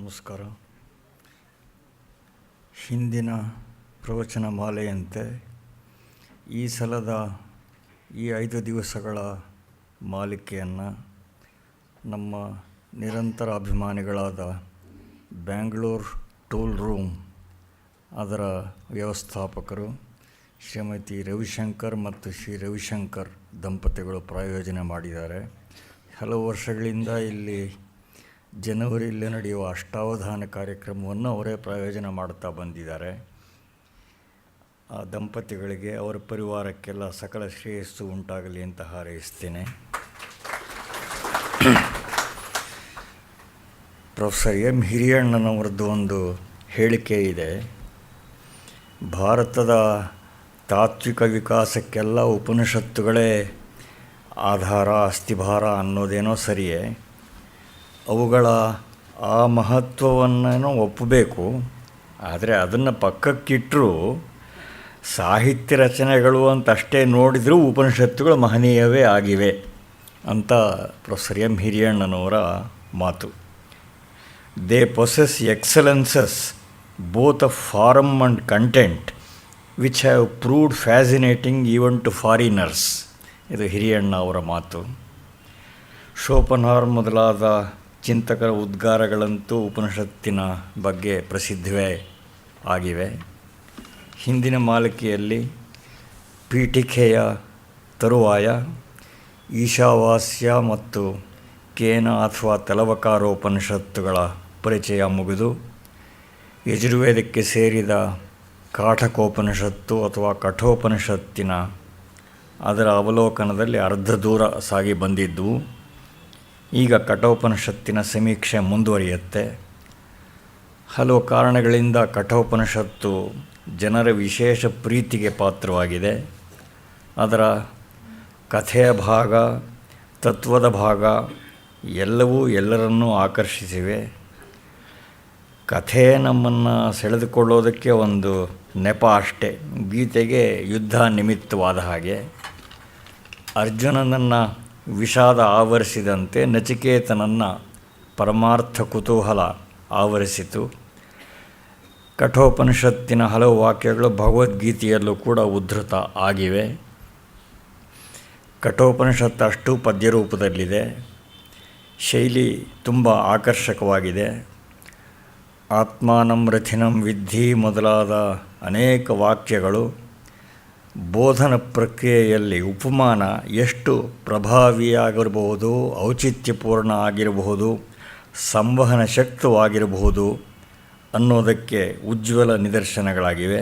ನಮಸ್ಕಾರ. ಹಿಂದಿನ ಪ್ರವಚನ ಮಾಲೆಯಂತೆ ಈ ಸಲದ ಈ 5 ದಿವಸಗಳ ಮಾಲಿಕೆಯನ್ನು ನಮ್ಮ ನಿರಂತರ ಅಭಿಮಾನಿಗಳಾದ ಬ್ಯಾಂಗ್ಳೂರ್ ಟೂಲ್ ರೂಮ್ ಅದರ ವ್ಯವಸ್ಥಾಪಕರು ಶ್ರೀಮತಿ ರವಿಶಂಕರ್ ಮತ್ತು ಶ್ರೀ ರವಿಶಂಕರ್ ದಂಪತಿಗಳು ಪ್ರಾಯೋಜನೆ ಮಾಡಿದ್ದಾರೆ. ಹಲವು ವರ್ಷಗಳಿಂದ ಇಲ್ಲಿ ಜನವರಿಯಲ್ಲಿ ನಡೆಯುವ ಅಷ್ಟಾವಧಾನ ಕಾರ್ಯಕ್ರಮವನ್ನು ಅವರೇ ಪ್ರಾಯೋಜನ ಮಾಡ್ತಾ ಬಂದಿದ್ದಾರೆ. ಆ ದಂಪತಿಗಳಿಗೆ ಅವರ ಪರಿವಾರಕ್ಕೆಲ್ಲ ಸಕಲ ಶ್ರೇಯಸ್ಸು ಉಂಟಾಗಲಿ ಅಂತ ಹಾರೈಸ್ತೇನೆ. ಪ್ರೊಫೆಸರ್ ಎಂ ಹಿರಿಯಣ್ಣನವರದ್ದು ಒಂದು ಹೇಳಿಕೆ ಇದೆ. ಭಾರತದ ತಾತ್ವಿಕ ವಿಕಾಸಕ್ಕೆಲ್ಲ ಉಪನಿಷತ್ತುಗಳೇ ಆಧಾರ ಅಸ್ಥಿಭಾರ ಅನ್ನೋದೇನೋ ಸರಿಯೇ, ಅವುಗಳ ಆ ಮಹತ್ವವನ್ನು ಒಪ್ಪಬೇಕು. ಆದರೆ ಅದನ್ನು ಪಕ್ಕಕ್ಕಿಟ್ಟರೂ ಸಾಹಿತ್ಯ ರಚನೆಗಳು ಅಂತಷ್ಟೇ ನೋಡಿದರೂ ಉಪನಿಷತ್ತುಗಳು ಮಹನೀಯವೇ ಆಗಿವೆ ಅಂತ ಪ್ರೊಫೆಸರ್ ಎಂ ಹಿರಿಯಣ್ಣನವರ ಮಾತು. They possess excellences both of form and content which have proved fascinating even to foreigners. ಇದು ಹಿರಿಯಣ್ಣ ಅವರ ಮಾತು. ಶೋಪನ್ಹಾರ್ ಮೊದಲಾದ ಚಿಂತಕರ ಉದ್ಗಾರಗಳಂತೂ ಉಪನಿಷತ್ತಿನ ಬಗ್ಗೆ ಪ್ರಸಿದ್ಧವೇ ಆಗಿವೆ. ಹಿಂದಿನ ಮಾಲಿಕೆಯಲ್ಲಿ ಪೀಠಿಕೆಯ ತರುವಾಯ ಈಶಾವಾಸ್ಯ ಮತ್ತು ಕೇನ ಅಥವಾ ತಲವಕಾರೋಪನಿಷತ್ತುಗಳ ಪರಿಚಯ ಮುಗಿದು ಯಜುರ್ವೇದಕ್ಕೆ ಸೇರಿದ ಕಾಠಕೋಪನಿಷತ್ತು ಅಥವಾ ಕಠೋಪನಿಷತ್ತಿನ ಅದರ ಅವಲೋಕನದಲ್ಲಿ ಅರ್ಧ ದೂರ ಸಾಗಿ ಬಂದಿದ್ದವು. ಈಗ ಕಠೋಪನಿಷತ್ತಿನ ಸಮೀಕ್ಷೆ ಮುಂದುವರಿಯುತ್ತೆ. ಹಲವು ಕಾರಣಗಳಿಂದ ಕಠೋಪನಿಷತ್ತು ಜನರ ವಿಶೇಷ ಪ್ರೀತಿಗೆ ಪಾತ್ರವಾಗಿದೆ. ಅದರ ಕಥೆಯ ಭಾಗ, ತತ್ವದ ಭಾಗ ಎಲ್ಲವೂ ಎಲ್ಲರನ್ನೂ ಆಕರ್ಷಿಸಿವೆ. ಕಥೆ ನಮ್ಮನ್ನು ಸೆಳೆದುಕೊಳ್ಳೋದಕ್ಕೆ ಒಂದು ನೆಪ ಅಷ್ಟೇ. ಗೀತೆಗೆ ಯುದ್ಧ ನಿಮಿತ್ತವಾದ ಹಾಗೆ ಅರ್ಜುನನನ್ನು ವಿಷಾದ ಆವರಿಸಿದಂತೆ ನಚಿಕೇತನನ್ನು ಪರಮಾರ್ಥ ಕುತೂಹಲ ಆವರಿಸಿತು. ಕಠೋಪನಿಷತ್ತಿನ ಹಲವು ವಾಕ್ಯಗಳು ಭಗವದ್ಗೀತೆಯಲ್ಲೂ ಕೂಡ ಉದ್ಧೃತ ಆಗಿವೆ. ಕಠೋಪನಿಷತ್ತು ಅಷ್ಟು ಪದ್ಯರೂಪದಲ್ಲಿದೆ. ಶೈಲಿ ತುಂಬ ಆಕರ್ಷಕವಾಗಿದೆ. ಆತ್ಮಾನಂ ರಥಿನಂ ವಿದ್ಧಿ ಮೊದಲಾದ ಅನೇಕ ವಾಕ್ಯಗಳು ಬೋಧನ ಪ್ರಕ್ರಿಯೆಯಲ್ಲಿ ಉಪಮಾನ ಎಷ್ಟು ಪ್ರಭಾವಿಯಾಗಿರಬಹುದು, ಔಚಿತ್ಯಪೂರ್ಣ ಆಗಿರಬಹುದು, ಸಂವಹನ ಶಕ್ತವಾಗಿರಬಹುದು ಅನ್ನೋದಕ್ಕೆ ಉಜ್ವಲ ನಿದರ್ಶನಗಳಾಗಿವೆ.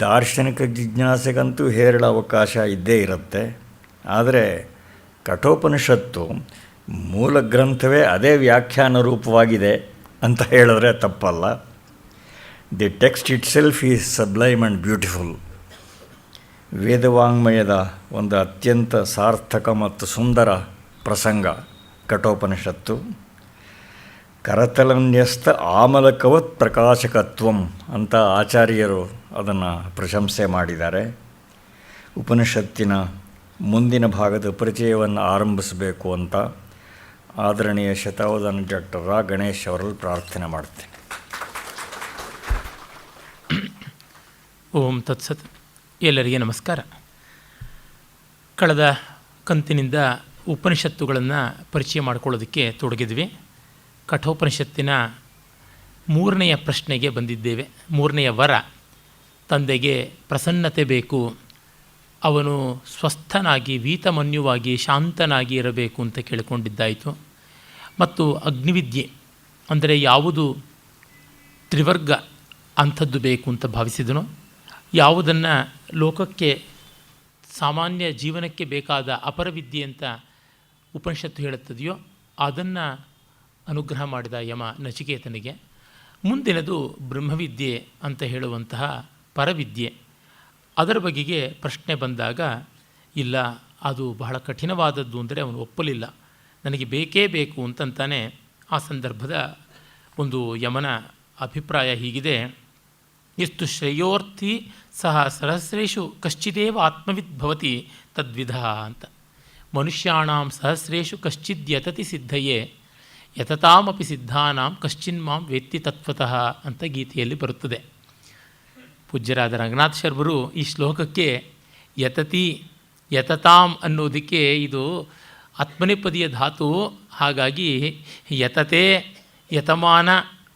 ದಾರ್ಶನಿಕ ಜಿಜ್ಞಾಸೆಗಂತೂ ಹೇರಳ ಅವಕಾಶ ಇದ್ದೇ ಇರುತ್ತೆ. ಆದರೆ ಕಠೋಪನಿಷತ್ತು ಮೂಲ ಗ್ರಂಥವೇ ಅದೇ ವ್ಯಾಖ್ಯಾನ ರೂಪವಾಗಿದೆ ಅಂತ ಹೇಳಿದ್ರೆ ತಪ್ಪಲ್ಲ. The text itself is sublime and beautiful. ವೇದವಾಂಗ್ಮಯದ ಒಂದು ಅತ್ಯಂತ ಸಾರ್ಥಕ ಮತ್ತು ಸುಂದರ ಪ್ರಸಂಗ ಕಠೋಪನಿಷತ್ತು. ಕರತಲನ್ಯಸ್ತ ಆಮಲಕವತ್ ಪ್ರಕಾಶಕತ್ವಂ ಅಂತ ಆಚಾರ್ಯರು ಅದನ್ನು ಪ್ರಶಂಸೆ ಮಾಡಿದ್ದಾರೆ. ಉಪನಿಷತ್ತಿನ ಮುಂದಿನ ಭಾಗದ ಪರಿಚಯವನ್ನು ಆರಂಭಿಸಬೇಕು ಅಂತ ಆದರಣೀಯ ಶತಾವಧಾನ ಡಾಕ್ಟರ್ ರಾ ಗಣೇಶ್ ಅವರಲ್ಲಿ ಪ್ರಾರ್ಥನೆ ಮಾಡ್ತೇನೆ. ಓಂ ತತ್ಸತ್. ಎಲ್ಲರಿಗೆ ನಮಸ್ಕಾರ. ಕಳೆದ ಕಂತಿನಿಂದ ಉಪನಿಷತ್ತುಗಳನ್ನು ಪರಿಚಯ ಮಾಡಿಕೊಳ್ಳೋದಕ್ಕೆ ತೊಡಗಿದ್ವಿ. ಕಠೋಪನಿಷತ್ತಿನ 3ನೆಯ ಪ್ರಶ್ನೆಗೆ ಬಂದಿದ್ದೇವೆ. 3ನೆಯ ವರ, ತಂದೆಗೆ ಪ್ರಸನ್ನತೆ ಬೇಕು, ಅವನು ಸ್ವಸ್ಥನಾಗಿ ವೀತಮನ್ಯುವಾಗಿ ಶಾಂತನಾಗಿ ಇರಬೇಕು ಅಂತ ಕೇಳಿಕೊಂಡಿದ್ದಾಯಿತು. ಮತ್ತು ಅಗ್ನಿವಿದ್ಯೆ ಅಂದರೆ ಯಾವುದು ತ್ರಿವರ್ಗ ಅಂಥದ್ದು ಬೇಕು ಅಂತ ಭಾವಿಸಿದನು. ಯಾವುದನ್ನು ಲೋಕಕ್ಕೆ ಸಾಮಾನ್ಯ ಜೀವನಕ್ಕೆ ಬೇಕಾದ ಅಪರವಿದ್ಯೆ ಅಂತ ಉಪನಿಷತ್ತು ಹೇಳುತ್ತದೆಯೋ ಅದನ್ನು ಅನುಗ್ರಹ ಮಾಡಿದ ಯಮ ನಚಿಕೇತನಿಗೆ. ಮುಂದಿನದು ಬ್ರಹ್ಮವಿದ್ಯೆ ಅಂತ ಹೇಳುವಂತಹ ಪರವಿದ್ಯೆ. ಅದರ ಬಗೆಗೆ ಪ್ರಶ್ನೆ ಬಂದಾಗ ಇಲ್ಲ, ಅದು ಬಹಳ ಕಠಿಣವಾದದ್ದು ಅಂದರೆ ಅವನು ಒಪ್ಪಲಿಲ್ಲ. ನನಗೆ ಬೇಕೇ ಬೇಕು ಅಂತಂತಾನೆ. ಆ ಸಂದರ್ಭದ ಒಂದು ಯಮನ ಅಭಿಪ್ರಾಯ ಹೀಗಿದೆ: ಎಷ್ಟು ಶ್ರೇಯೋರ್ಥಿ ಸಹ ಸಹಸ್ರೇಷು ಕಶ್ಚಿದೇವ ಆತ್ಮವಿದ್ ಭವತಿ ತದ್ವಿಧ ಅಂತ. ಮನುಷ್ಯಾಣಾಂ ಸಹಸ್ರೇಷು ಕಶ್ಚಿದ್ಯತತಿ ಸಿದ್ಧಯೇ ಯತತಾಮಪಿ ಸಿದ್ಧಾನಾಂ ಕಶ್ಚಿನ್ಮಾಂ ವೇತ್ತಿ ತತ್ವತಃ ಅಂತ ಗೀತೆಯಲ್ಲಿ ಬರುತ್ತದೆ. ಪೂಜ್ಯರಾದ ರಂಗನಾಥ ಶರ್ಮರು ಈ ಶ್ಲೋಕಕ್ಕೆ ಯತತಿ ಯತತಾಂ ಅನ್ನೋದಕ್ಕೆ ಇದು ಆತ್ಮನೇಪದಿಯ ಧಾತು, ಹಾಗಾಗಿ ಯತತೆ ಯತಮಾನ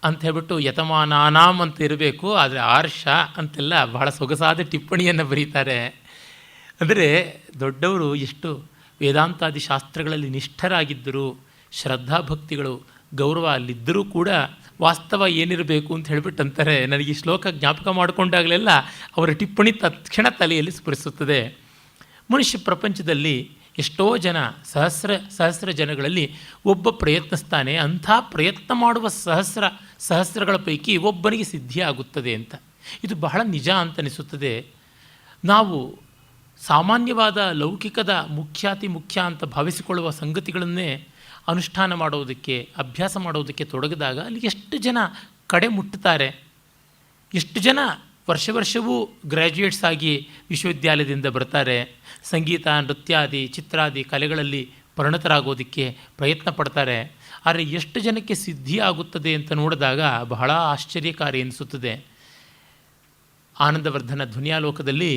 ಅಂತ ಹೇಳ್ಬಿಟ್ಟು ಯತಮಾನಾನಾಂ ಅಂತ ಇರಬೇಕು. ಆದರೆ ಆರ್ಷ ಅಂತೆಲ್ಲ ಬಹಳ ಸೊಗಸಾದ ಟಿಪ್ಪಣಿಯನ್ನು ಬರೀತಾರೆ. ಅಂದರೆ ದೊಡ್ಡವರು ಎಷ್ಟು ವೇದಾಂತಾದಿ ಶಾಸ್ತ್ರಗಳಲ್ಲಿ ನಿಷ್ಠರಾಗಿದ್ದರು, ಶ್ರದ್ಧಾಭಕ್ತಿಗಳು ಗೌರವ ಅಲ್ಲಿದ್ದರೂ ಕೂಡ ವಾಸ್ತವ ಏನಿರಬೇಕು ಅಂತ ಹೇಳ್ಬಿಟ್ಟು ಅಂತಾರೆ. ನನಗೆ ಈ ಶ್ಲೋಕ ಜ್ಞಾಪಕ ಮಾಡಿಕೊಂಡಾಗಲೆಲ್ಲ ಅವರ ಟಿಪ್ಪಣಿ ತತ್ಕ್ಷಣ ತಲೆಯಲ್ಲಿ ಸ್ಫುರಿಸುತ್ತದೆ. ಮನುಷ್ಯ ಪ್ರಪಂಚದಲ್ಲಿ ಎಷ್ಟೋ ಜನ ಸಹಸ್ರ ಜನಗಳಲ್ಲಿ ಒಬ್ಬ ಪ್ರಯತ್ನಿಸ್ತಾನೆ. ಅಂಥ ಪ್ರಯತ್ನ ಮಾಡುವ ಸಹಸ್ರಗಳ ಪೈಕಿ ಒಬ್ಬನಿಗೆ ಸಿದ್ಧಿ ಆಗುತ್ತದೆ ಅಂತ. ಇದು ಬಹಳ ನಿಜ ಅಂತ ಅನಿಸುತ್ತದೆ. ನಾವು ಸಾಮಾನ್ಯವಾದ ಲೌಕಿಕದ ಮುಖ್ಯ ಅಂತ ಭಾವಿಸಿಕೊಳ್ಳುವ ಸಂಗತಿಗಳನ್ನೇ ಅನುಷ್ಠಾನ ಮಾಡೋದಕ್ಕೆ, ಅಭ್ಯಾಸ ಮಾಡೋದಕ್ಕೆ ತೊಡಗಿದಾಗ ಅಲ್ಲಿ ಎಷ್ಟು ಜನ ಕಡೆ ಮುಟ್ಟುತ್ತಾರೆ, ಎಷ್ಟು ಜನ ವರ್ಷವೂ ಗ್ರ್ಯಾಜುಯೇಟ್ಸ್ ಆಗಿ ವಿಶ್ವವಿದ್ಯಾಲಯದಿಂದ ಬರ್ತಾರೆ, ಸಂಗೀತ, ನೃತ್ಯಾದಿ, ಚಿತ್ರಾದಿ ಕಲೆಗಳಲ್ಲಿ ಪರಿಣತರಾಗೋದಕ್ಕೆ ಪ್ರಯತ್ನ ಪಡ್ತಾರೆ. ಆದರೆ ಎಷ್ಟು ಜನಕ್ಕೆ ಸಿದ್ಧಿ ಆಗುತ್ತದೆ ಅಂತ ನೋಡಿದಾಗ ಬಹಳ ಆಶ್ಚರ್ಯಕಾರಿ ಎನಿಸುತ್ತದೆ. ಆನಂದವರ್ಧನ ಧ್ವನಿಯಾಲೋಕದಲ್ಲಿ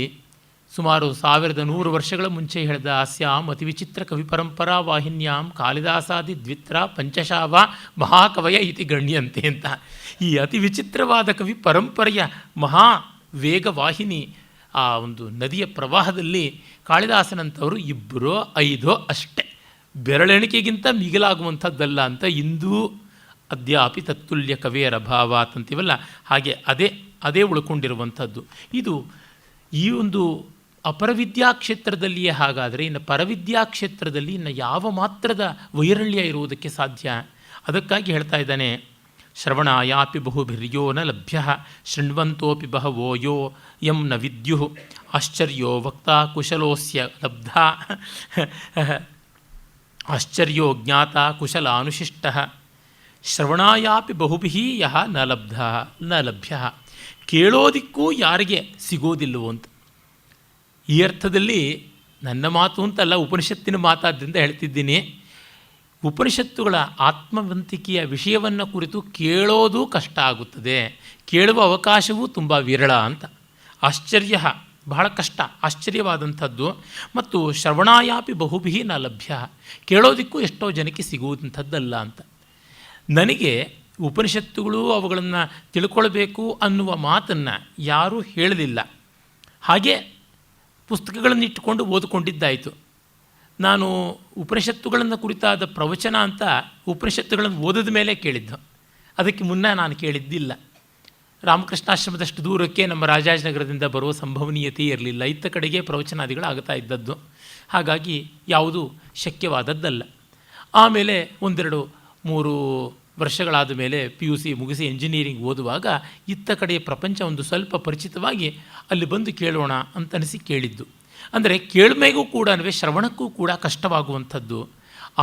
ಸುಮಾರು 1100 ವರ್ಷಗಳ ಮುಂಚೆ ಹೇಳಿದ ಅಸ್ಯಾಂ ಅತಿ ವಿಚಿತ್ರ ಕವಿ ಪರಂಪರಾ ವಾಹಿನ್ಯಾಂ ಕಾಳಿದಾಸಾದಿ ದ್ವಿತ್ರ ಪಂಚಶಾವ ಮಹಾಕವಯ ಇತಿ ಗಣ್ಯಂತೆ ಅಂತ. ಈ ಅತಿ ವಿಚಿತ್ರವಾದ ಕವಿ ಪರಂಪರೆಯ ಮಹಾ ವೇಗವಾಹಿನಿ, ಆ ಒಂದು ನದಿಯ ಪ್ರವಾಹದಲ್ಲಿ ಕಾಳಿದಾಸನಂಥವರು 2 5 ಅಷ್ಟೇ, ಬೆರಳೆಣಿಕೆಗಿಂತ ಮಿಗಿಲಾಗುವಂಥದ್ದಲ್ಲ ಅಂತ. ಇಂದೂ ಅದ್ಯಾಪಿ ತತ್ತುಲ್ಯ ಕವಿಯರ ಭಾವಾತ್ ಅಂತೀವಲ್ಲ, ಹಾಗೆ ಅದೇ ಉಳ್ಕೊಂಡಿರುವಂಥದ್ದು. ಇದು ಈ ಒಂದು ಅಪರವಿದ್ಯಾ ಕ್ಷೇತ್ರದಲ್ಲಿಯೇ ಹಾಗಾದರೆ ಇನ್ನು ಪರವಿದ್ಯಾ ಕ್ಷೇತ್ರದಲ್ಲಿ ಇನ್ನು ಯಾವ ಮಾತ್ರದ ವೈರಳ್ಯ ಇರುವುದಕ್ಕೆ ಸಾಧ್ಯ? ಅದಕ್ಕಾಗಿ ಹೇಳ್ತಾ ಇದ್ದಾನೆ, ಶ್ರವಣಾಯಾಪಿ ಬಹುಭಿರ್ಯೋ ನ ಲಭ್ಯ ಶೃಣ್ವಂತೋಪಿ ಬಹವೋ ಯೋ ಯಂ ನ ವಿದ್ಯು ಆಶ್ಚರ್ಯೋ ವಕ್ತಾ ಕುಶಲೋಸ್ಯ ಲಬ್ಧ ಆಶ್ಚರ್ಯೋ ಜ್ಞಾತ ಕುಶಲಾನುಶಿಷ್ಟ ಶ್ರವಣಾಯಾಪಿ ಬಹುಭಿ ಯಹ ನ ಲಭ್ಯ. ಕೇಳೋದಿಕ್ಕೂ ಯಾರಿಗೆ ಸಿಗೋದಿಲ್ಲವೋ ಅಂತ. ಈ ಅರ್ಥದಲ್ಲಿ ನನ್ನ ಮಾತು ಅಂತಲ್ಲ, ಉಪನಿಷತ್ತಿನ ಮಾತಾದ್ದರಿಂದ ಹೇಳ್ತಿದ್ದೀನಿ. ಉಪನಿಷತ್ತುಗಳ ಆತ್ಮವಂತಿಕೆಯ ವಿಷಯವನ್ನು ಕುರಿತು ಕೇಳೋದು ಕಷ್ಟ ಆಗುತ್ತದೆ, ಕೇಳುವ ಅವಕಾಶವೂ ತುಂಬ ವಿರಳ ಅಂತ. ಆಶ್ಚರ್ಯ ಬಹಳ ಕಷ್ಟ, ಆಶ್ಚರ್ಯವಾದಂಥದ್ದು. ಮತ್ತು ಶ್ರವಣಾಯಾಪಿ ಬಹುಭಿ ನ ಲಭ್ಯ, ಕೇಳೋದಿಕ್ಕೂ ಎಷ್ಟೋ ಜನಕ್ಕೆ ಸಿಗುವಂಥದ್ದಲ್ಲ ಅಂತ. ನನಗೆ ಉಪನಿಷತ್ತುಗಳು ಅವುಗಳನ್ನು ತಿಳ್ಕೊಳ್ಬೇಕು ಅನ್ನುವ ಮಾತನ್ನು ಯಾರೂ ಹೇಳಲಿಲ್ಲ. ಹಾಗೆ ಪುಸ್ತಕಗಳನ್ನು ಇಟ್ಟುಕೊಂಡು ಓದಿಕೊಂಡಿದ್ದಾಯಿತು. ನಾನು ಉಪನಿಷತ್ತುಗಳನ್ನು ಕುರಿತಾದ ಪ್ರವಚನ ಅಂತ ಉಪನಿಷತ್ತುಗಳನ್ನು ಓದಿದ ಮೇಲೆ ಕೇಳಿದ್ದು, ಅದಕ್ಕೆ ಮುನ್ನ ನಾನು ಕೇಳಿದ್ದಿಲ್ಲ. ರಾಮಕೃಷ್ಣಾಶ್ರಮದಷ್ಟು ದೂರಕ್ಕೆ ನಮ್ಮ ರಾಜಾಜನಗರದಿಂದ ಬರುವ ಸಂಭವನೀಯತೆ ಇರಲಿಲ್ಲ. ಇತ್ತ ಕಡೆಗೆ ಪ್ರವಚನಾದಿಗಳು ಆಗ್ತಾ ಇದ್ದದ್ದು, ಹಾಗಾಗಿ ಯಾವುದೂ ಶಕ್ಯವಾದದ್ದಲ್ಲ. ಆಮೇಲೆ 1-2-3 ವರ್ಷಗಳಾದ ಮೇಲೆ PUC ಮುಗಿಸಿ ಎಂಜಿನಿಯರಿಂಗ್ ಓದುವಾಗ ಇತ್ತ ಕಡೆಯ ಪ್ರಪಂಚ ಒಂದು ಸ್ವಲ್ಪ ಪರಿಚಿತವಾಗಿ ಅಲ್ಲಿ ಬಂದು ಕೇಳೋಣ ಅಂತ ಅನಿಸಿ ಕೇಳಿದ್ದು. ಅಂದರೆ ಕೇಳ್ಮೆಗೂ ಕೂಡ ಶ್ರವಣಕ್ಕೂ ಕೂಡ ಕಷ್ಟವಾಗುವಂಥದ್ದು,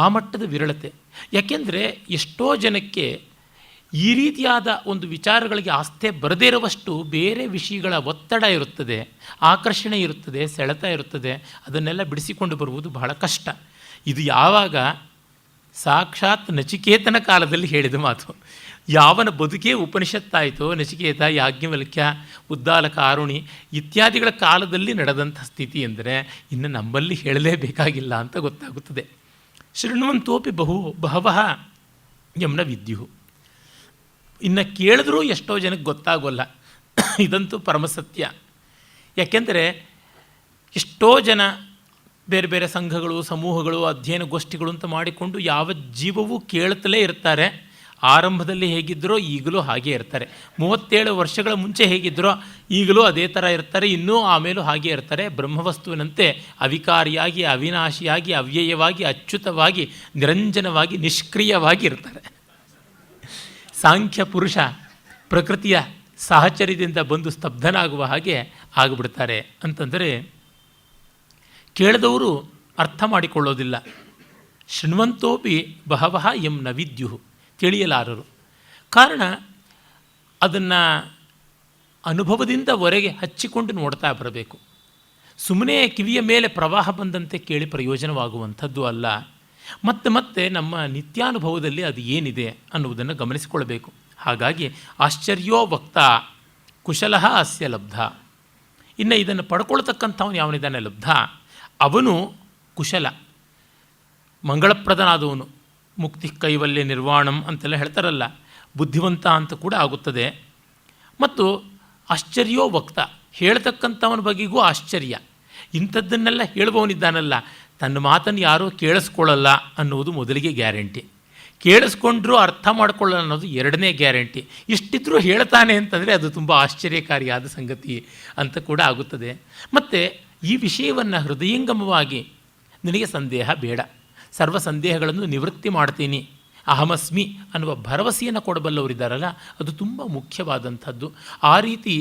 ಆ ಮಟ್ಟದ ವಿರಳತೆ. ಯಾಕೆಂದರೆ ಎಷ್ಟೋ ಜನಕ್ಕೆ ಈ ರೀತಿಯಾದ ಒಂದು ವಿಚಾರಗಳಿಗೆ ಆಸ್ಥೆ ಬರದೇ ಇರುವಷ್ಟು ಬೇರೆ ವಿಷಯಗಳ ಒತ್ತಡ ಇರುತ್ತದೆ, ಆಕರ್ಷಣೆ ಇರುತ್ತದೆ, ಸೆಳೆತ ಇರುತ್ತದೆ. ಅದನ್ನೆಲ್ಲ ಬಿಡಿಸಿಕೊಂಡು ಬರುವುದು ಬಹಳ ಕಷ್ಟ. ಇದು ಯಾವಾಗ ಸಾಕ್ಷಾತ್ ನಚಿಕೇತನ ಕಾಲದಲ್ಲಿ ಹೇಳಿದ ಮಾತು. ಯಾವನ ಬದುಕೇ ಉಪನಿಷತ್ತಾಯಿತೋ, ನಚಿಕೇತ, ಯಾಜ್ಞವಲ್ಕ್ಯ, ಉದ್ದಾಲಕ, ಆರುಣಿ ಇತ್ಯಾದಿಗಳ ಕಾಲದಲ್ಲಿ ನಡೆದಂಥ ಸ್ಥಿತಿ ಎಂದರೆ ಇನ್ನು ನಮ್ಮಲ್ಲಿ ಹೇಳಲೇಬೇಕಾಗಿಲ್ಲ ಅಂತ ಗೊತ್ತಾಗುತ್ತದೆ. ಶೃಣ್ವಂತೋಪಿ ಬಹವಃ ಯಮ್ನ ವಿದ್ಯು. ಇನ್ನು ಕೇಳಿದ್ರೂ ಎಷ್ಟೋ ಜನಕ್ಕೆ ಗೊತ್ತಾಗೋಲ್ಲ, ಇದಂತೂ ಪರಮಸತ್ಯ. ಯಾಕೆಂದರೆ ಎಷ್ಟೋ ಜನ ಬೇರೆ ಬೇರೆ ಸಂಘಗಳು, ಸಮೂಹಗಳು, ಅಧ್ಯಯನ ಗೋಷ್ಠಿಗಳು ಅಂತ ಮಾಡಿಕೊಂಡು ಯಾವ ಜೀವವೂ ಕೇಳುತ್ತಲೇ ಇರ್ತಾರೆ. ಆರಂಭದಲ್ಲಿ ಹೇಗಿದ್ದರೋ ಈಗಲೂ ಹಾಗೇ ಇರ್ತಾರೆ. 37 ವರ್ಷಗಳ ಮುಂಚೆ ಹೇಗಿದ್ದರೋ ಈಗಲೂ ಅದೇ ಥರ ಇರ್ತಾರೆ, ಇನ್ನೂ ಆಮೇಲೂ ಹಾಗೇ ಇರ್ತಾರೆ. ಬ್ರಹ್ಮವಸ್ತುವಿನಂತೆ ಅವಿಕಾರಿಯಾಗಿ, ಅವಿನಾಶಿಯಾಗಿ, ಅವ್ಯಯವಾಗಿ, ಅಚ್ಯುತವಾಗಿ, ನಿರಂಜನವಾಗಿ, ನಿಷ್ಕ್ರಿಯವಾಗಿ ಇರ್ತಾರೆ. ಸಾಂಖ್ಯ ಪುರುಷ ಪ್ರಕೃತಿಯ ಸಾಹಚರ್ಯದಿಂದ ಬಂದು ಸ್ತಬ್ಧನಾಗುವ ಹಾಗೆ ಆಗಿಬಿಡ್ತಾರೆ. ಅಂತಂದರೆ ಕೇಳಿದವರು ಅರ್ಥ ಮಾಡಿಕೊಳ್ಳೋದಿಲ್ಲ. ಶೃಣ್ವಂತೋಪಿ ಬಹವಃ ಯಂ ನ ವಿದ್ಯು, ತಿಳಿಯಲಾರರು. ಕಾರಣ ಅದನ್ನು ಅನುಭವದಿಂದ ಹೊರಗೆ ಹಚ್ಚಿಕೊಂಡು ನೋಡ್ತಾ ಬರಬೇಕು. ಸುಮ್ಮನೆ ಕಿವಿಯ ಮೇಲೆ ಪ್ರವಾಹ ಬಂದಂತೆ ಕೇಳಿ ಪ್ರಯೋಜನವಾಗುವಂಥದ್ದು ಅಲ್ಲ. ಮತ್ತೆ ಮತ್ತೆ ನಮ್ಮ ನಿತ್ಯಾನುಭವದಲ್ಲಿ ಅದು ಏನಿದೆ ಅನ್ನುವುದನ್ನು ಗಮನಿಸಿಕೊಳ್ಬೇಕು. ಹಾಗಾಗಿ ಆಶ್ಚರ್ಯೋ ವಕ್ತ ಕುಶಲಃ ಅಸ್ಯ ಲಬ್ಧ. ಇನ್ನು ಇದನ್ನು ಪಡ್ಕೊಳ್ತಕ್ಕಂಥವನು ಯಾವನಿದ್ದಾನೆ ಲಬ್ಧ, ಅವನು ಕುಶಲ, ಮಂಗಳಪ್ರದನಾದವನು. ಮುಕ್ತಿ ಕೈವಲ್ಯ ನಿರ್ವಾಣಂ ಅಂತೆಲ್ಲ ಹೇಳ್ತಾರಲ್ಲ, ಬುದ್ಧಿವಂತ ಅಂತ ಕೂಡ ಆಗುತ್ತದೆ. ಮತ್ತು ಆಶ್ಚರ್ಯೋ ವಕ್ತ, ಹೇಳ್ತಕ್ಕಂಥವನ ಬಗೆಗೂ ಆಶ್ಚರ್ಯ. ಇಂಥದ್ದನ್ನೆಲ್ಲ ಹೇಳುವವನಿದ್ದಾನಲ್ಲ, ತನ್ನ ಮಾತನ್ನು ಯಾರೂ ಕೇಳಿಸ್ಕೊಳ್ಳಲ್ಲ ಅನ್ನುವುದು ಮೊದಲಿಗೆ ಗ್ಯಾರಂಟಿ. ಕೇಳಿಸ್ಕೊಂಡ್ರೂ ಅರ್ಥ ಮಾಡ್ಕೊಳ್ಳಲ್ಲ ಅನ್ನೋದು ಎರಡನೇ ಗ್ಯಾರಂಟಿ. ಇಷ್ಟಿದ್ರೂ ಹೇಳ್ತಾನೆ ಅಂತಂದರೆ ಅದು ತುಂಬ ಆಶ್ಚರ್ಯಕಾರಿಯಾದ ಸಂಗತಿ ಅಂತ ಕೂಡ ಆಗುತ್ತದೆ. ಮತ್ತು ಈ ವಿಷಯವನ್ನು ಹೃದಯಂಗಮವಾಗಿ ನಿನಗೆ ಸಂದೇಹ ಬೇಡ, ಸರ್ವ ಸಂದೇಹಗಳನ್ನು ನಿವೃತ್ತಿ ಮಾಡ್ತೀನಿ, ಅಹಮಸ್ಮಿ ಅನ್ನುವ ಭರವಸೆಯನ್ನು ಕೊಡಬಲ್ಲವರಿದ್ದಾರಲ್ಲ, ಅದು ತುಂಬ ಮುಖ್ಯವಾದಂಥದ್ದು. ಆ ರೀತಿ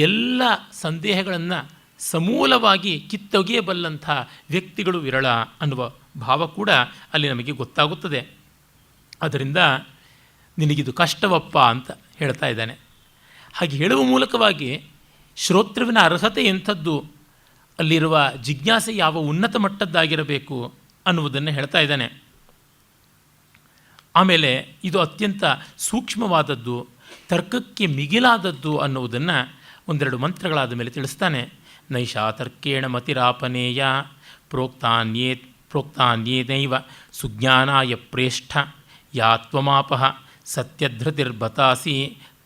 ಎಲ್ಲ ಸಂದೇಹಗಳನ್ನು ಸಮೂಲವಾಗಿ ಕಿತ್ತೊಗೆಯಬಲ್ಲಂಥ ವ್ಯಕ್ತಿಗಳು ವಿರಳ ಅನ್ನುವ ಭಾವ ಕೂಡ ಅಲ್ಲಿ ನಮಗೆ ಗೊತ್ತಾಗುತ್ತದೆ. ಅದರಿಂದ ನಿನಗಿದು ಕಷ್ಟವಪ್ಪ ಅಂತ ಹೇಳ್ತಾ ಇದ್ದಾನೆ. ಹಾಗೆ ಹೇಳುವ ಮೂಲಕವಾಗಿ ಶ್ರೋತೃವಿನ ಅರ್ಹತೆ ಎಂಥದ್ದು, ಅಲ್ಲಿರುವ ಜಿಜ್ಞಾಸೆ ಯಾವ ಉನ್ನತ ಮಟ್ಟದ್ದಾಗಿರಬೇಕು ಅನ್ನುವುದನ್ನು ಹೇಳ್ತಾ ಇದ್ದಾನೆ. ಆಮೇಲೆ ಇದು ಅತ್ಯಂತ ಸೂಕ್ಷ್ಮವಾದದ್ದು, ತರ್ಕಕ್ಕೆ ಮಿಗಿಲಾದದ್ದು ಅನ್ನುವುದನ್ನು ಒಂದೆರಡು ಮಂತ್ರಗಳಾದ ಮೇಲೆ ತಿಳಿಸ್ತಾನೆ. ನೈಷಾ ತರ್ಕೇಣ ಮತಿರಾಪನೇಯ ಪ್ರೋಕ್ತಾನ್ಯೇನೈವ ಸುಜ್ಞಾನಾಯ ಪ್ರೇಷ್ಠ ಯಾ ತ್ವಮಾಪಃ ಸತ್ಯಧೃತಿರ್ಬತಾಸಿ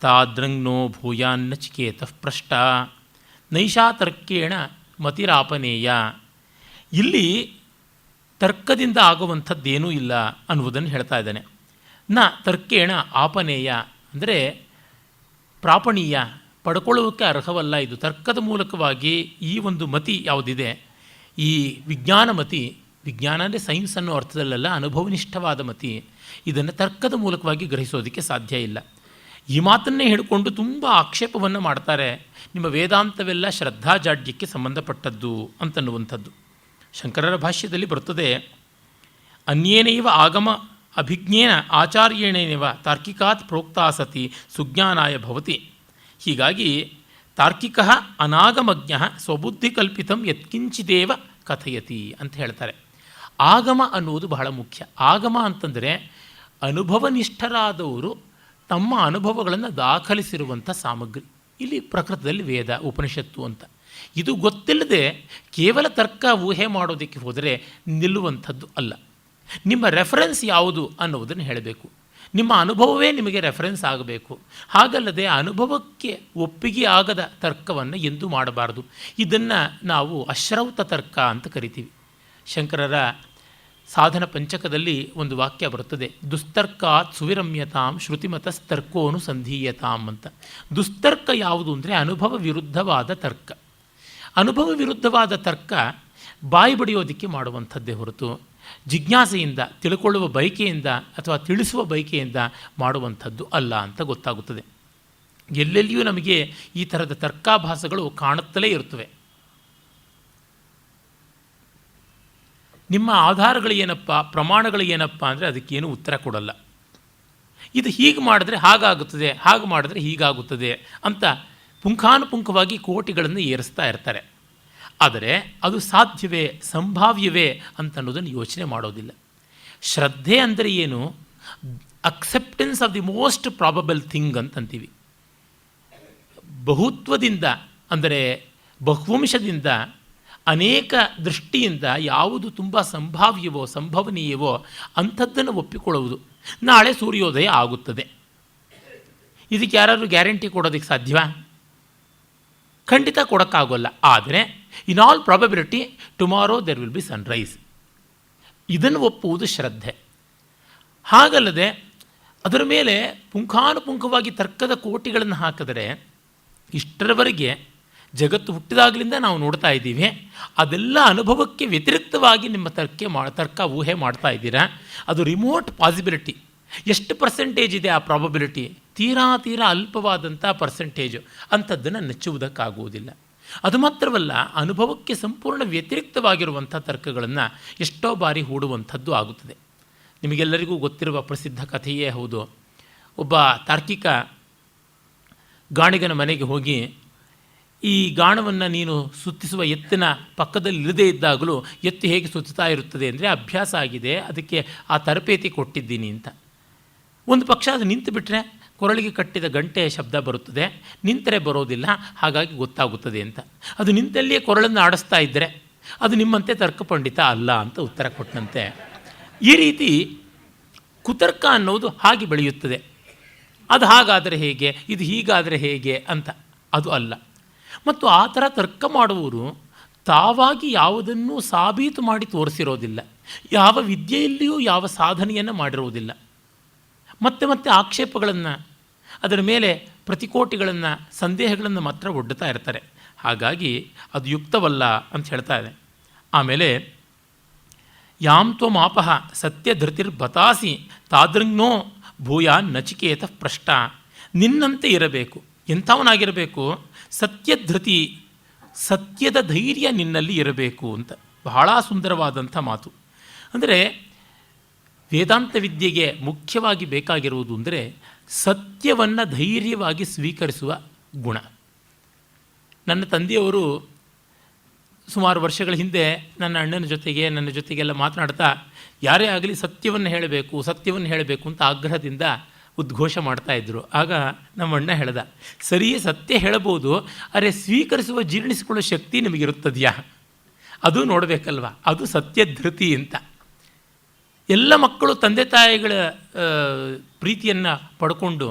ತಾದೃಂಗ್ನೋ ಭೂಯಾನ್ನಚಿಕೇತಃ ಪೃಷ್ಟ. ನೈಷಾ ತರ್ಕೇಣ ಮತಿರಾಪನೇಯ, ಇಲ್ಲಿ ತರ್ಕದಿಂದ ಆಗುವಂಥದ್ದೇನೂ ಇಲ್ಲ ಅನ್ನುವುದನ್ನು ಹೇಳ್ತಾ ಇದ್ದಾನೆ. ನ ತರ್ಕೇಣ ಆಪನೇಯ ಅಂದರೆ ಪ್ರಾಪಣೀಯ, ಪಡ್ಕೊಳ್ಳೋಕ್ಕೆ ಅರ್ಹವಲ್ಲ. ಇದು ತರ್ಕದ ಮೂಲಕವಾಗಿ ಈ ಒಂದು ಮತಿ ಯಾವುದಿದೆ, ಈ ವಿಜ್ಞಾನ ಮತಿ, ವಿಜ್ಞಾನ ಅಂದರೆ ಸೈನ್ಸ್ ಅನ್ನೋ ಅರ್ಥದಲ್ಲೆಲ್ಲ ಅನುಭವನಿಷ್ಠವಾದ ಮತಿ, ಇದನ್ನು ತರ್ಕದ ಮೂಲಕವಾಗಿ ಗ್ರಹಿಸೋದಕ್ಕೆ ಸಾಧ್ಯ ಇಲ್ಲ. ಈ ಮಾತನ್ನೇ ಹೇಳಿಕೊಂಡು ತುಂಬ ಆಕ್ಷೇಪವನ್ನು ಮಾಡ್ತಾರೆ. ನಿಮ್ಮ ವೇದಾಂತವೆಲ್ಲ ಶ್ರದ್ಧಾಜಾಡ್ಯಕ್ಕೆ ಸಂಬಂಧಪಟ್ಟದ್ದು ಅಂತನ್ನುವಂಥದ್ದು. ಶಂಕರರ ಭಾಷ್ಯದಲ್ಲಿ ಬರುತ್ತದೆ, ಅನ್ಯೇನೈವ ಆಗಮ ಅಭಿಜ್ಞೇನ ಆಚಾರ್ಯೇಣೇನೈವ ತಾರ್ಕಿಕಾತ್ ಪ್ರೋಕ್ತಾ ಸತಿ ಸುಜ್ಞಾನಾಯ ಭವತಿ. ಹೀಗಾಗಿ ತಾರ್ಕಿಕ ಅನಾಗಮಜ್ಞ ಸ್ವಬುದ್ಧಿಕಲ್ಪಿತಂ ಯತ್ಕಿಂಚಿದೇವ ಕಥಯತಿ ಅಂತ ಹೇಳ್ತಾರೆ. ಆಗಮ ಅನ್ನುವುದು ಬಹಳ ಮುಖ್ಯ. ಆಗಮ ಅಂತಂದರೆ ಅನುಭವನಿಷ್ಠರಾದವರು ತಮ್ಮ ಅನುಭವಗಳನ್ನು ದಾಖಲಿಸಿರುವಂಥ ಸಾಮಗ್ರಿ. ಇಲ್ಲಿ ಪ್ರಕೃತದಲ್ಲಿ ವೇದ ಉಪನಿಷತ್ತು ಅಂತ. ಇದು ಗೊತ್ತಿಲ್ಲದೆ ಕೇವಲ ತರ್ಕ ಊಹೆ ಮಾಡೋದಕ್ಕೆ ಹೋದರೆ ನಿಲ್ಲುವಂಥದ್ದು ಅಲ್ಲ. ನಿಮ್ಮ ರೆಫರೆನ್ಸ್ ಯಾವುದು ಅನ್ನುವುದನ್ನು ಹೇಳಬೇಕು. ನಿಮ್ಮ ಅನುಭವವೇ ನಿಮಗೆ ರೆಫರೆನ್ಸ್ ಆಗಬೇಕು. ಹಾಗಲ್ಲದೆ ಅನುಭವಕ್ಕೆ ಒಪ್ಪಿಗೆ ಆಗದ ತರ್ಕವನ್ನು ಎಂದೂ ಮಾಡಬಾರದು. ಇದನ್ನು ನಾವು ಅಶ್ರೌತ ತರ್ಕ ಅಂತ ಕರಿತೀವಿ. ಶಂಕರರ ಸಾಧನ ಪಂಚಕದಲ್ಲಿ ಒಂದು ವಾಕ್ಯ ಬರುತ್ತದೆ, ದುಸ್ತರ್ಕಾತ್ ಸುವಿರಮ್ಯತಾಂ ಶ್ರುತಿಮತಸ್ತರ್ಕೋನು ಸಂಧೀಯತಾಂ ಅಂತ. ದುಸ್ತರ್ಕ ಯಾವುದು ಅಂದರೆ ಅನುಭವ ವಿರುದ್ಧವಾದ ತರ್ಕ. ಅನುಭವ ವಿರುದ್ಧವಾದ ತರ್ಕ ಬಾಯಿ ಬಡಿಯೋದಕ್ಕೆ ಮಾಡುವಂಥದ್ದೇ ಹೊರತು ಜಿಜ್ಞಾಸೆಯಿಂದ, ತಿಳ್ಕೊಳ್ಳುವ ಬಯಕೆಯಿಂದ ಅಥವಾ ತಿಳಿಸುವ ಬಯಕೆಯಿಂದ ಮಾಡುವಂಥದ್ದು ಅಲ್ಲ ಅಂತ ಗೊತ್ತಾಗುತ್ತದೆ. ಎಲ್ಲೆಲ್ಲಿಯೂ ನಮಗೆ ಈ ಥರದ ತರ್ಕಾಭಾಸಗಳು ಕಾಣುತ್ತಲೇ ಇರುತ್ತವೆ. ನಿಮ್ಮ ಆಧಾರಗಳು ಏನಪ್ಪ, ಪ್ರಮಾಣಗಳು ಏನಪ್ಪ ಅಂದರೆ ಅದಕ್ಕೇನು ಉತ್ತರ ಕೊಡಲ್ಲ. ಇದು ಹೀಗೆ ಮಾಡಿದ್ರೆ ಹಾಗಾಗುತ್ತದೆ, ಹಾಗೆ ಮಾಡಿದ್ರೆ ಹೀಗಾಗುತ್ತದೆ ಅಂತ ಪುಂಖಾನುಪುಂಖವಾಗಿ ಕೋಟಿಗಳನ್ನು ಏರಿಸ್ತಾ ಇರ್ತಾರೆ. ಆದರೆ ಅದು ಸಾಧ್ಯವೇ, ಸಂಭಾವ್ಯವೇ ಅಂತನ್ನೋದನ್ನು ಯೋಚನೆ ಮಾಡೋದಿಲ್ಲ. ಶ್ರದ್ಧೆ ಅಂದರೆ ಏನು? Acceptance of the most probable thing ಅಂತಂತೀವಿ. ಬಹುತ್ವದಿಂದ ಅಂದರೆ ಬಹುವಂಶದಿಂದ ಅನೇಕ ದೃಷ್ಟಿಯಿಂದ ಯಾವುದು ತುಂಬ ಸಂಭಾವ್ಯವೋ ಸಂಭವನೀಯವೋ ಅಂಥದ್ದನ್ನು ಒಪ್ಪಿಕೊಳ್ಳುವುದು. ನಾಳೆ ಸೂರ್ಯೋದಯ ಆಗುತ್ತದೆ, ಇದಕ್ಕೆ ಯಾರಾದರೂ ಗ್ಯಾರಂಟಿ ಕೊಡೋದಕ್ಕೆ ಸಾಧ್ಯವಾ? ಖಂಡಿತ ಕೊಡೋಕ್ಕಾಗೋಲ್ಲ. ಆದರೆ in all probability tomorrow there will be Sunrise, ಇದನ್ನು ಒಪ್ಪುವುದು ಶ್ರದ್ಧೆ. ಹಾಗಲ್ಲದೆ ಅದರ ಮೇಲೆ ಪುಂಖಾನುಪುಂಖವಾಗಿ ತರ್ಕದ ಕೋಟಿಗಳನ್ನು ಹಾಕಿದರೆ ಇಷ್ಟರವರೆಗೆ ಜಗತ್ತು ಹುಟ್ಟಿದಾಗಲಿಂದ ನಾವು ನೋಡ್ತಾ ಇದ್ದೀವಿ, ಅದೆಲ್ಲ ಅನುಭವಕ್ಕೆ ವ್ಯತಿರಿಕ್ತವಾಗಿ ನಿಮ್ಮ ತರ್ಕ ಊಹೆ ಮಾಡ್ತಾ ಇದ್ದೀರಾ. ಅದು ರಿಮೋಟ್ ಪಾಸಿಬಿಲಿಟಿ. ಎಷ್ಟು ಪರ್ಸೆಂಟೇಜ್ ಇದೆ ಆ ಪ್ರಾಬಬಿಲಿಟಿ? ತೀರಾ ಅಲ್ಪವಾದಂಥ ಪರ್ಸೆಂಟೇಜು. ಅಂಥದ್ದನ್ನು ನೆಚ್ಚುವುದಕ್ಕಾಗುವುದಿಲ್ಲ. ಅದು ಮಾತ್ರವಲ್ಲ, ಅನುಭವಕ್ಕೆ ಸಂಪೂರ್ಣ ವ್ಯತಿರಿಕ್ತವಾಗಿರುವಂಥ ತರ್ಕಗಳನ್ನು ಎಷ್ಟೋ ಬಾರಿ ಹೂಡುವಂಥದ್ದು ಆಗುತ್ತದೆ. ನಿಮಗೆಲ್ಲರಿಗೂ ಗೊತ್ತಿರುವ ಪ್ರಸಿದ್ಧ ಕಥೆಯೇ ಹೌದು. ಒಬ್ಬ ತಾರ್ಕಿಕ ಗಾಣಿಗನ ಮನೆಗೆ ಹೋಗಿ ಈ ಗಾಣವನ್ನು ನೀನು ಸುತ್ತಿಸುವ ಎತ್ತಿನ ಪಕ್ಕದಲ್ಲಿ ಇಲ್ಲದೇ ಇದ್ದಾಗಲೂ ಎತ್ತು ಹೇಗೆ ಸುತ್ತುತ್ತಾ ಇರುತ್ತದೆ ಅಂದರೆ ಅಭ್ಯಾಸ ಆಗಿದೆ, ಅದಕ್ಕೆ ಆ ತರಬೇತಿ ಕೊಟ್ಟಿದ್ದೀನಿ ಅಂತ. ಒಂದು ಪಕ್ಷ ಅದು ನಿಂತು ಬಿಟ್ಟರೆ ಕೊರಳಿಗೆ ಕಟ್ಟಿದ ಗಂಟೆಯ ಶಬ್ದ ಬರುತ್ತದೆ, ನಿಂತರೆ ಬರೋದಿಲ್ಲ, ಹಾಗಾಗಿ ಗೊತ್ತಾಗುತ್ತದೆ ಅಂತ. ಅದು ನಿಂತಲ್ಲಿಯೇ ಕೊರಳನ್ನು ಆಡಿಸ್ತಾ ಇದ್ದರೆ ಅದು ನಿಮ್ಮಂತೆ ತರ್ಕಪಂಡಿತ ಅಲ್ಲ ಅಂತ ಉತ್ತರ ಕೊಟ್ಟಂತೆ. ಈ ರೀತಿ ಕುತರ್ಕ ಅನ್ನೋದು ಹಾಗೆ ಬೆಳೆಯುತ್ತದೆ. ಅದು ಹಾಗಾದರೆ ಹೇಗೆ, ಇದು ಹೀಗಾದರೆ ಹೇಗೆ ಅಂತ. ಅದು ಅಲ್ಲ. ಮತ್ತು ಆ ಥರ ತರ್ಕ ಮಾಡುವವರು ತಾವಾಗಿ ಯಾವುದನ್ನೂ ಸಾಬೀತು ಮಾಡಿ ತೋರಿಸಿರೋದಿಲ್ಲ, ಯಾವ ವಿದ್ಯೆಯಲ್ಲಿಯೂ ಯಾವ ಸಾಧನೆಯನ್ನು ಮಾಡಿರುವುದಿಲ್ಲ. ಮತ್ತೆ ಮತ್ತೆ ಆಕ್ಷೇಪಗಳನ್ನು, ಅದರ ಮೇಲೆ ಪ್ರತಿಕೋಟಿಗಳನ್ನು, ಸಂದೇಹಗಳನ್ನು ಮಾತ್ರ ಒಡ್ಡುತ್ತಾ ಇರ್ತಾರೆ. ಹಾಗಾಗಿ ಅದು ಯುಕ್ತವಲ್ಲ ಅಂತ ಹೇಳ್ತಾ ಇದೆ. ಆಮೇಲೆ ಯಾಂ ತ್ವಮಾಪಃ ಸತ್ಯಧೃತಿರ್ಬತಾಸಿ ತಾದೃಂಗ್ನೋ ಭೂಯಾನ್ ನಚಿಕೇತ ಪೃಷ್ಟ. ನಿನ್ನಂತೆ ಇರಬೇಕು. ಎಂಥವನಾಗಿರಬೇಕು? ಸತ್ಯಧೃತಿ, ಸತ್ಯದ ಧೈರ್ಯ ನಿನ್ನಲ್ಲಿ ಇರಬೇಕು ಅಂತ. ಬಹಳ ಸುಂದರವಾದಂಥ ಮಾತು. ಅಂದರೆ ವೇದಾಂತ ವಿದ್ಯೆಗೆ ಮುಖ್ಯವಾಗಿ ಬೇಕಾಗಿರುವುದು ಅಂದರೆ ಸತ್ಯವನ್ನು ಧೈರ್ಯವಾಗಿ ಸ್ವೀಕರಿಸುವ ಗುಣ. ನನ್ನ ತಂದೆಯವರು ಸುಮಾರು ವರ್ಷಗಳ ಹಿಂದೆ ನನ್ನ ಅಣ್ಣನ ಜೊತೆಗೆ ನನ್ನ ಜೊತೆಗೆಲ್ಲ ಮಾತನಾಡ್ತಾ ಯಾರೇ ಆಗಲಿ ಸತ್ಯವನ್ನು ಹೇಳಬೇಕು, ಸತ್ಯವನ್ನು ಹೇಳಬೇಕು ಅಂತ ಆಗ್ರಹದಿಂದ ಉದ್ಘೋಷ ಮಾಡ್ತಾಯಿದ್ರು. ಆಗ ನಮ್ಮ ಅಣ್ಣ ಹೇಳ್ದ, ಸರಿಯೇ ಸತ್ಯ ಹೇಳಬಹುದು, ಅರೆ ಸ್ವೀಕರಿಸುವ ಜೀರ್ಣಿಸಿಕೊಳ್ಳೋ ಶಕ್ತಿ ನಿಮಗಿರುತ್ತದೆಯಾ? ಅದು ನೋಡಬೇಕಲ್ವ. ಅದು ಸತ್ಯಧೃತಿ ಅಂತ. ಎಲ್ಲ ಮಕ್ಕಳು ತಂದೆ ತಾಯಿಗಳ ಪ್ರೀತಿಯನ್ನು ಪಡ್ಕೊಂಡು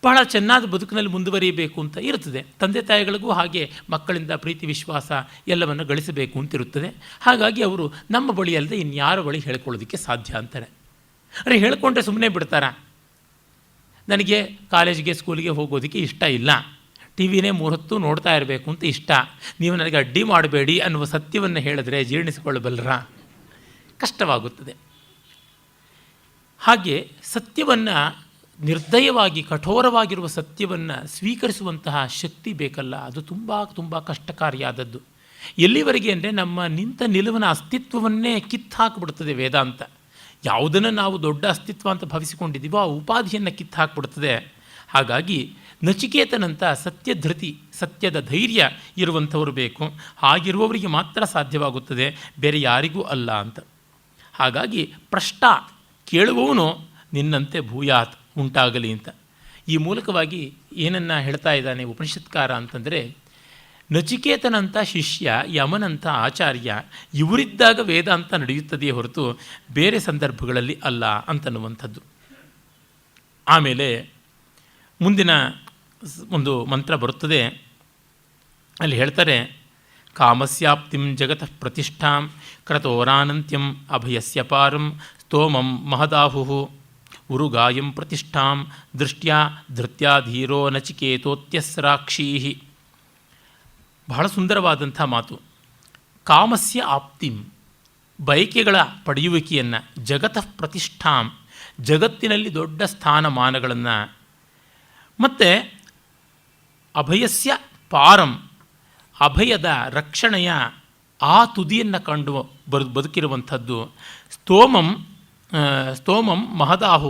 ಬಹಳ ಚೆನ್ನಾದ ಬದುಕಿನಲ್ಲಿ ಮುಂದುವರಿಯಬೇಕು ಅಂತ ಇರುತ್ತದೆ. ತಂದೆ ತಾಯಿಗಳಿಗೂ ಹಾಗೆ ಮಕ್ಕಳಿಂದ ಪ್ರೀತಿ ವಿಶ್ವಾಸ ಎಲ್ಲವನ್ನು ಗಳಿಸಬೇಕು ಅಂತಿರುತ್ತದೆ. ಹಾಗಾಗಿ ಅವರು ನಮ್ಮ ಬಳಿ ಅಲ್ಲದೆ ಇನ್ಯಾರ ಬಳಿ ಹೇಳ್ಕೊಳ್ಳೋದಕ್ಕೆ ಸಾಧ್ಯ ಅಂತಾರೆ. ಅರೆ ಹೇಳ್ಕೊಂಡ್ರೆ ಸುಮ್ಮನೆ ಬಿಡ್ತಾರ? ನನಗೆ ಕಾಲೇಜಿಗೆ ಸ್ಕೂಲಿಗೆ ಹೋಗೋದಕ್ಕೆ ಇಷ್ಟ ಇಲ್ಲ, ಟಿ ವಿನೇ 3 ಹೊತ್ತು ನೋಡ್ತಾ ಇರಬೇಕು ಅಂತ ಇಷ್ಟ, ನೀವು ನನಗೆ ಅಡ್ಡಿ ಮಾಡಬೇಡಿ ಅನ್ನುವ ಸತ್ಯವನ್ನು ಹೇಳಿದ್ರೆ ಜೀರ್ಣಿಸಿಕೊಳ್ಳಬಲ್ಲರ? ಕಷ್ಟವಾಗುತ್ತದೆ. ಹಾಗೆ ಸತ್ಯವನ್ನು ನಿರ್ದಯವಾಗಿ ಕಠೋರವಾಗಿರುವ ಸತ್ಯವನ್ನು ಸ್ವೀಕರಿಸುವಂತಹ ಶಕ್ತಿ ಬೇಕಲ್ಲ, ಅದು ತುಂಬ ತುಂಬ ಕಷ್ಟಕಾರಿಯಾದದ್ದು. ಎಲ್ಲಿವರೆಗೆ ಅಂದರೆ ನಮ್ಮ ನಿಂತ ನಿಲುವಿನ ಅಸ್ತಿತ್ವವನ್ನೇ ಕಿತ್ತಾಕಿಬಿಡ್ತದೆ ವೇದಾಂತ. ಯಾವುದನ್ನು ನಾವು ದೊಡ್ಡ ಅಸ್ತಿತ್ವ ಅಂತ ಭಾವಿಸಿಕೊಂಡಿದ್ದೀವೋ ಆ ಉಪಾಧಿಯನ್ನು ಕಿತ್ತಾಕಿಬಿಡ್ತದೆ. ಹಾಗಾಗಿ ನಚಿಕೇತನಂಥ ಸತ್ಯಧೃತಿ, ಸತ್ಯದ ಧೈರ್ಯ ಇರುವಂಥವರು ಬೇಕು. ಹಾಗಿರುವವರಿಗೆ ಮಾತ್ರ ಸಾಧ್ಯವಾಗುತ್ತದೆ, ಬೇರೆ ಯಾರಿಗೂ ಅಲ್ಲ ಅಂತ. ಹಾಗಾಗಿ ಪ್ರಶ್ನ ಕೇಳುವವನು ನಿನ್ನಂತೆ ಭೂಯಾತ್ ಉಂಟಾಗಲಿ ಅಂತ. ಈ ಮೂಲಕವಾಗಿ ಏನನ್ನು ಹೇಳ್ತಾ ಇದ್ದಾನೆ ಉಪನಿಷತ್ಕಾರ ಅಂತಂದರೆ, ನಚಿಕೇತನಂಥ ಶಿಷ್ಯ, ಯಮನಂಥ ಆಚಾರ್ಯ ಇವರಿದ್ದಾಗ ವೇದಾಂತ ನಡೆಯುತ್ತದೆಯೇ ಹೊರತು ಬೇರೆ ಸಂದರ್ಭಗಳಲ್ಲಿ ಅಲ್ಲ ಅಂತನ್ನುವಂಥದ್ದು. ಆಮೇಲೆ ಮುಂದಿನ ಒಂದು ಮಂತ್ರ ಬರುತ್ತದೆ. ಅಲ್ಲಿ ಹೇಳ್ತಾರೆ, ಕಾಮಸ್ಯಾಪ್ತಿಂ ಜಗತಃ ಪ್ರತಿಷ್ಠಾಂ ಕ್ರತೋರಾನಂತ್ಯಂ ಅಭಯಸ್ಯ ಪಾರಂ ಸ್ತೋಮಂ ಮಹದಾಹು ಉರುಗಾಯಂ ಪ್ರತಿಷ್ಠಾಂ ದೃಷ್ಟ್ಯಾ ಧೃತ್ಯಾಧೀರೋ ನಚಿಕೇತೋತ್ಯಸ್ರಾಕ್ಷೀ. ಬಹಳ ಸುಂದರವಾದಂಥ ಮಾತು. ಕಾಮಸ್ಯ ಆಪ್ತಿಂ, ಬಯಕೆಗಳ ಪಡೆಯುವಿಕೆಯನ್ನು, ಜಗತಃ ಪ್ರತಿಷ್ಠಾಂ, ಜಗತ್ತಿನಲ್ಲಿ ದೊಡ್ಡ ಸ್ಥಾನಮಾನಗಳನ್ನು, ಮತ್ತು ಅಭಯಸ್ಯ ಪಾರಂ, ಅಭಯದ ರಕ್ಷಣೆಯ ಆ ತುದಿಯನ್ನು ಕಂಡು ಬದುಕಿರುವಂಥದ್ದು. ಸ್ತೋಮಂ ಮಹದಾಹು,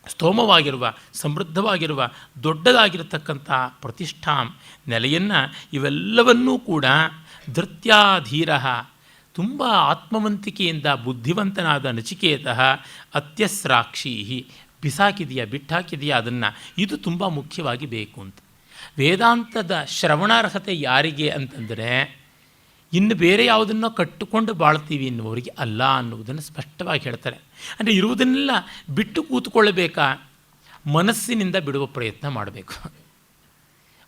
ಸ್ತೋಮವಾಗಿರುವ ಸಮೃದ್ಧವಾಗಿರುವ ದೊಡ್ಡದಾಗಿರತಕ್ಕಂಥ ಪ್ರತಿಷ್ಠಾಂ, ನೆಲೆಯನ್ನು, ಇವೆಲ್ಲವನ್ನೂ ಕೂಡ ಧೃತ್ಯಾಧೀರ, ತುಂಬ ಆತ್ಮವಂತಿಕೆಯಿಂದ ಬುದ್ಧಿವಂತನಾದ ನಚಿಕೇತಃ ಅತ್ಯಸ್ರಾಕ್ಷೀ, ಬಿಸಾಕಿದೆಯಾ, ಬಿಟ್ಟಾಕಿದೆಯಾ ಅದನ್ನು, ಇದು ತುಂಬ ಮುಖ್ಯವಾಗಿ ಬೇಕು ಅಂತ. ವೇದಾಂತದ ಶ್ರವಣಾರ್ಹತೆ ಯಾರಿಗೆ ಅಂತಂದರೆ, ಇನ್ನು ಬೇರೆ ಯಾವುದನ್ನೋ ಕಟ್ಟಿಕೊಂಡು ಬಾಳ್ತೀವಿ ಎನ್ನುವರಿಗೆ ಅಲ್ಲ ಅನ್ನುವುದನ್ನು ಸ್ಪಷ್ಟವಾಗಿ ಹೇಳ್ತಾರೆ. ಅಂದರೆ ಇರುವುದನ್ನೆಲ್ಲ ಬಿಟ್ಟು ಕೂತ್ಕೊಳ್ಳಬೇಕಾ? ಮನಸ್ಸಿನಿಂದ ಬಿಡುವ ಪ್ರಯತ್ನ ಮಾಡಬೇಕು.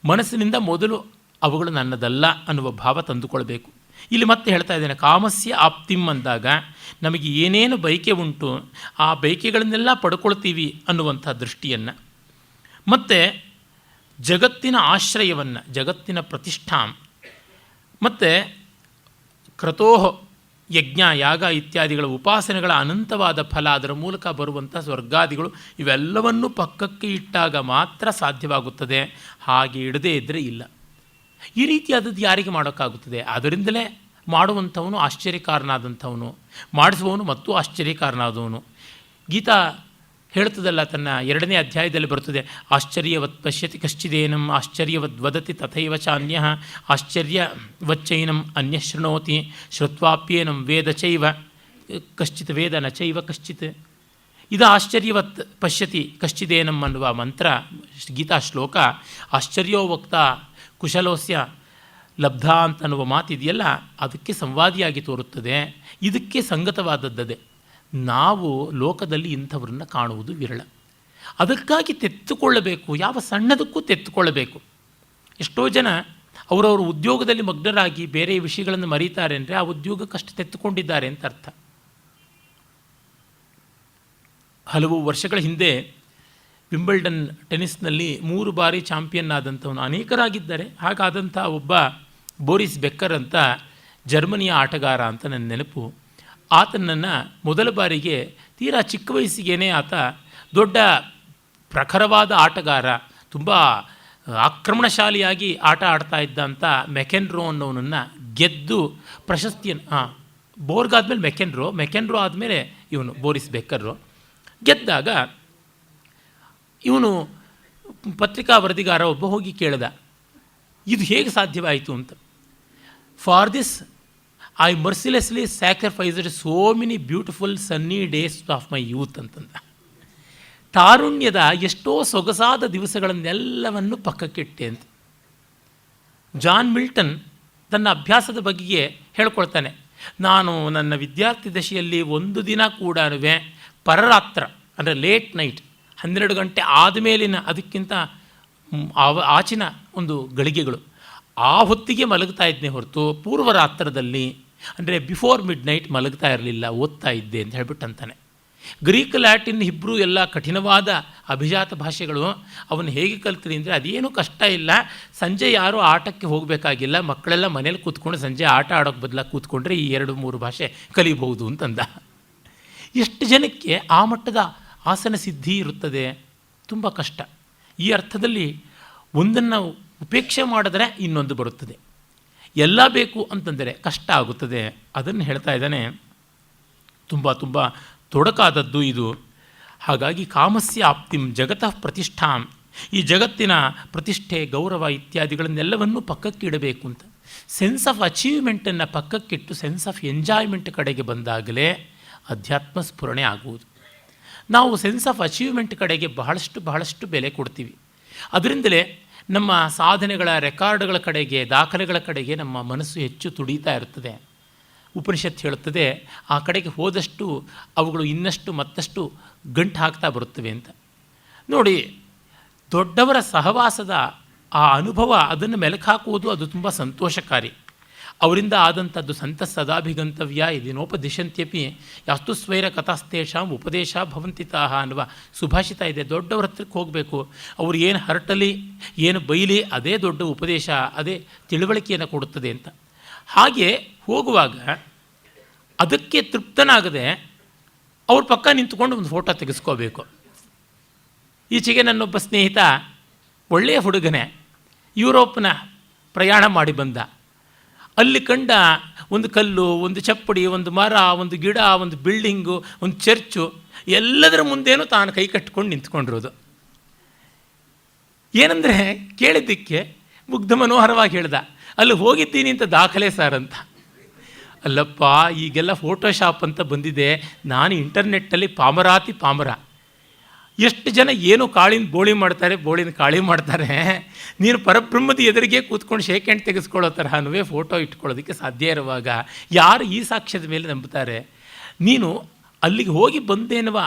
ಮನಸ್ಸಿನಿಂದ ಮೊದಲು ಅವುಗಳು ನನ್ನದಲ್ಲ ಅನ್ನುವ ಭಾವ ತಂದುಕೊಳ್ಬೇಕು. ಇಲ್ಲಿ ಮತ್ತೆ ಹೇಳ್ತಾ ಇದ್ದೇನೆ, ಕಾಮಸ್ಯ ಆಪ್ತಿಂ ಅಂದಾಗ ನಮಗೆ ಏನೇನು ಬಯಕೆ ಉಂಟು ಆ ಬಯಕೆಗಳನ್ನೆಲ್ಲ ಪಡ್ಕೊಳ್ತೀವಿ ಅನ್ನುವಂಥ ದೃಷ್ಟಿಯನ್ನು, ಮತ್ತು ಜಗತ್ತಿನ ಆಶ್ರಯವನ್ನು, ಜಗತ್ತಿನ ಪ್ರತಿಷ್ಠಾಂ, ಮತ್ತು ಕ್ರತೋಹ ಯಜ್ಞ ಯಾಗ ಇತ್ಯಾದಿಗಳ ಉಪಾಸನೆಗಳ ಅನಂತವಾದ ಫಲ, ಅದರ ಮೂಲಕ ಬರುವಂಥ ಸ್ವರ್ಗಾದಿಗಳು, ಇವೆಲ್ಲವನ್ನೂ ಪಕ್ಕಕ್ಕೆ ಇಟ್ಟಾಗ ಮಾತ್ರ ಸಾಧ್ಯವಾಗುತ್ತದೆ. ಹಾಗೆ ಇಡದೇ ಇದ್ದರೆ ಇಲ್ಲ. ಈ ರೀತಿಯಾದದ್ದು ಯಾರಿಗೆ ಮಾಡೋಕ್ಕಾಗುತ್ತದೆ? ಅದರಿಂದಲೇ ಮಾಡುವಂಥವನು ಆಶ್ಚರ್ಯಕಾರನಾದಂಥವನು, ಮಾಡಿಸುವವನು ಮತ್ತು ಆಶ್ಚರ್ಯಕಾರನಾದವನು. ಗೀತಾ ಹೇಳ್ತದಲ್ಲ, ತನ್ನ 2ನೇ ಅಧ್ಯಾಯದಲ್ಲಿ ಬರ್ತದೆ, ಆಶ್ಚರ್ಯವತ್ ಪಶ್ಯತಿ ಕಶ್ಚಿದೇನಂ ಆಶ್ಚರ್ಯವದ್ ವದತಿ ತಥೈವ ಚಾನ್ಯ ಆಶ್ಚರ್ಯವಚ್ಚೈನಂ ಅನ್ಯ ಶೃಣೋತಿ ಶ್ರುತ್ವಾಪ್ಯೇನಂ ವೇದ ಚೈವ ಕಶ್ಚಿತ್ ವೇದ ನ ಚೈವ ಕಶ್ಚಿತ್. ಇದು ಆಶ್ಚರ್ಯವತ್ ಪಶ್ಯತಿ ಕಶ್ಚಿದೇನಂ ಅನ್ನುವ ಮಂತ್ರ ಗೀತಾ ಶ್ಲೋಕ ಆಶ್ಚರ್ಯೋ ವಕ್ತ ಕುಶಲೋಸ್ಯ ಲಬ್ಧ ಅಂತನ್ನುವ ಮಾತಿದೆಯಲ್ಲ, ಅದಕ್ಕೆ ಸಂವಾದಿಯಾಗಿ ತೋರುತ್ತದೆ. ಇದಕ್ಕೆ ಸಂಗತವಾದದ್ದದೆ. ನಾವು ಲೋಕದಲ್ಲಿ ಇಂಥವ್ರನ್ನ ಕಾಣುವುದು ವಿರಳ. ಅದಕ್ಕಾಗಿ ತೆತ್ತುಕೊಳ್ಳಬೇಕು, ಯಾವ ಸಣ್ಣದಕ್ಕೂ ತೆತ್ತುಕೊಳ್ಳಬೇಕು. ಎಷ್ಟೋ ಜನ ಅವರವರು ಉದ್ಯೋಗದಲ್ಲಿ ಮಗ್ನರಾಗಿ ಬೇರೆ ವಿಷಯಗಳನ್ನು ಮರೀತಾರೆ ಅಂದರೆ ಆ ಉದ್ಯೋಗಕ್ಕಷ್ಟು ತೆತ್ತುಕೊಂಡಿದ್ದಾರೆ ಅಂತ ಅರ್ಥ. ಹಲವು ವರ್ಷಗಳ ಹಿಂದೆ ವಿಂಬಲ್ಡನ್ ಟೆನ್ನಿಸ್ನಲ್ಲಿ 3 ಬಾರಿ ಚಾಂಪಿಯನ್ ಆದಂಥವನು ಅನೇಕರಾಗಿದ್ದಾರೆ. ಹಾಗಾದಂಥ ಒಬ್ಬ ಬೋರಿಸ್ ಬೆಕ್ಕರ್ ಅಂತ ಜರ್ಮನಿಯ ಆಟಗಾರ ಅಂತ ನನ್ನ ನೆನಪು. ಆತನನ್ನು ಮೊದಲ ಬಾರಿಗೆ ತೀರಾ ಚಿಕ್ಕ ವಯಸ್ಸಿಗೇನೆ ಆತ ದೊಡ್ಡ ಪ್ರಖರವಾದ ಆಟಗಾರ, ತುಂಬ ಆಕ್ರಮಣಶಾಲಿಯಾಗಿ ಆಟ ಆಡ್ತಾ ಇದ್ದಂಥ ಮೆಕೆನ್ರೋ ಅನ್ನೋನನ್ನು ಗೆದ್ದು ಪ್ರಶಸ್ತಿಯನ್ನು ಬೋರ್ಗ್ ಆದಮೇಲೆ ಮೆಕೆನ್ರೋ ಆದಮೇಲೆ ಇವನು ಬೋರಿಸ್ ಬೆಕ್ಕರು ಗೆದ್ದಾಗ ಇವನು ಪತ್ರಿಕಾ ವರದಿಗಾರ ಒಬ್ಬ ಹೋಗಿ ಕೇಳಿದ, ಇದು ಹೇಗೆ ಸಾಧ್ಯವಾಯಿತು ಅಂತ. For this I mercilessly sacrificed so many beautiful sunny days of my youth ಅಂತಂದ. ತಾರುಣ್ಯದ ಎಷ್ಟೋ ಸೊಗಸಾದ ದಿವಸಗಳನ್ನೆಲ್ಲವನ್ನು ಪಕ್ಕಕ್ಕಿಟ್ಟೆ ಅಂತ. ಜಾನ್ ಮಿಲ್ಟನ್ ತನ್ನ ಅಭ್ಯಾಸದ ಬಗೆಗೆ ಹೇಳ್ಕೊಳ್ತಾನೆ, ನಾನು ನನ್ನ ವಿದ್ಯಾರ್ಥಿ ದಶೆಯಲ್ಲಿ ಒಂದು ದಿನ ಕೂಡ ಪರರಾತ್ರ ಅಂದರೆ ಲೇಟ್ ನೈಟ್ 12 ಗಂಟೆ ಆದಮೇಲಿನ ಅದಕ್ಕಿಂತ ಆಚಿನ ಒಂದು ಗಳಿಗೆಗಳು ಆ ಹೊತ್ತಿಗೆ ಮಲಗ್ತಾ ಇದ್ದೇ ಹೊರತು ಪೂರ್ವರಾತ್ರದಲ್ಲಿ ಅಂದರೆ ಬಿಫೋರ್ ಮಿಡ್ ನೈಟ್ ಮಲಗ್ತಾ ಇರಲಿಲ್ಲ, ಓದ್ತಾ ಇದ್ದೆ ಅಂತ ಹೇಳ್ಬಿಟ್ಟು ಅಂತಾನೆ. ಗ್ರೀಕ್, ಲ್ಯಾಟಿನ್, ಹಿಬ್ರೂ ಎಲ್ಲ ಕಠಿಣವಾದ ಅಭಿಜಾತ ಭಾಷೆಗಳು. ಅವನು ಹೇಗೆ ಕಲ್ತೀನಿ ಅಂದರೆ ಅದೇನೂ ಕಷ್ಟ ಇಲ್ಲ. ಸಂಜೆ ಯಾರೂ ಆಟಕ್ಕೆ ಹೋಗಬೇಕಾಗಿಲ್ಲ, ಮಕ್ಕಳೆಲ್ಲ ಮನೇಲಿ ಕೂತ್ಕೊಂಡು ಸಂಜೆ ಆಟ ಆಡೋಕ್ಕೆ ಬದಲಾಗಿ ಕೂತ್ಕೊಂಡ್ರೆ ಈ 2-3 ಭಾಷೆ ಕಲಿಬಹುದು ಅಂತಂದ. ಎಷ್ಟು ಜನಕ್ಕೆ ಆ ಮಟ್ಟದ ಆಸನ ಸಿದ್ಧಿ ಇರುತ್ತದೆ? ತುಂಬ ಕಷ್ಟ. ಈ ಅರ್ಥದಲ್ಲಿ ಒಂದನ್ನು ಉಪೇಕ್ಷೆ ಮಾಡಿದ್ರೆ ಇನ್ನೊಂದು ಬರುತ್ತದೆ. ಎಲ್ಲ ಬೇಕು ಅಂತಂದರೆ ಕಷ್ಟ ಆಗುತ್ತದೆ. ಅದನ್ನು ಹೇಳ್ತಾ ಇದ್ದಾನೆ. ತುಂಬ ತುಂಬ ತೊಡಕಾದದ್ದು ಇದು. ಹಾಗಾಗಿ ಕಾಮಸ್ಯ ಆಪ್ತಿಂ ಜಗತಃ ಪ್ರತಿಷ್ಠಾಂ, ಈ ಜಗತ್ತಿನ ಪ್ರತಿಷ್ಠೆ, ಗೌರವ ಇತ್ಯಾದಿಗಳನ್ನೆಲ್ಲವನ್ನೂ ಪಕ್ಕಕ್ಕಿಡಬೇಕು ಅಂತ. ಸೆನ್ಸ್ ಆಫ್ ಅಚೀವ್ಮೆಂಟನ್ನು ಪಕ್ಕಕ್ಕಿಟ್ಟು ಸೆನ್ಸ್ ಆಫ್ ಎಂಜಾಯ್ಮೆಂಟ್ ಕಡೆಗೆ ಬಂದಾಗಲೇ ಅಧ್ಯಾತ್ಮ ಸ್ಫುರಣೆ ಆಗುವುದು. ನಾವು ಸೆನ್ಸ್ ಆಫ್ ಅಚೀವ್ಮೆಂಟ್ ಕಡೆಗೆ ಬಹಳಷ್ಟು ಬೆಲೆ ಕೊಡ್ತೀವಿ. ಅದರಿಂದಲೇ ನಮ್ಮ ಸಾಧನೆಗಳ ರೆಕಾರ್ಡ್ಗಳ ಕಡೆಗೆ, ದಾಖಲೆಗಳ ಕಡೆಗೆ ನಮ್ಮ ಮನಸ್ಸು ಹೆಚ್ಚು ತುಡಿತಾ ಇರ್ತದೆ. ಉಪನಿಷತ್ತು ಹೇಳುತ್ತದೆ, ಆ ಕಡೆಗೆ ಹೋದಷ್ಟು ಅವುಗಳು ಇನ್ನಷ್ಟು ಮತ್ತಷ್ಟು ಗಂಟು ಹಾಕ್ತಾ ಬರುತ್ತವೆ ಅಂತ. ನೋಡಿ, ದೊಡ್ಡವರ ಸಹವಾಸದ ಆ ಅನುಭವ, ಅದನ್ನು ಮೆಲುಕು ಹಾಕುವುದು ಅದು ತುಂಬ ಸಂತೋಷಕಾರಿ. ಅವರಿಂದ ಆದಂಥದ್ದು ಸಂತ ಸದಾಭಿಗಂತವ್ಯ ಇದೇನೋಪದಿಶಂತ್ಯಪಿ ಯಾಸ್ತು ಸ್ವೈರ ಕಥಾಸ್ತೇಷಾಂ ಉಪದೇಶ ಭವಂತಿತಾಹ ಅನ್ನುವ ಸುಭಾಷಿತ ಇದೆ. ದೊಡ್ಡವ್ರ ಹತ್ರಕ್ಕೆ ಹೋಗಬೇಕು. ಅವರು ಏನು ಹರಟಲಿ, ಏನು ಬೈಲಿ, ಅದೇ ದೊಡ್ಡ ಉಪದೇಶ, ಅದೇ ತಿಳುವಳಿಕೆಯನ್ನು ಕೊಡುತ್ತದೆ ಅಂತ. ಹಾಗೆ ಹೋಗುವಾಗ ಅದಕ್ಕೆ ತೃಪ್ತನಾಗದೆ ಅವ್ರ ಪಕ್ಕ ನಿಂತ್ಕೊಂಡು ಒಂದು ಫೋಟೋ ತೆಗೆಸ್ಕೋಬೇಕು. ಈಚೆಗೆ ನನ್ನೊಬ್ಬ ಸ್ನೇಹಿತ, ಒಳ್ಳೆಯ ಹುಡುಗನೇ, ಯುರೋಪ್ನ ಪ್ರಯಾಣ ಮಾಡಿ ಬಂದ. ಅಲ್ಲಿ ಕಂಡ ಒಂದು ಕಲ್ಲು, ಒಂದು ಚಪ್ಪಡಿ, ಒಂದು ಮರ, ಒಂದು ಗಿಡ, ಒಂದು ಬಿಲ್ಡಿಂಗು, ಒಂದು ಚರ್ಚು, ಎಲ್ಲದರ ಮುಂದೇನೂ ತಾನು ಕೈ ಕಟ್ಕೊಂಡು ನಿಂತ್ಕೊಂಡಿರೋದು. ಏನಂದರೆ ಕೇಳಿದ್ದಕ್ಕೆ ಮುಗ್ಧ ಮನೋಹರವಾಗಿ ಹೇಳ್ದ, ಅಲ್ಲಿ ಹೋಗಿದ್ದೀನಿ ಅಂತ ದಾಖಲೆ ಸರ್ ಅಂತ. ಅಲ್ಲಪ್ಪ, ಈಗೆಲ್ಲ ಫೋಟೋಶಾಪ್ ಅಂತ ಬಂದಿದೆ, ನಾನು ಇಂಟರ್ನೆಟ್ಟಲ್ಲಿ ಪಾಮರ. ಎಷ್ಟು ಜನ ಏನು ಕಾಳಿನ ಬೋಳಿ ಮಾಡ್ತಾರೆ, ಬೋಳಿನ ಕಾಳಿ ಮಾಡ್ತಾರೆ. ನೀನು ಪರಬ್ರಹ್ಮದ ಎದುರಿಗೆ ಕೂತ್ಕೊಂಡು ಶೇಕ್ ಹ್ಯಾಂಡ್ ತೆಗೆಸ್ಕೊಳ್ಳೋ ತರಹವೇ ಫೋಟೋ ಇಟ್ಕೊಳ್ಳೋದಕ್ಕೆ ಸಾಧ್ಯ ಇರುವಾಗ ಯಾರು ಈ ಸಾಕ್ಷ್ಯದ ಮೇಲೆ ನಂಬುತ್ತಾರೆ? ನೀನು ಅಲ್ಲಿಗೆ ಹೋಗಿ ಬಂದೇನುವ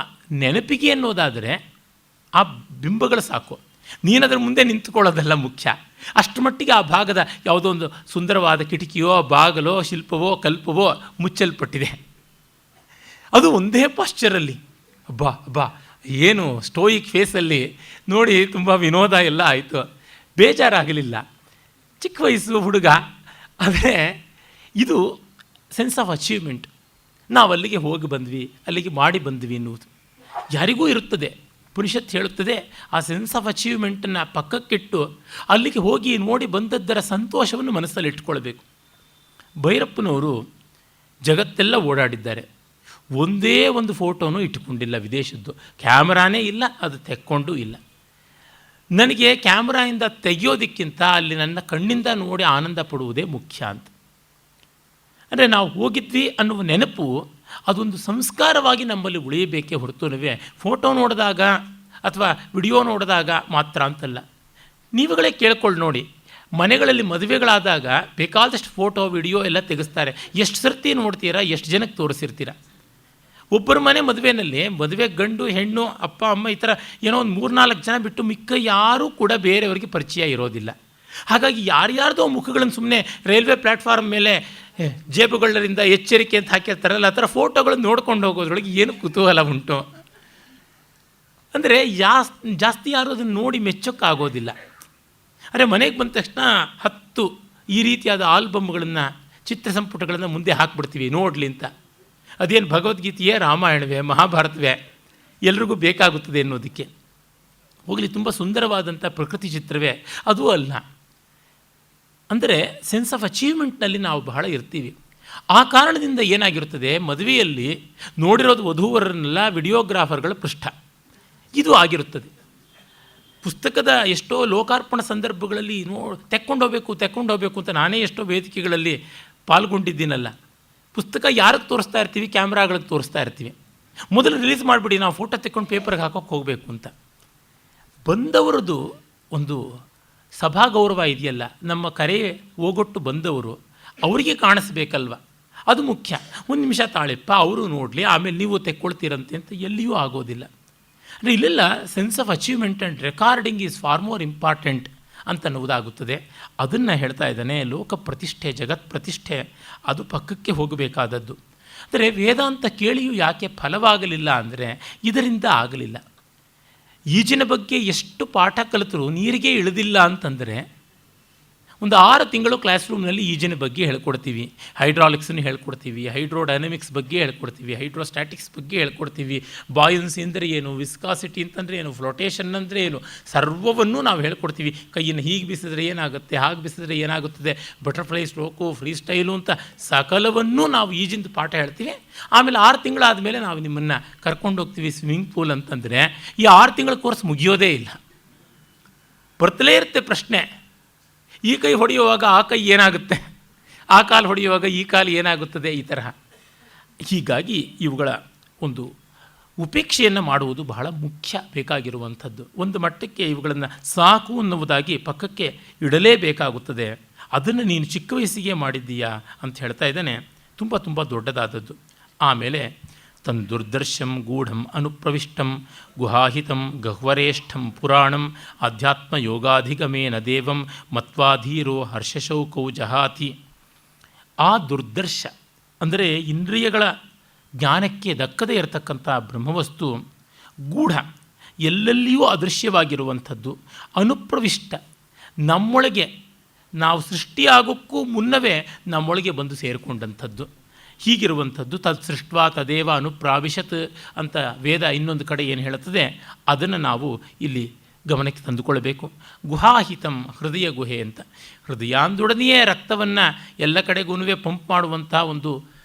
ನೆನಪಿಗೆ ಅನ್ನೋದಾದರೆ ಆ ಬಿಂಬಗಳು ಸಾಕು. ನೀನದ್ರ ಮುಂದೆ ನಿಂತ್ಕೊಳ್ಳೋದೆಲ್ಲ ಮುಖ್ಯ. ಅಷ್ಟು ಮಟ್ಟಿಗೆ ಆ ಭಾಗದ ಯಾವುದೋ ಒಂದು ಸುಂದರವಾದ ಕಿಟಕಿಯೋ, ಬಾಗಲೋ, ಶಿಲ್ಪವೋ, ಕಲ್ಪವೋ ಮುಚ್ಚಲ್ಪಟ್ಟಿದೆ. ಅದು ಒಂದೇ ಪಾಶ್ಚರಲ್ಲಿ. ಅಬ್ಬಾ ಏನು ಸ್ಟೋಯಿಕ್ ಫೇಸಲ್ಲಿ ನೋಡಿ, ತುಂಬ ವಿನೋದ ಎಲ್ಲ ಆಯಿತು. ಬೇಜಾರಾಗಲಿಲ್ಲ. ಚಿಕ್ಕ ವಯಸ್ಸು ಹುಡುಗ. ಆದರೆ ಇದು ಸೆನ್ಸ್ ಆಫ್ ಅಚೀವ್ಮೆಂಟ್. ನಾವು ಅಲ್ಲಿಗೆ ಹೋಗಿ ಬಂದ್ವಿ, ಅಲ್ಲಿಗೆ ಮಾಡಿ ಬಂದ್ವಿ ಎನ್ನುವುದು ಯಾರಿಗೂ ಇರುತ್ತದೆ. ಉಪನಿಷತ್ತು ಹೇಳುತ್ತದೆ, ಆ ಸೆನ್ಸ್ ಆಫ್ ಅಚೀವ್ಮೆಂಟನ್ನು ಪಕ್ಕಕ್ಕಿಟ್ಟು ಅಲ್ಲಿಗೆ ಹೋಗಿ ನೋಡಿ ಬಂದದ್ದರ ಸಂತೋಷವನ್ನು ಮನಸ್ಸಲ್ಲಿ ಇಟ್ಕೊಳ್ಬೇಕು. ಭೈರಪ್ಪನವರು ಜಗತ್ತೆಲ್ಲ ಓಡಾಡಿದ್ದಾರೆ. ಒಂದೇ ಒಂದು ಫೋಟೋನೂ ಇಟ್ಟುಕೊಂಡಿಲ್ಲ ವಿದೇಶದ್ದು. ಕ್ಯಾಮ್ರಾನೇ ಇಲ್ಲ, ಅದು ತೆಕ್ಕೊಂಡು ಇಲ್ಲ. ನನಗೆ ಕ್ಯಾಮ್ರಾಯಿಂದ ತೆಗೆಯೋದಕ್ಕಿಂತ ಅಲ್ಲಿ ನನ್ನ ಕಣ್ಣಿಂದ ನೋಡಿ ಆನಂದ ಪಡುವುದೇ ಮುಖ್ಯ ಅಂತ. ಅಂದರೆ ನಾವು ಹೋಗಿದ್ವಿ ಅನ್ನುವ ನೆನಪು ಅದೊಂದು ಸಂಸ್ಕಾರವಾಗಿ ನಮ್ಮಲ್ಲಿ ಉಳಿಯಬೇಕೇ ಹೊರತುನವೇ ಫೋಟೋ ನೋಡಿದಾಗ ಅಥವಾ ವಿಡಿಯೋ ನೋಡಿದಾಗ ಮಾತ್ರ ಅಂತಲ್ಲ. ನೀವುಗಳೇ ಕೇಳ್ಕೊಂಡು ನೋಡಿ, ಮನೆಗಳಲ್ಲಿ ಮದುವೆಗಳಾದಾಗ ಬೇಕಾದಷ್ಟು ಫೋಟೋ ವಿಡಿಯೋ ಎಲ್ಲ ತೆಗೆಸ್ತಾರೆ. ಎಷ್ಟು ಸರ್ತಿ ನೋಡ್ತೀರಾ, ಎಷ್ಟು ಜನಕ್ಕೆ ತೋರಿಸಿರ್ತೀರ. ಒಬ್ಬರ ಮನೆ ಮದುವೆ ಗಂಡು ಹೆಣ್ಣು ಅಪ್ಪ ಅಮ್ಮ ಈ ಥರ ಏನೋ ಒಂದು 3-4 ಜನ ಬಿಟ್ಟು ಮಿಕ್ಕ ಯಾರೂ ಕೂಡ ಬೇರೆಯವರಿಗೆ ಪರಿಚಯ ಇರೋದಿಲ್ಲ. ಹಾಗಾಗಿ ಯಾರ್ಯಾರ್ದೋ ಮುಖಗಳನ್ನು ಸುಮ್ಮನೆ ರೈಲ್ವೆ ಪ್ಲ್ಯಾಟ್ಫಾರ್ಮ್ ಮೇಲೆ ಜೇಬುಗಳಿಂದ ಎಚ್ಚರಿಕೆ ಅಂತ ಹಾಕಿರ್ತಾರಲ್ಲ, ಆ ಥರ ಫೋಟೋಗಳನ್ನು ನೋಡ್ಕೊಂಡು ಹೋಗೋದ್ರೊಳಗೆ ಏನು ಕುತೂಹಲ ಉಂಟು. ಅಂದರೆ ಜಾಸ್ತಿ ಯಾರು ಅದನ್ನು ನೋಡಿ ಮೆಚ್ಚೋಕ್ಕಾಗೋದಿಲ್ಲ. ಅಂದರೆ ಮನೆಗೆ ಬಂದ ತಕ್ಷಣ 10 ಈ ರೀತಿಯಾದ ಆಲ್ಬಮ್ಗಳನ್ನು, ಚಿತ್ರ ಸಂಪುಟಗಳನ್ನು ಮುಂದೆ ಹಾಕ್ಬಿಡ್ತೀವಿ ನೋಡಲಿ ಅಂತ. ಅದೇನು ಭಗವದ್ಗೀತೆಯೇ, ರಾಮಾಯಣವೇ, ಮಹಾಭಾರತವೇ ಎಲ್ರಿಗೂ ಬೇಕಾಗುತ್ತದೆ ಅನ್ನೋದಕ್ಕೆ. ಹೋಗಲಿ, ತುಂಬ ಸುಂದರವಾದಂಥ ಪ್ರಕೃತಿ ಚಿತ್ರವೇ ಅದೂ ಅಲ್ಲ. ಅಂದರೆ ಸೆನ್ಸ್ ಆಫ್ ಅಚೀವ್ಮೆಂಟ್ನಲ್ಲಿ ನಾವು ಬಹಳ ಇರ್ತೀವಿ. ಆ ಕಾರಣದಿಂದ ಏನಾಗಿರುತ್ತದೆ, ಮದುವೆಯಲ್ಲಿ ನೋಡಿರೋದು ವಧೂವರನ್ನೆಲ್ಲ ವಿಡಿಯೋಗ್ರಾಫರ್ಗಳ ಪೃಷ್ಠ ಇದು ಆಗಿರುತ್ತದೆ. ಪುಸ್ತಕದ ಎಷ್ಟೋ ಲೋಕಾರ್ಪಣ ಸಂದರ್ಭಗಳಲ್ಲಿ ತೆಕ್ಕೊಂಡು ಹೋಗಬೇಕು ಅಂತ ನಾನೇ ಎಷ್ಟೋ ವೇದಿಕೆಗಳಲ್ಲಿ ಪಾಲ್ಗೊಂಡಿದ್ದೀನಲ್ಲ. ಪುಸ್ತಕ ಯಾರಿಗೆ ತೋರಿಸ್ತಾ ಇರ್ತೀವಿ, ಕ್ಯಾಮ್ರಾಗಳಿಗೆ ತೋರಿಸ್ತಾ ಇರ್ತೀವಿ. ಮೊದಲು ರಿಲೀಸ್ ಮಾಡಿಬಿಡಿ, ನಾವು ಫೋಟೋ ತೆಕ್ಕೊಂಡು ಪೇಪರ್ಗೆ ಹಾಕೋಕ್ಕೆ ಹೋಗಬೇಕು ಅಂತ. ಬಂದವರದು ಒಂದು ಸಭಾ ಗೌರವ ಇದೆಯಲ್ಲ, ನಮ್ಮ ಕರೆ ಹೋಗೊಟ್ಟು ಬಂದವರು ಅವರಿಗೆ ಕಾಣಿಸ್ಬೇಕಲ್ವ, ಅದು ಮುಖ್ಯ. ಒಂದು ನಿಮಿಷ ತಾಳೆಪ್ಪ ಅವರು ನೋಡಲಿ, ಆಮೇಲೆ ನೀವು ತೆಕ್ಕೊಳ್ತೀರಂತೆ ಅಂತ ಎಲ್ಲಿಯೂ ಆಗೋದಿಲ್ಲ. ಅಂದರೆ ಇಲ್ಲೆಲ್ಲ sense of achievement and recording is far more important ಅಂತನ್ನುವುದಾಗುತ್ತದೆ. ಅದನ್ನು ಹೇಳ್ತಾ ಇದ್ದಾನೆ. ಲೋಕ ಪ್ರತಿಷ್ಠೆ, ಜಗತ್ ಪ್ರತಿಷ್ಠೆ ಅದು ಪಕ್ಕಕ್ಕೆ ಹೋಗಬೇಕಾದದ್ದು. ಅಂದರೆ ವೇದಾಂತ ಕೇಳಿಯೂ ಯಾಕೆ ಫಲವಾಗಲಿಲ್ಲ ಅಂದರೆ ಇದರಿಂದ ಆಗಲಿಲ್ಲ. ಈಜಿನ ಬಗ್ಗೆ ಎಷ್ಟು ಪಾಠ ಕಲಿತರೂ ನೀರಿಗೆ ಇಳಿದಿಲ್ಲ ಅಂತಂದರೆ, ಒಂದು 6 ತಿಂಗಳು ಕ್ಲಾಸ್ ರೂಮ್ನಲ್ಲಿ ಈಜಿನ ಬಗ್ಗೆ ಹೇಳ್ಕೊಡ್ತೀವಿ, ಹೈಡ್ರಾಲಿಕ್ಸನ್ನು ಹೇಳ್ಕೊಡ್ತೀವಿ, ಹೈಡ್ರೋಡೈನಮಿಕ್ಸ್ ಬಗ್ಗೆ ಹೇಳ್ಕೊಡ್ತೀವಿ, ಹೈಡ್ರೋಸ್ಟ್ಯಾಟಿಕ್ಸ್ ಬಗ್ಗೆ ಹೇಳ್ಕೊಡ್ತೀವಿ, ಬಾಯನ್ಸಿ ಅಂದರೆ ಏನು, ವಿಸ್ಕಾಸಿಟಿ ಅಂತಂದರೆ ಏನು, ಫ್ಲೋಟೇಷನ್ ಅಂದರೆ ಏನು, ಸರ್ವವನ್ನು ನಾವು ಹೇಳ್ಕೊಡ್ತೀವಿ. ಕೈಯನ್ನು ಹೀಗೆ ಬಿಸಿದ್ರೆ ಏನಾಗುತ್ತೆ, ಹಾಗೆ ಬಿಸಿದ್ರೆ ಏನಾಗುತ್ತದೆ, ಬಟರ್ಫ್ಲೈ ಸ್ಟ್ರೋಕು, ಫ್ರೀ ಸ್ಟೈಲು ಅಂತ ಸಕಲವನ್ನೂ ನಾವು ಈಜಿಂದ ಪಾಠ ಹೇಳ್ತೀವಿ. ಆಮೇಲೆ 6 ತಿಂಗಳಾದಮೇಲೆ ನಾವು ನಿಮ್ಮನ್ನು ಕರ್ಕೊಂಡು ಹೋಗ್ತೀವಿ ಸ್ವಿಮ್ಮಿಂಗ್ ಪೂಲ್ ಅಂತಂದರೆ ಈ 6 ತಿಂಗಳ ಕೋರ್ಸ್ ಮುಗಿಯೋದೇ ಇಲ್ಲ. ಬರ್ತಲೇ ಇರುತ್ತೆ ಪ್ರಶ್ನೆ, ಈ ಕೈ ಹೊಡೆಯುವಾಗ ಆ ಕೈ ಏನಾಗುತ್ತೆ, ಆ ಕಾಲು ಹೊಡೆಯುವಾಗ ಈ ಕಾಲು ಏನಾಗುತ್ತದೆ, ಈ ತರಹ. ಹೀಗಾಗಿ ಇವುಗಳ ಒಂದು ಉಪೇಕ್ಷೆಯನ್ನು ಮಾಡುವುದು ಬಹಳ ಮುಖ್ಯ ಬೇಕಾಗಿರುವಂಥದ್ದು. ಒಂದು ಮಟ್ಟಕ್ಕೆ ಇವುಗಳನ್ನು ಸಾಕು ಅನ್ನುವುದಾಗಿ ಪಕ್ಕಕ್ಕೆ ಇಡಲೇಬೇಕಾಗುತ್ತದೆ. ಅದನ್ನು ನೀನು ಚಿಕ್ಕ ವಯಸ್ಸಿಗೆ ಮಾಡಿದ್ದೀಯಾ ಅಂತ ಹೇಳ್ತಾ ಇದ್ದಾನೆ. ತುಂಬ ತುಂಬ ದೊಡ್ಡದಾದದ್ದು. ಆಮೇಲೆ ತಂದುರ್ದರ್ಶಂ ಗೂಢಂ ಅನುಪ್ರವಿಷ್ಟಂ ಗುಹಾಹಿತಂ ಗಹ್ವರೇಷ್ಠಂ ಪುರಾಣಂ ಅಧ್ಯಾತ್ಮ ಯೋಗಾಧಿಗಮೇನ ದೇವಂ ಮತ್ವಾಧೀರೋ ಹರ್ಷಶೌಕೌ ಜಹಾತಿ. ಆ ದುರ್ದರ್ಶ ಅಂದರೆ ಇಂದ್ರಿಯಗಳ ಜ್ಞಾನಕ್ಕೆ ದಕ್ಕದೇ ಇರತಕ್ಕಂಥ ಬ್ರಹ್ಮವಸ್ತು ಗೂಢ, ಎಲ್ಲೆಲ್ಲಿಯೂ ಅದೃಶ್ಯವಾಗಿರುವಂಥದ್ದು, ಅನುಪ್ರವಿಷ್ಟ, ನಮ್ಮೊಳಗೆ ನಾವು ಸೃಷ್ಟಿಯಾಗೋಕ್ಕೂ ಮುನ್ನವೇ ನಮ್ಮೊಳಗೆ ಬಂದು ಸೇರಿಕೊಂಡಂಥದ್ದು. ಹೀಗಿರುವಂಥದ್ದು ತತ್ ಸೃಷ್ಟ್ವಾ ತದೇವ ಅನುಪ್ರಾವಿಶತ್ ಅಂತ ವೇದ ಇನ್ನೊಂದು ಕಡೆ ಏನು ಹೇಳುತ್ತದೆ ಅದನ್ನು ನಾವು ಇಲ್ಲಿ ಗಮನಕ್ಕೆ ತಂದುಕೊಳ್ಬೇಕು. ಗುಹಾಹಿತಂ, ಹೃದಯ ಗುಹೆ ಅಂತ. ಹೃದಯಾಂದೊಡನೆಯೇ ರಕ್ತವನ್ನು ಎಲ್ಲ ಕಡೆಗೂ ಪಂಪ್ ಮಾಡುವಂಥ ಒಂದು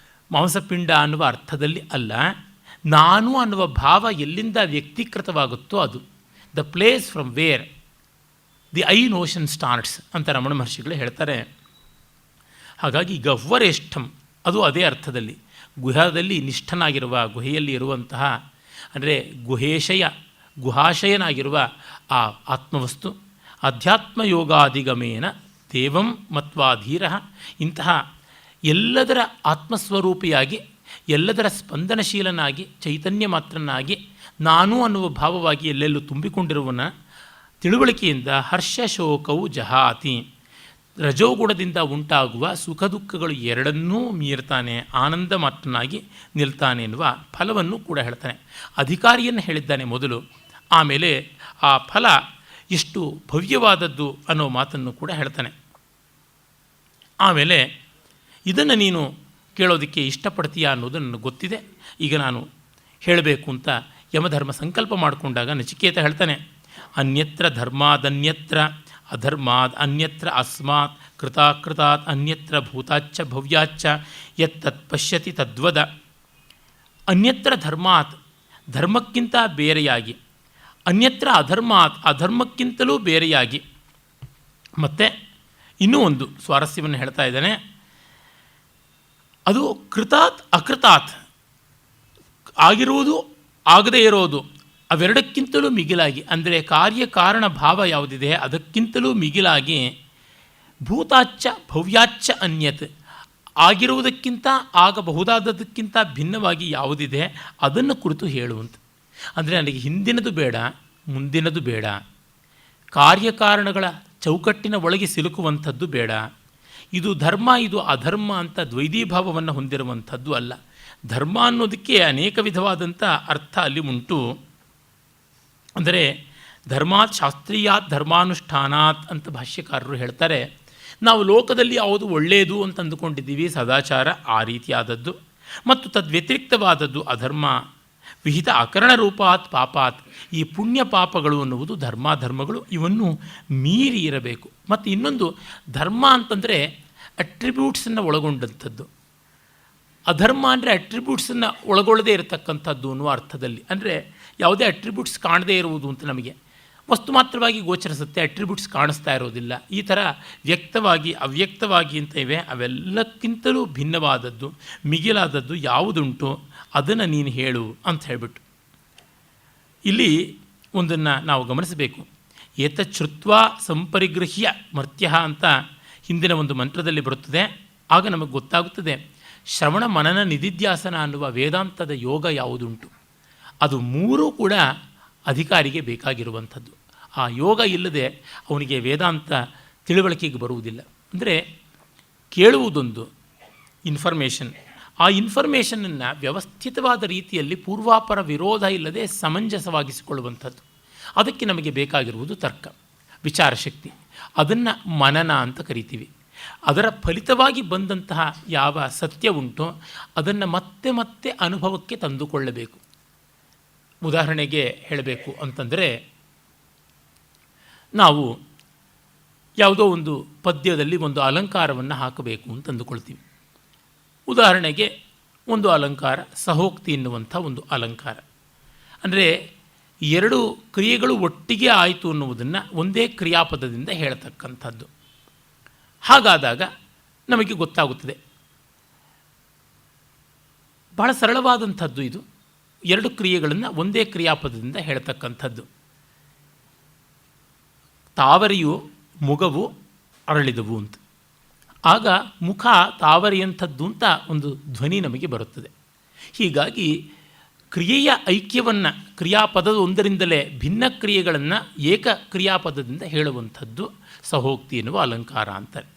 ಮಾಂಸಪಿಂಡ ಅನ್ನುವ ಅರ್ಥದಲ್ಲಿ ಅಲ್ಲ, ನಾನು ಅನ್ನುವ ಭಾವ ಎಲ್ಲಿಂದ ವ್ಯಕ್ತೀಕೃತವಾಗುತ್ತೋ ಅದು the place from where the I notion starts ಅಂತ ರಮಣ ಮಹರ್ಷಿಗಳು ಹೇಳ್ತಾರೆ. ಹಾಗಾಗಿ ಗಹ್ವರೇಷ್ಠಂ ಅದು ಅದೇ ಅರ್ಥದಲ್ಲಿ ಗುಹದಲ್ಲಿ ನಿಷ್ಠನಾಗಿರುವ, ಗುಹೆಯಲ್ಲಿ ಇರುವಂತಹ ಅಂದರೆ ಗುಹಾಶಯನಾಗಿರುವ ಆ ಆತ್ಮವಸ್ತು. ಅಧ್ಯಾತ್ಮ ಯೋಗಾಧಿಗಮೇನ ದೇವಂ ಮತ್ವಾಧೀರ. ಇಂತಹ ಎಲ್ಲದರ ಆತ್ಮಸ್ವರೂಪಿಯಾಗಿ, ಎಲ್ಲದರ ಸ್ಪಂದನಶೀಲನಾಗಿ, ಚೈತನ್ಯ ಮಾತ್ರನಾಗಿ, ನಾನು ಅನ್ನುವ ಭಾವವಾಗಿ ಎಲ್ಲೆಲ್ಲೂ ತುಂಬಿಕೊಂಡಿರುವನ ತಿಳುವಳಿಕೆಯಿಂದ ಹರ್ಷ ಶೋಕವು ಜಹಾತಿ. ರಜೋಗುಣದಿಂದ ಉಂಟಾಗುವ ಸುಖ ದುಃಖಗಳು ಎರಡನ್ನೂ ಮೀರ್ತಾನೆ, ಆನಂದ ಮಾತ್ರನಾಗಿ ನಿಲ್ತಾನೆ ಎನ್ನುವ ಫಲವನ್ನು ಕೂಡ ಹೇಳ್ತಾನೆ. ಅಧಿಕಾರಿಯನ್ನು ಹೇಳಿದ್ದಾನೆ ಮೊದಲು, ಆಮೇಲೆ ಆ ಫಲ ಎಷ್ಟು ಭವ್ಯವಾದದ್ದು ಅನ್ನೋ ಮಾತನ್ನು ಕೂಡ ಹೇಳ್ತಾನೆ. ಆಮೇಲೆ ಇದನ್ನು ನೀನು ಕೇಳೋದಕ್ಕೆ ಇಷ್ಟಪಡ್ತೀಯಾ ಅನ್ನೋದು ನನಗೆ ಗೊತ್ತಿದೆ, ಈಗ ನಾನು ಹೇಳಬೇಕು ಅಂತ ಯಮಧರ್ಮ ಸಂಕಲ್ಪ ಮಾಡಿಕೊಂಡಾಗ ನಚಿಕೇತ ಹೇಳ್ತಾನೆ, ಅನ್ಯತ್ರ ಧರ್ಮಾದನ್ಯತ್ರ ಅಧರ್ಮಾದ್ ಅನ್ಯತ್ರ ಅಸ್ಮಾತ್ ಕೃತಾಕೃತಾತ್ ಅನ್ಯತ್ರ ಭೂತಾಚ್ಚ ಭವ್ಯಾಚ್ಚ ಯತ್ತತ್ ಪಶ್ಯತಿ ತದ್ವದ. ಅನ್ಯತ್ರ ಧರ್ಮಾತ್ ಧರ್ಮಕ್ಕಿಂತ ಬೇರೆಯಾಗಿ, ಅನ್ಯತ್ರ ಅಧರ್ಮಾತ್ ಅಧರ್ಮಕ್ಕಿಂತಲೂ ಬೇರೆಯಾಗಿ. ಮತ್ತು ಇನ್ನೂ ಒಂದು ಸ್ವಾರಸ್ಯವನ್ನು ಹೇಳ್ತಾ ಇದ್ದಾನೆ. ಅದು ಕೃತಾತ್ ಅಕೃತಾತ್, ಆಗಿರುವುದು ಆಗದೇ ಇರೋದು ಅವೆರಡಕ್ಕಿಂತಲೂ ಮಿಗಿಲಾಗಿ, ಅಂದರೆ ಕಾರ್ಯಕಾರಣ ಭಾವ ಯಾವುದಿದೆ ಅದಕ್ಕಿಂತಲೂ ಮಿಗಿಲಾಗಿ ಭೂತಾಚ್ಚ ಭವ್ಯಾಚ್ಚ ಅನ್ಯತ್, ಆಗಿರುವುದಕ್ಕಿಂತ ಆಗಬಹುದಾದದಕ್ಕಿಂತ ಭಿನ್ನವಾಗಿ ಯಾವುದಿದೆ ಅದನ್ನು ಕುರಿತು ಹೇಳುವಂತೆ. ಅಂದರೆ ನನಗೆ ಹಿಂದಿನದು ಬೇಡ, ಮುಂದಿನದು ಬೇಡ, ಕಾರ್ಯಕಾರಣಗಳ ಚೌಕಟ್ಟಿನ ಒಳಗೆ ಸಿಲುಕುವಂಥದ್ದು ಬೇಡ, ಇದು ಧರ್ಮ ಇದು ಅಧರ್ಮ ಅಂತ ದ್ವೈತೀಭಾವವನ್ನು ಹೊಂದಿರುವಂಥದ್ದು ಅಲ್ಲ. ಧರ್ಮ ಅನ್ನೋದಕ್ಕೆ ಅನೇಕ ವಿಧವಾದಂಥ ಅರ್ಥ ಅಲ್ಲಿ ಉಂಟು. ಅಂದರೆ ಧರ್ಮಾತ್ ಶಾಸ್ತ್ರೀಯಾತ್ ಧರ್ಮಾನುಷ್ಠಾನಾತ್ ಅಂತ ಭಾಷ್ಯಕಾರರು ಹೇಳ್ತಾರೆ. ನಾವು ಲೋಕದಲ್ಲಿ ಯಾವುದು ಒಳ್ಳೆಯದು ಅಂತ ಅಂದುಕೊಂಡಿದ್ದೀವಿ, ಸದಾಚಾರ ಆ ರೀತಿಯಾದದ್ದು, ಮತ್ತು ತದ್ವ್ಯತಿರಿಕ್ತವಾದದ್ದು ಅಧರ್ಮ. ವಿಹಿತ ಅಕರಣ ರೂಪಾತ್ ಪಾಪಾತ್, ಈ ಪುಣ್ಯ ಪಾಪಗಳು ಅನ್ನುವುದು ಧರ್ಮಾಧರ್ಮಗಳು ಇವನ್ನು ಮೀರಿ ಇರಬೇಕು. ಮತ್ತು ಇನ್ನೊಂದು ಧರ್ಮ ಅಂತಂದರೆ ಅಟ್ರಿಬ್ಯೂಟ್ಸನ್ನು ಒಳಗೊಂಡಂಥದ್ದು, ಅಧರ್ಮ ಅಂದರೆ ಅಟ್ರಿಬ್ಯೂಟ್ಸನ್ನು ಒಳಗೊಳ್ಳದೇ ಇರತಕ್ಕಂಥದ್ದು ಅನ್ನುವ ಅರ್ಥದಲ್ಲಿ. ಅಂದರೆ ಯಾವುದೇ ಅಟ್ರಿಬ್ಯೂಟ್ಸ್ ಕಾಣದೇ ಇರುವುದು ಅಂತ ನಮಗೆ ವಸ್ತು ಮಾತ್ರವಾಗಿ ಗೋಚರಿಸುತ್ತೆ, ಅಟ್ರಿಬ್ಯೂಟ್ಸ್ ಕಾಣಿಸ್ತಾ ಇರೋದಿಲ್ಲ. ಈ ಥರ ವ್ಯಕ್ತವಾಗಿ ಅವ್ಯಕ್ತವಾಗಿ ಅಂತ ಇವೆ, ಅವೆಲ್ಲಕ್ಕಿಂತಲೂ ಭಿನ್ನವಾದದ್ದು ಮಿಗಿಲಾದದ್ದು ಯಾವುದುಂಟು ಅದನ್ನು ನೀನು ಹೇಳು ಅಂತ ಹೇಳಿಬಿಟ್ಟು ಇಲ್ಲಿ ಒಂದನ್ನು ನಾವು ಗಮನಿಸಬೇಕು. ಏತಚ್ಛ್ರುತ್ವಾ ಸಂಪರಿಗೃಹ್ಯ ಮರ್ತ್ಯ ಅಂತ ಹಿಂದಿನ ಒಂದು ಮಂತ್ರದಲ್ಲಿ ಬರುತ್ತದೆ. ಆಗ ನಮಗೆ ಗೊತ್ತಾಗುತ್ತದೆ ಶ್ರವಣ ಮನನ ನಿಧಿಧ್ಯಾಸನ ಅನ್ನುವ ವೇದಾಂತದ ಯೋಗ ಯಾವುದುಂಟು ಅದು ಮೂರೂ ಕೂಡ ಅಧಿಕಾರಿಗೆ ಬೇಕಾಗಿರುವಂಥದ್ದು. ಆ ಯೋಗ ಇಲ್ಲದೆ ಅವನಿಗೆ ವೇದಾಂತ ತಿಳುವಳಿಕೆಗೆ ಬರುವುದಿಲ್ಲ. ಅಂದರೆ ಕೇಳುವುದೊಂದು ಇನ್ಫಾರ್ಮೇಷನ್, ಆ ಇನ್ಫಾರ್ಮೇಷನನ್ನು ವ್ಯವಸ್ಥಿತವಾದ ರೀತಿಯಲ್ಲಿ ಪೂರ್ವಾಪರ ವಿರೋಧ ಇಲ್ಲದೆ ಸಮಂಜಸವಾಗಿಸಿಕೊಳ್ಳುವಂಥದ್ದು. ಅದಕ್ಕೆ ನಮಗೆ ಬೇಕಾಗಿರುವುದು ತರ್ಕ, ವಿಚಾರಶಕ್ತಿ. ಅದನ್ನು ಮನನ ಅಂತ ಕರಿತೀವಿ. ಅದರ ಫಲಿತವಾಗಿ ಬಂದಂತಹ ಯಾವ ಸತ್ಯ ಉಂಟೋ ಅದನ್ನು ಮತ್ತೆ ಮತ್ತೆ ಅನುಭವಕ್ಕೆ ತಂದುಕೊಳ್ಳಬೇಕು. ಉದಾಹರಣೆಗೆ ಹೇಳಬೇಕು ಅಂತಂದರೆ, ನಾವು ಯಾವುದೋ ಒಂದು ಪದ್ಯದಲ್ಲಿ ಒಂದು ಅಲಂಕಾರವನ್ನು ಹಾಕಬೇಕು ಅಂತ ಅಂದುಕೊಳ್ತೀವಿ. ಉದಾಹರಣೆಗೆ ಒಂದು ಅಲಂಕಾರ ಸಹೋಕ್ತಿ ಎನ್ನುವಂಥ ಒಂದು ಅಲಂಕಾರ. ಅಂದರೆ ಎರಡು ಕ್ರಿಯೆಗಳು ಒಟ್ಟಿಗೆ ಆಯಿತು ಅನ್ನುವುದನ್ನು ಒಂದೇ ಕ್ರಿಯಾಪದದಿಂದ ಹೇಳ್ತಕ್ಕಂಥದ್ದು. ಹಾಗಾದಾಗ ನಮಗೆ ಗೊತ್ತಾಗುತ್ತದೆ, ಬಹಳ ಸರಳವಾದಂಥದ್ದು ಇದು. ಎರಡು ಕ್ರಿಯೆಗಳನ್ನು ಒಂದೇ ಕ್ರಿಯಾಪದದಿಂದ ಹೇಳ್ತಕ್ಕಂಥದ್ದು. ತಾವರೆಯು ಮುಗವು ಅರಳಿದವು ಅಂತ. ಆಗ ಮುಖ ತಾವರೆಯಂಥದ್ದು ಅಂತ ಒಂದು ಧ್ವನಿ ನಮಗೆ ಬರುತ್ತದೆ. ಹೀಗಾಗಿ ಕ್ರಿಯೆಯ ಐಕ್ಯವನ್ನು ಕ್ರಿಯಾಪದದ ಒಂದರಿಂದಲೇ ಭಿನ್ನ ಕ್ರಿಯೆಗಳನ್ನು ಏಕ ಕ್ರಿಯಾಪದದಿಂದ ಹೇಳುವಂಥದ್ದು ಸಹೋಕ್ತಿ ಎನ್ನುವ ಅಲಂಕಾರ ಅಂತಾರೆ.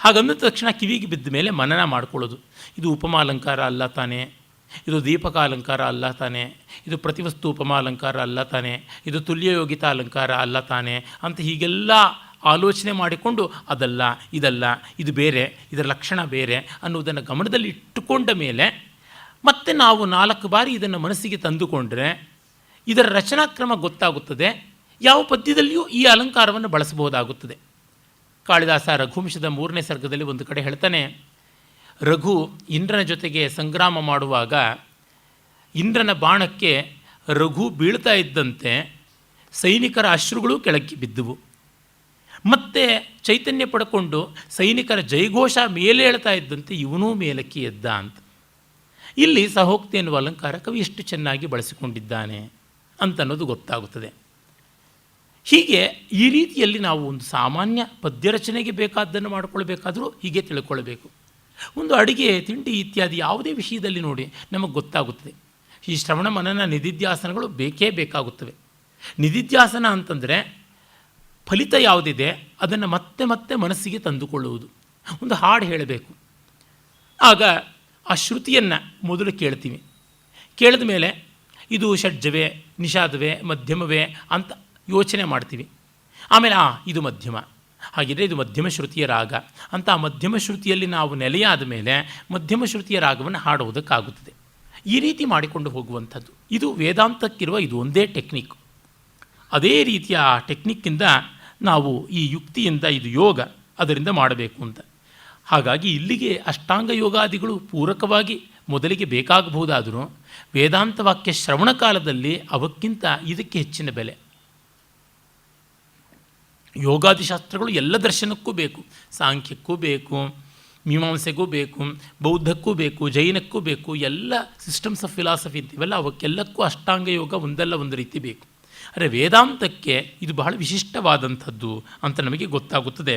ಹಾಗಂದ ತಕ್ಷಣ ಕಿವಿಗೆ ಬಿದ್ದ ಮೇಲೆ ಮನನ ಮಾಡಿಕೊಳ್ಳೋದು. ಇದು ಉಪಮಾಲಂಕಾರ ಅಲ್ಲ ತಾನೇ, ಇದು ದೀಪಕ ಅಲಂಕಾರ ಅಲ್ಲ ತಾನೇ, ಇದು ಪ್ರತಿವಸ್ತು ಉಪಮಾಲಂಕಾರ ಅಲ್ಲ ತಾನೇ, ಇದು ತುಲ್ಯಯೋಗಿತಾ ಅಲಂಕಾರ ಅಲ್ಲ ತಾನೇ ಅಂತ ಹೀಗೆಲ್ಲ ಆಲೋಚನೆ ಮಾಡಿಕೊಂಡು ಅದಲ್ಲ ಇದಲ್ಲ ಇದು ಬೇರೆ ಇದರ ಲಕ್ಷಣ ಬೇರೆ ಅನ್ನುವುದನ್ನು ಗಮನದಲ್ಲಿ ಇಟ್ಟುಕೊಂಡ ಮೇಲೆ ಮತ್ತೆ ನಾವು 4 ಬಾರಿ ಇದನ್ನು ಮನಸ್ಸಿಗೆ ತಂದುಕೊಂಡ್ರೆ ಇದರ ರಚನಾಕ್ರಮ ಗೊತ್ತಾಗುತ್ತದೆ. ಯಾವ ಪದ್ಯದಲ್ಲಿಯೂ ಈ ಅಲಂಕಾರವನ್ನು ಬಳಸಬಹುದಾಗುತ್ತದೆ. ಕಾಳಿದಾಸ ರಘುವಂಶದ 3ನೇ ಸರ್ಗದಲ್ಲಿ ಒಂದು ಕಡೆ ಹೇಳ್ತಾನೆ, ರಘು ಇಂದ್ರನ ಜೊತೆಗೆ ಸಂಗ್ರಾಮ ಮಾಡುವಾಗ ಇಂದ್ರನ ಬಾಣಕ್ಕೆ ರಘು ಬೀಳ್ತಾ ಇದ್ದಂತೆ ಸೈನಿಕರ ಅಶ್ರುಗಳು ಕೆಳಕ್ಕೆ ಬಿದ್ದುವು. ಮತ್ತೆ ಚೈತನ್ಯ ಪಡ್ಕೊಂಡು ಸೈನಿಕರ ಜೈಘೋಷ ಮೇಲೆ ಹೇಳ್ತಾ ಇದ್ದಂತೆ ಇವನೂ ಮೇಲಕ್ಕೆ ಎದ್ದ ಅಂತ. ಇಲ್ಲಿ ಸಹೋಕ್ತಿ ಎನ್ನುವ ಅಲಂಕಾರ ಕವಿ ಎಷ್ಟು ಚೆನ್ನಾಗಿ ಬಳಸಿಕೊಂಡಿದ್ದಾನೆ ಅಂತನ್ನೋದು ಗೊತ್ತಾಗುತ್ತದೆ. ಹೀಗೆ ಈ ರೀತಿಯಲ್ಲಿ ನಾವು ಒಂದು ಸಾಮಾನ್ಯ ಪದ್ಯ ರಚನೆಗೆ ಬೇಕಾದ್ದನ್ನು ಮಾಡಿಕೊಳ್ಬೇಕಾದರೂ ಹೀಗೆ ತಿಳ್ಕೊಳ್ಬೇಕು. ಒಂದು ಅಡಿಗೆ ತಿಂಡಿ ಇತ್ಯಾದಿ ಯಾವುದೇ ವಿಷಯದಲ್ಲಿ ನೋಡಿ ನಮಗೆ ಗೊತ್ತಾಗುತ್ತದೆ. ಈ ಶ್ರವಣ ಮನನ ನಿಧಿಧ್ಯಾಸನಗಳು ಬೇಕೇ ಬೇಕಾಗುತ್ತವೆ. ನಿಧಿಧ್ಯಾಸನ ಅಂತಂದರೆ ಫಲಿತ ಯಾವುದಿದೆ ಅದನ್ನು ಮತ್ತೆ ಮತ್ತೆ ಮನಸ್ಸಿಗೆ ತಂದುಕೊಳ್ಳುವುದು. ಒಂದು ಹಾಡು ಹೇಳಬೇಕು, ಆಗ ಆ ಶ್ರುತಿಯನ್ನು ಮೊದಲು ಕೇಳ್ತೀವಿ. ಕೇಳಿದ ಮೇಲೆ ಇದು ಷಡ್ಜವೇ ನಿಷಾದವೇ ಮಧ್ಯಮವೇ ಅಂತ ಯೋಚನೆ ಮಾಡ್ತೀವಿ. ಆಮೇಲೆ ಇದು ಮಧ್ಯಮ, ಹಾಗಿದ್ರೆ ಇದು ಮಧ್ಯಮ ಶ್ರುತಿಯ ರಾಗ ಅಂತ ಆ ಮಧ್ಯಮ ಶ್ರುತಿಯಲ್ಲಿ ನಾವು ನೆಲೆಯಾದ ಮೇಲೆ ಮಧ್ಯಮ ಶ್ರುತಿಯ ರಾಗವನ್ನು ಹಾಡುವುದಕ್ಕಾಗುತ್ತದೆ. ಈ ರೀತಿ ಮಾಡಿಕೊಂಡು ಹೋಗುವಂಥದ್ದು ಇದು ವೇದಾಂತಕ್ಕಿರುವ ಇದು ಒಂದೇ ಟೆಕ್ನಿಕ್. ಅದೇ ರೀತಿಯ ಆ ಟೆಕ್ನಿಕ್ಕಿಂದ ನಾವು ಈ ಯುಕ್ತಿಯಿಂದ ಇದು ಯೋಗ ಅದರಿಂದ ಮಾಡಬೇಕು ಅಂತ. ಹಾಗಾಗಿ ಇಲ್ಲಿಗೆ ಅಷ್ಟಾಂಗ ಯೋಗಾದಿಗಳು ಪೂರಕವಾಗಿ ಮೊದಲಿಗೆ ಬೇಕಾಗಬಹುದಾದರೂ ವೇದಾಂತ ವಾಕ್ಯ ಶ್ರವಣ ಕಾಲದಲ್ಲಿ ಅವಕ್ಕಿಂತ ಇದಕ್ಕೆ ಹೆಚ್ಚಿನ ಬೆಲೆ. ಯೋಗಾದಿಶಾಸ್ತ್ರಗಳು ಎಲ್ಲ ದರ್ಶನಕ್ಕೂ ಬೇಕು, ಸಾಂಖ್ಯಕ್ಕೂ ಬೇಕು, ಮೀಮಾಂಸೆಗೂ ಬೇಕು, ಬೌದ್ಧಕ್ಕೂ ಬೇಕು, ಜೈನಕ್ಕೂ ಬೇಕು, ಎಲ್ಲ ಸಿಸ್ಟಮ್ಸ್ ಆಫ್ ಫಿಲಾಸಫಿ ಅಂತೀವಲ್ಲ ಅವಕ್ಕೆಲ್ಲಕ್ಕೂ ಅಷ್ಟಾಂಗ ಯೋಗ ಒಂದಲ್ಲ ಒಂದು ರೀತಿ ಬೇಕು. ಆದರೆ ವೇದಾಂತಕ್ಕೆ ಇದು ಬಹಳ ವಿಶಿಷ್ಟವಾದಂಥದ್ದು ಅಂತ ನಮಗೆ ಗೊತ್ತಾಗುತ್ತದೆ.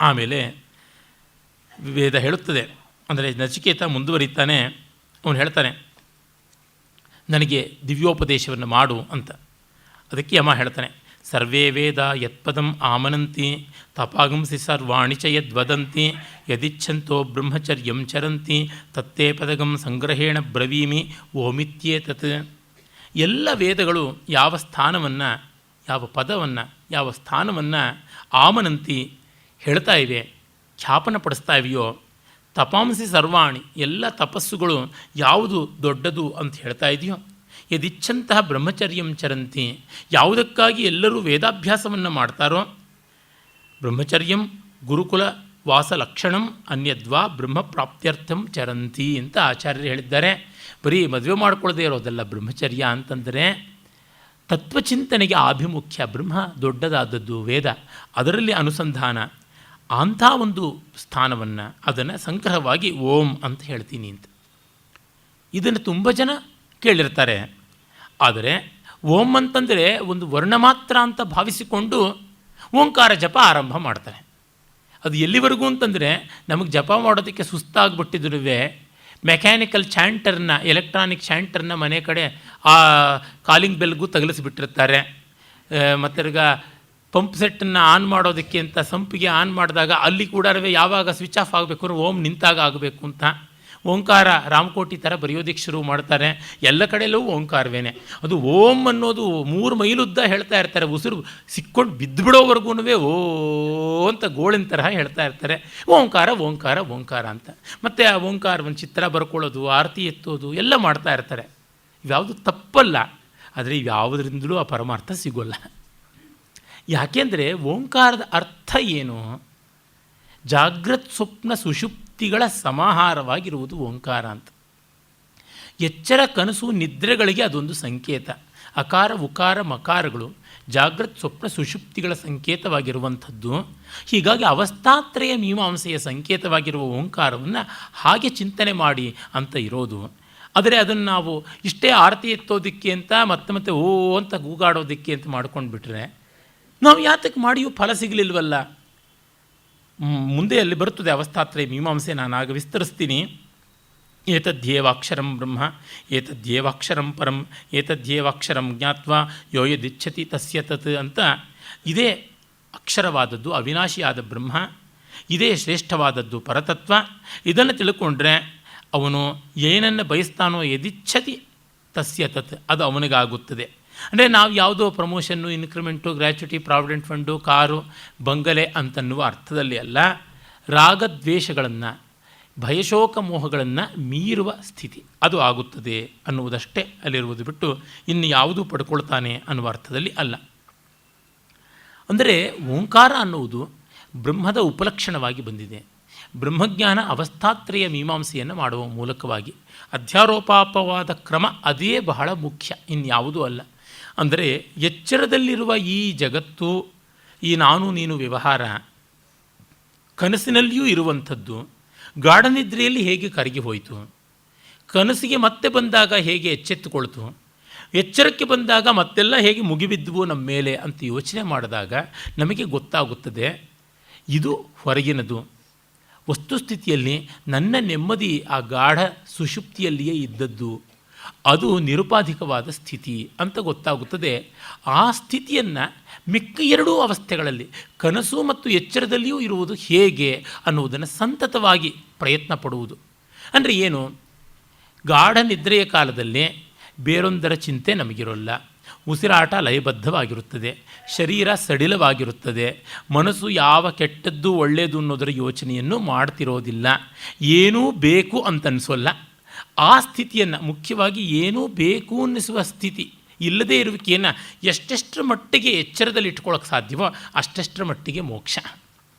ಆಮೇಲೆ ವೇದ ಹೇಳುತ್ತದೆ, ಅಂದರೆ ನಚಿಕೇತ ಮುಂದುವರಿತಾನೆ, ಅವನು ಹೇಳ್ತಾನೆ ನನಗೆ ದಿವ್ಯೋಪದೇಶವನ್ನು ಮಾಡು ಅಂತ. ಅದಕ್ಕೆ ಯಮ ಹೇಳ್ತಾನೆ, ಸರ್ವೇ ವೇದ ಯತ್ಪದಂ ಆಮನಂತಿ ತಪಾಗಂಸಿ ಸರ್ವಾಣಿ ಚ ಯದ್ವದಂತಿ ಯದಿಚ್ಛಂತೋ ಬ್ರಹ್ಮಚರ್ಯಂ ಚರಂತಿ ತತ್ತೇ ಪದಗಂ ಸಂಗ್ರಹೇಣ ಬ್ರವೀಮಿ ಓಮಿತ್ಯೇತತ್. ಎಲ್ಲ ವೇದಗಳು ಯಾವ ಸ್ಥಾನವನ್ನು, ಯಾವ ಪದವನ್ನು, ಯಾವ ಸ್ಥಾನವನ್ನು ಆಮನಂತಿ ಹೇಳ್ತಾ ಇವೆ, ಖ್ಯಾಪನ ಪಡಿಸ್ತಾ ಇವೆಯೋ, ತಪಾಂಸಿ ಸರ್ವಾಣಿ ಎಲ್ಲ ತಪಸ್ಸುಗಳು ಯಾವುದು ದೊಡ್ಡದು ಅಂತ ಹೇಳ್ತಾ ಇದೆಯೋ, ಯದಿಚ್ಛಂತಹ ಬ್ರಹ್ಮಚರ್ಯಂ ಚರಂತಿ ಯಾವುದಕ್ಕಾಗಿ ಎಲ್ಲರೂ ವೇದಾಭ್ಯಾಸವನ್ನು ಮಾಡ್ತಾರೋ, ಬ್ರಹ್ಮಚರ್ಯಂ ಗುರುಕುಲ ವಾಸ ಲಕ್ಷಣಂ ಅನ್ಯದ್ವಾ ಬ್ರಹ್ಮ ಪ್ರಾಪ್ತ್ಯರ್ಥಂ ಚರಂತಿ ಅಂತ ಆಚಾರ್ಯರು ಹೇಳಿದ್ದಾರೆ. ಬರೀ ಮದುವೆ ಮಾಡ್ಕೊಳ್ಳದೇ ಇರೋದಲ್ಲ ಬ್ರಹ್ಮಚರ್ಯ ಅಂತಂದರೆ, ತತ್ವಚಿಂತನೆಗೆ ಆಭಿಮುಖ್ಯ. ಬ್ರಹ್ಮ ದೊಡ್ಡದಾದದ್ದು ವೇದ, ಅದರಲ್ಲಿ ಅನುಸಂಧಾನ, ಅಂಥ ಒಂದು ಸ್ಥಾನವನ್ನು ಅದನ್ನು ಸಂಗ್ರಹವಾಗಿ ಓಂ ಅಂತ ಹೇಳ್ತೀನಿ ಅಂತ. ಇದನ್ನು ತುಂಬ ಜನ ಕೇಳಿರ್ತಾರೆ. ಆದರೆ ಓಂ ಅಂತಂದರೆ ಒಂದು ವರ್ಣ ಮಾತ್ರ ಅಂತ ಭಾವಿಸಿಕೊಂಡು ಓಂಕಾರ ಜಪ ಆರಂಭ ಮಾಡ್ತಾರೆ. ಅದು ಎಲ್ಲಿವರೆಗೂ ಅಂತಂದರೆ ನಮಗೆ ಜಪ ಮಾಡೋದಕ್ಕೆ ಸುಸ್ತಾಗ್ಬಿಟ್ಟಿದ್ರೂ ಮೆಕ್ಯಾನಿಕಲ್ ಚಾಂಟರ್ನ, ಎಲೆಕ್ಟ್ರಾನಿಕ್ ಚಾಂಟರ್ನ ಮನೆ ಕಡೆ ಆ ಕಾಲಿಂಗ್ ಬೆಲ್ಗೂ ತಗಲಿಸಿಬಿಟ್ಟಿರ್ತಾರೆ. ಮತ್ತು ಪಂಪ್ ಸೆಟ್ಟನ್ನು ಆನ್ ಮಾಡೋದಕ್ಕೆ ಅಂತ ಸಂಪಿಗೆ ಆನ್ ಮಾಡಿದಾಗ ಅಲ್ಲಿ ಕೂಡ ಯಾವಾಗ ಸ್ವಿಚ್ ಆಫ್ ಆಗಬೇಕು ಅಂದರೆ ಓಂ ನಿಂತಾಗ ಆಗಬೇಕು ಅಂತ ಓಂಕಾರ ರಾಮಕೋಟಿ ಥರ ಬರೆಯೋದಕ್ಕೆ ಶುರು ಮಾಡ್ತಾರೆ. ಎಲ್ಲ ಕಡೆಯಲ್ಲೂ ಓಂಕಾರವೇನೆ. ಅದು ಓಂ ಅನ್ನೋದು 3 ಮೈಲುದ್ದ ಹೇಳ್ತಾ ಇರ್ತಾರೆ. ಉಸಿರು ಸಿಕ್ಕೊಂಡು ಬಿದ್ದುಬಿಡೋವರೆಗೂ ಓ ಅಂತ ಗೋಳಿನ ತರಹ ಹೇಳ್ತಾ ಇರ್ತಾರೆ. ಓಂಕಾರ ಓಂಕಾರ ಓಂಕಾರ ಅಂತ. ಮತ್ತು ಆ ಓಂಕಾರವನ್ನು ಚಿತ್ರ ಬರ್ಕೊಳ್ಳೋದು, ಆರತಿ ಎತ್ತೋದು ಎಲ್ಲ ಮಾಡ್ತಾ ಇರ್ತಾರೆ. ಇವ್ಯಾವುದು ತಪ್ಪಲ್ಲ, ಆದರೆ ಇವ್ಯಾವುದರಿಂದಲೂ ಆ ಪರಮಾರ್ಥ ಸಿಗೋಲ್ಲ. ಯಾಕೆಂದರೆ ಓಂಕಾರದ ಅರ್ಥ ಏನು? ಜಾಗ್ರತ್ ಸ್ವಪ್ನ ಸುಷುಪ್ತಿಗಳ ಸಮಾಹಾರವಾಗಿರುವುದು ಓಂಕಾರ ಅಂತ. ಎಚ್ಚರ ಕನಸು ನಿದ್ರೆಗಳಿಗೆ ಅದೊಂದು ಸಂಕೇತ. ಅಕಾರ ಉಕಾರ ಮಕಾರಗಳು ಜಾಗ್ರತ್ ಸ್ವಪ್ನ ಸುಷುಪ್ತಿಗಳ ಸಂಕೇತವಾಗಿರುವಂಥದ್ದು. ಹೀಗಾಗಿ ಅವಸ್ಥಾತ್ರಯ ಮೀಮಾಂಸೆಯ ಸಂಕೇತವಾಗಿರುವ ಓಂಕಾರವನ್ನು ಹಾಗೆ ಚಿಂತನೆ ಮಾಡಿ ಅಂತ ಇರೋದು. ಆದರೆ ಅದನ್ನು ನಾವು ಇಷ್ಟೇ ಆರತಿ ಎತ್ತೋದಕ್ಕೆ ಅಂತ ಮತ್ತೆ ಓ ಅಂತ ಗೂಗಾಡೋದಕ್ಕೆ ಅಂತ ಮಾಡ್ಕೊಂಡು ಬಿಟ್ರೆ ನಾವು ಯಾತಕ್ಕೆ ಮಾಡಿಯೂ ಫಲ ಸಿಗಲಿಲ್ವಲ್ಲ. ಮುಂದೆ ಅಲ್ಲಿ ಬರುತ್ತದೆ ಅವಸ್ಥಾತ್ರಯ ಮೀಮಾಂಸೆ, ನಾನಾಗ ವಿಸ್ತರಿಸ್ತೀನಿ. ಏತದ್ಯೇವಾಕ್ಷರಂ ಬ್ರಹ್ಮ ಏತದ್ಯೇವಾಕ್ಷರಂ ಪರಂ ಏತದ್ಯೇವಾಕ್ಷರಂ ಜ್ಞಾತ್ವಾ ಯೋ ಯದಿಚ್ಛತಿ ತಸ್ಯ ತತ್ ಅಂತ. ಇದೇ ಅಕ್ಷರವಾದದ್ದು ಅವಿನಾಶಿಯಾದ ಬ್ರಹ್ಮ, ಇದೇ ಶ್ರೇಷ್ಠವಾದದ್ದು ಪರತತ್ವ. ಇದನ್ನು ತಿಳ್ಕೊಂಡ್ರೆ ಅವನು ಏನನ್ನು ಬಯಸ್ತಾನೋ ಯದಿಚ್ಛತಿ ತಸ್ಯ ತತ್ ಅದು ಅವನಿಗಾಗುತ್ತದೆ. ಅಂದರೆ ನಾವು ಯಾವುದೋ promotion, increment, gratuity, provident fund, car, ಬಂಗಲೆ ಅಂತನ್ನುವ ಅರ್ಥದಲ್ಲಿ ಅಲ್ಲ. ರಾಗದ್ವೇಷಗಳನ್ನು, ಭಯಶೋಕ ಮೋಹಗಳನ್ನು ಮೀರುವ ಸ್ಥಿತಿ ಅದು ಆಗುತ್ತದೆ ಅನ್ನುವುದಷ್ಟೇ ಅಲ್ಲಿರುವುದು ಬಿಟ್ಟು ಇನ್ನು ಯಾವುದೂ ಪಡ್ಕೊಳ್ತಾನೆ ಅನ್ನುವ ಅರ್ಥದಲ್ಲಿ ಅಲ್ಲ. ಅಂದರೆ ಓಂಕಾರ ಅನ್ನುವುದು ಬ್ರಹ್ಮದ ಉಪಲಕ್ಷಣವಾಗಿ ಬಂದಿದೆ. ಬ್ರಹ್ಮಜ್ಞಾನ ಅವಸ್ಥಾತ್ರಯ ಮೀಮಾಂಸೆಯನ್ನು ಮಾಡುವ ಮೂಲಕವಾಗಿ ಅಧ್ಯಾರೋಪಾಪವಾದ ಕ್ರಮ ಅದೇ ಬಹಳ ಮುಖ್ಯ, ಇನ್ಯಾವುದೂ ಅಲ್ಲ. ಅಂದರೆ ಎಚ್ಚರದಲ್ಲಿರುವ ಈ ಜಗತ್ತು, ಈ ನಾನು ನೀನು ವ್ಯವಹಾರ ಕನಸಿನಲ್ಲಿಯೂ ಇರುವಂಥದ್ದು, ಗಾಢನಿದ್ರೆಯಲ್ಲಿ ಹೇಗೆ ಕರಗಿ ಹೋಯಿತು, ಕನಸಿಗೆ ಮತ್ತೆ ಬಂದಾಗ ಹೇಗೆ ಎಚ್ಚೆತ್ತುಕೊಳ್ತು, ಎಚ್ಚರಕ್ಕೆ ಬಂದಾಗ ಮತ್ತೆಲ್ಲ ಹೇಗೆ ಮುಗಿಬಿದ್ದುವು ನಮ್ಮ ಮೇಲೆ ಅಂತ ಯೋಚನೆ ಮಾಡಿದಾಗ ನಮಗೆ ಗೊತ್ತಾಗುತ್ತದೆ ಇದು ಹೊರಗಿನದು. ವಸ್ತುಸ್ಥಿತಿಯಲ್ಲಿ ನನ್ನ ನೆಮ್ಮದಿ ಆ ಗಾಢ ಸುಷುಪ್ತಿಯಲ್ಲಿಯೇ ಇದ್ದದ್ದು, ಅದು ನಿರುಪಾಧಿಕವಾದ ಸ್ಥಿತಿ ಅಂತ ಗೊತ್ತಾಗುತ್ತದೆ. ಆ ಸ್ಥಿತಿಯನ್ನು ಮಿಕ್ಕ ಎರಡೂ ಅವಸ್ಥೆಗಳಲ್ಲಿ ಕನಸು ಮತ್ತು ಎಚ್ಚರದಲ್ಲಿಯೂ ಇರುವುದು ಹೇಗೆ ಅನ್ನುವುದನ್ನು ಸಂತತವಾಗಿ ಪ್ರಯತ್ನ ಪಡುವುದು. ಅಂದರೆ ಏನು? ಗಾಢ ನಿದ್ರೆಯ ಕಾಲದಲ್ಲಿ ಬೇರೊಂದರ ಚಿಂತೆ ನಮಗಿರೋಲ್ಲ, ಉಸಿರಾಟ ಲಯಬದ್ಧವಾಗಿರುತ್ತದೆ, ಶರೀರ ಸಡಿಲವಾಗಿರುತ್ತದೆ, ಮನಸ್ಸು ಯಾವ ಕೆಟ್ಟದ್ದು ಒಳ್ಳೆಯದು ಅನ್ನೋದರ ಯೋಚನೆಯನ್ನು ಮಾಡ್ತಿರೋದಿಲ್ಲ, ಏನೂ ಬೇಕು ಅಂತನಿಸೋಲ್ಲ. ಆ ಸ್ಥಿತಿಯನ್ನು, ಮುಖ್ಯವಾಗಿ ಏನೂ ಬೇಕು ಅನ್ನಿಸುವ ಸ್ಥಿತಿ ಇಲ್ಲದೇ ಇರುವಿಕೆಯನ್ನು ಎಷ್ಟೆಷ್ಟರ ಮಟ್ಟಿಗೆ ಎಚ್ಚರದಲ್ಲಿ ಇಟ್ಕೊಳ್ಳೋಕೆ ಸಾಧ್ಯವೋ ಅಷ್ಟೆಷ್ಟರ ಮಟ್ಟಿಗೆ ಮೋಕ್ಷ.